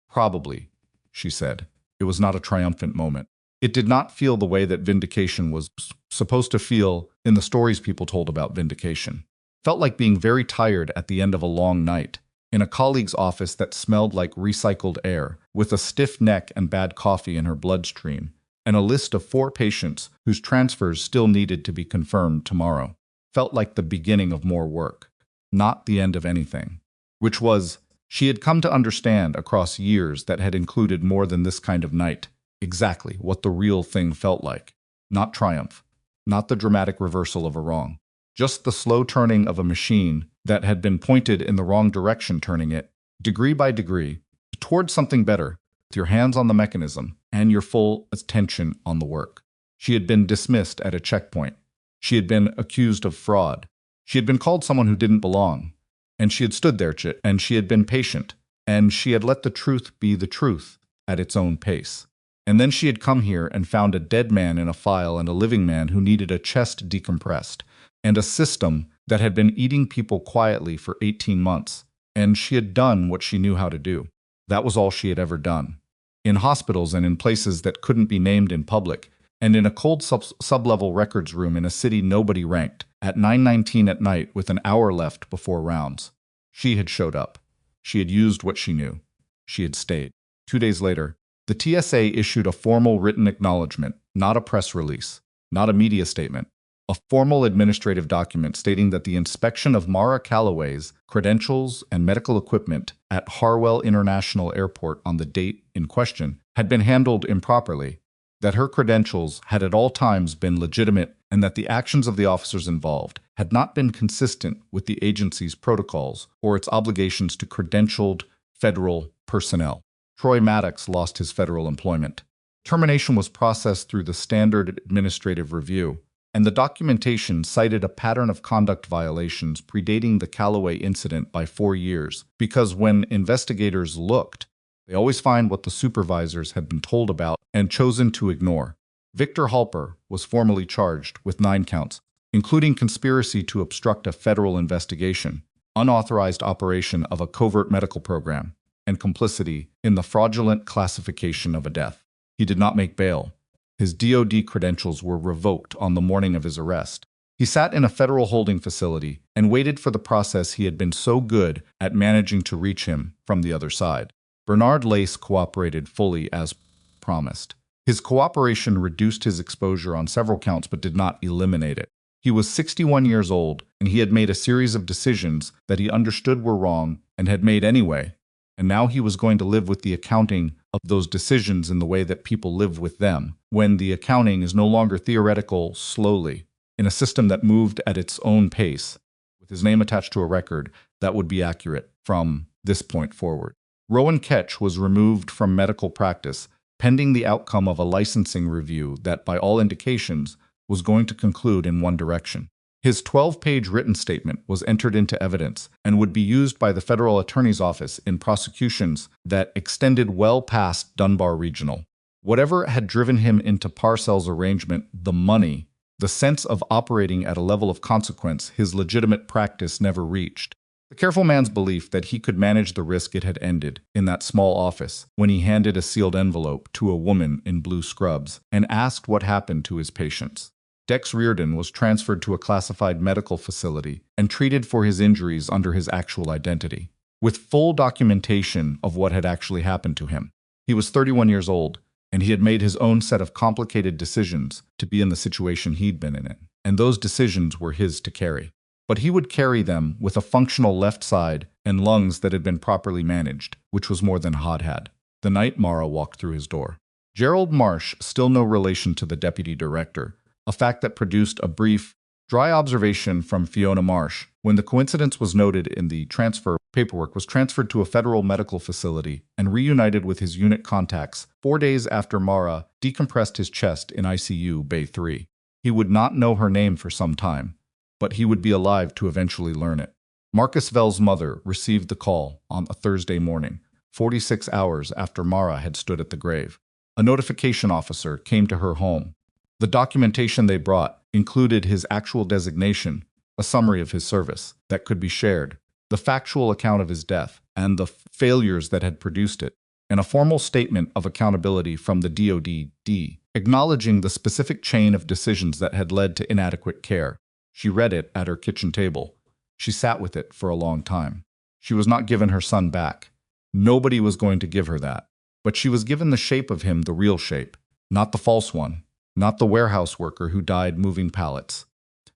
Probably, she said. It was not a triumphant moment. It did not feel the way that vindication was supposed to feel in the stories people told about vindication. Felt like being very tired at the end of a long night, in a colleague's office that smelled like recycled air, with a stiff neck and bad coffee in her bloodstream, and a list of 4 patients whose transfers still needed to be confirmed tomorrow. Felt like the beginning of more work, not the end of anything. Which was, she had come to understand across years that had included more than this kind of night. Exactly what the real thing felt like. Not triumph. Not the dramatic reversal of a wrong. Just the slow turning of a machine that had been pointed in the wrong direction, turning it, degree by degree, towards something better, with your hands on the mechanism and your full attention on the work. She had been dismissed at a checkpoint. She had been accused of fraud. She had been called someone who didn't belong. And she had stood there, and she had been patient. And she had let the truth be the truth at its own pace. And then she had come here and found a dead man in a file and a living man who needed a chest decompressed, and a system that had been eating people quietly for 18 months. And she had done what she knew how to do. That was all she had ever done. In hospitals and in places that couldn't be named in public, and in a cold sub-level records room in a city nobody ranked, at 9:19 at night with an hour left before rounds. She had showed up. She had used what she knew. She had stayed. 2 days later, the TSA issued a formal written acknowledgement, not a press release, not a media statement, a formal administrative document stating that the inspection of Mara Calloway's credentials and medical equipment at Harwell International Airport on the date in question had been handled improperly, that her credentials had at all times been legitimate, and that the actions of the officers involved had not been consistent with the agency's protocols or its obligations to credentialed federal personnel. Troy Maddox lost his federal employment. Termination was processed through the standard administrative review, and the documentation cited a pattern of conduct violations predating the Calloway incident by 4 years, because when investigators looked, they always find what the supervisors had been told about and chosen to ignore. Victor Halper was formally charged with 9 counts, including conspiracy to obstruct a federal investigation, unauthorized operation of a covert medical program, and complicity in the fraudulent classification of a death. He did not make bail. His DoD credentials were revoked on the morning of his arrest. He sat in a federal holding facility and waited for the process he had been so good at managing to reach him from the other side. Bernard Lace cooperated fully as promised. His cooperation reduced his exposure on several counts but did not eliminate it. He was 61 years old, and he had made a series of decisions that he understood were wrong and had made anyway, and now he was going to live with the accounting of those decisions in the way that people live with them, when the accounting is no longer theoretical slowly, in a system that moved at its own pace, with his name attached to a record that would be accurate from this point forward. Rowan Ketch was removed from medical practice, pending the outcome of a licensing review that, by all indications, was going to conclude in one direction. His 12-page written statement was entered into evidence and would be used by the federal attorney's office in prosecutions that extended well past Dunbar Regional. Whatever had driven him into Parcells' arrangement, the money, the sense of operating at a level of consequence his legitimate practice never reached. The careful man's belief that he could manage the risk it had ended in that small office when he handed a sealed envelope to a woman in blue scrubs and asked what happened to his patients. Dex Reardon was transferred to a classified medical facility and treated for his injuries under his actual identity, with full documentation of what had actually happened to him. He was 31 years old, and he had made his own set of complicated decisions to be in the situation he'd been in, and those decisions were his to carry. But he would carry them with a functional left side and lungs that had been properly managed, which was more than Hod had. The night Mara walked through his door. Gerald Marsh, still no relation to the deputy director, a fact that produced a brief, dry observation from Fiona Marsh when the coincidence was noted in the transfer paperwork, was transferred to a federal medical facility and reunited with his unit contacts 4 days after Mara decompressed his chest in ICU Bay 3. He would not know her name for some time, but he would be alive to eventually learn it. Marcus Vell's mother received the call on a Thursday morning, 46 hours after Mara had stood at the grave. A notification officer came to her home. The documentation they brought included his actual designation, a summary of his service that could be shared, the factual account of his death, and the failures that had produced it, and a formal statement of accountability from the DoD, acknowledging the specific chain of decisions that had led to inadequate care. She read it at her kitchen table. She sat with it for a long time. She was not given her son back. Nobody was going to give her that. But she was given the shape of him, the real shape, not the false one, not the warehouse worker who died moving pallets.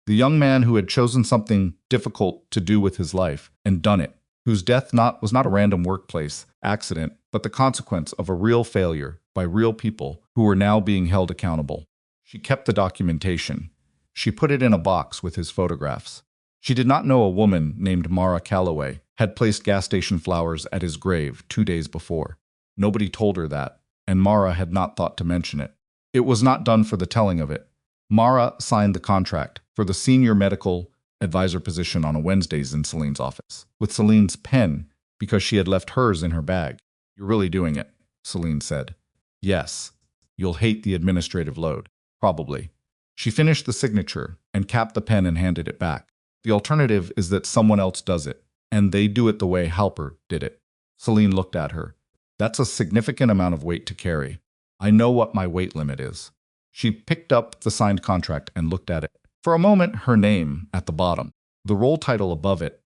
The young man who had chosen something difficult to do with his life and done it, whose death was not a random workplace accident, but the consequence of a real failure by real people who were now being held accountable. She kept the documentation. She put it in a box with his photographs. She did not know a woman named Mara Calloway had placed gas station flowers at his grave 2 days before. Nobody told her that, and Mara had not thought to mention it. It was not done for the telling of it. Mara signed the contract for the senior medical advisor position on a Wednesdays in Celine's office, with Celine's pen because she had left hers in her bag. "You're really doing it," Celine said. "Yes. You'll hate the administrative load. Probably." She finished the signature and capped the pen and handed it back. "The alternative is that someone else does it, and they do it the way Halper did it." Celine looked at her. "That's a significant amount of weight to carry. I know what my weight limit is." She picked up the signed contract and looked at it. For a moment, her name at the bottom, the role title above it,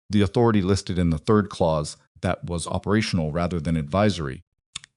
the authority listed in the third clause that was operational rather than advisory,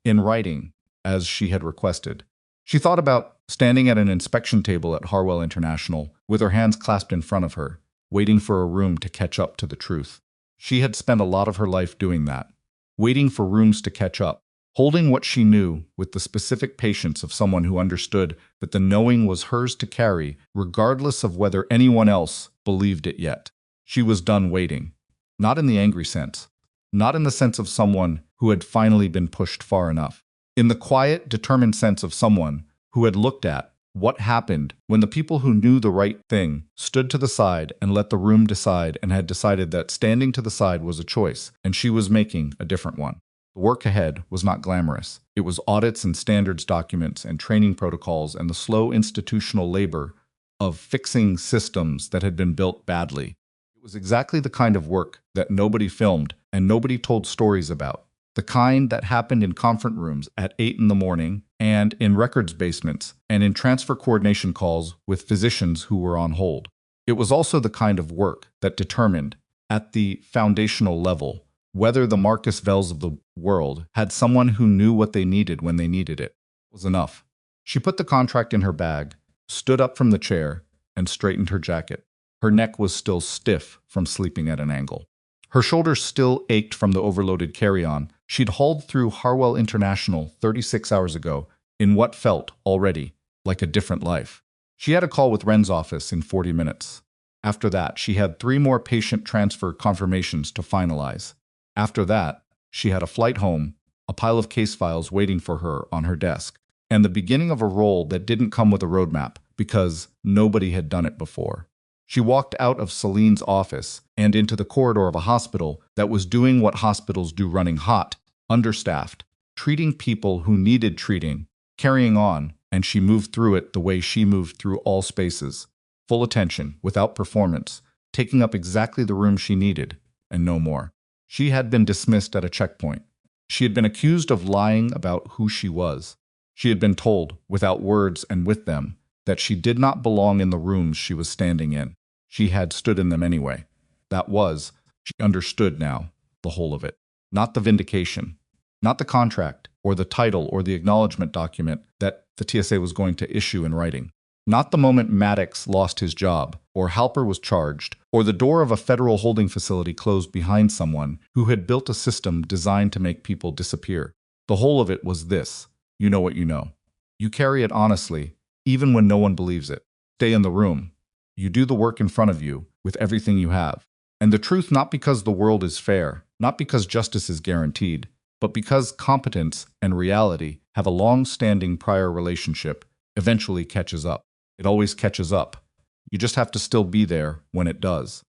in writing, as she had requested. She thought about standing at an inspection table at Harwell International with her hands clasped in front of her, waiting for a room to catch up to the truth. She had spent a lot of her life doing that, waiting for rooms to catch up, holding what she knew with the specific patience of someone who understood that the knowing was hers to carry, regardless of whether anyone else believed it yet. She was done waiting, not in the angry sense, not in the sense of someone who had finally been pushed far enough, in the quiet, determined sense of someone who had looked at what happened when the people who knew the right thing stood to the side and let the room decide, and had decided that standing to the side was a choice, and she was making a different one. The work ahead was not glamorous. It was audits and standards documents and training protocols and the slow institutional labor of fixing systems that had been built badly. It was exactly the kind of work that nobody filmed and nobody told stories about. The kind that happened in conference rooms at 8 in the morning and in records basements and in transfer coordination calls with physicians who were on hold. It was also the kind of work that determined, at the foundational level, whether the Marcus Vells of the world had someone who knew what they needed when they needed it. It was enough. She put the contract in her bag, stood up from the chair, and straightened her jacket. Her neck was still stiff from sleeping at an angle. Her shoulders still ached from the overloaded carry-on she'd hauled through Harwell International 36 hours ago in what felt, already, like a different life. She had a call with Wren's office in 40 minutes. After that, she had 3 more patient transfer confirmations to finalize. After that, she had a flight home, a pile of case files waiting for her on her desk, and the beginning of a role that didn't come with a roadmap because nobody had done it before. She walked out of Celine's office and into the corridor of a hospital that was doing what hospitals do, running hot, understaffed, treating people who needed treating, carrying on, and she moved through it the way she moved through all spaces. Full attention, without performance, taking up exactly the room she needed, and no more. She had been dismissed at a checkpoint. She had been accused of lying about who she was. She had been told, without words and with them, that she did not belong in the rooms she was standing in. She had stood in them anyway. That was, she understood now, the whole of it. Not the vindication, not the contract, or the title, or the acknowledgement document that the TSA was going to issue in writing. Not the moment Maddox lost his job, or Halper was charged, or the door of a federal holding facility closed behind someone who had built a system designed to make people disappear. The whole of it was this: you know what you know. You carry it honestly, even when no one believes it. Stay in the room. You do the work in front of you, with everything you have. And the truth, not because the world is fair, not because justice is guaranteed, but because competence and reality have a long-standing prior relationship, eventually catches up. It always catches up. You just have to still be there when it does.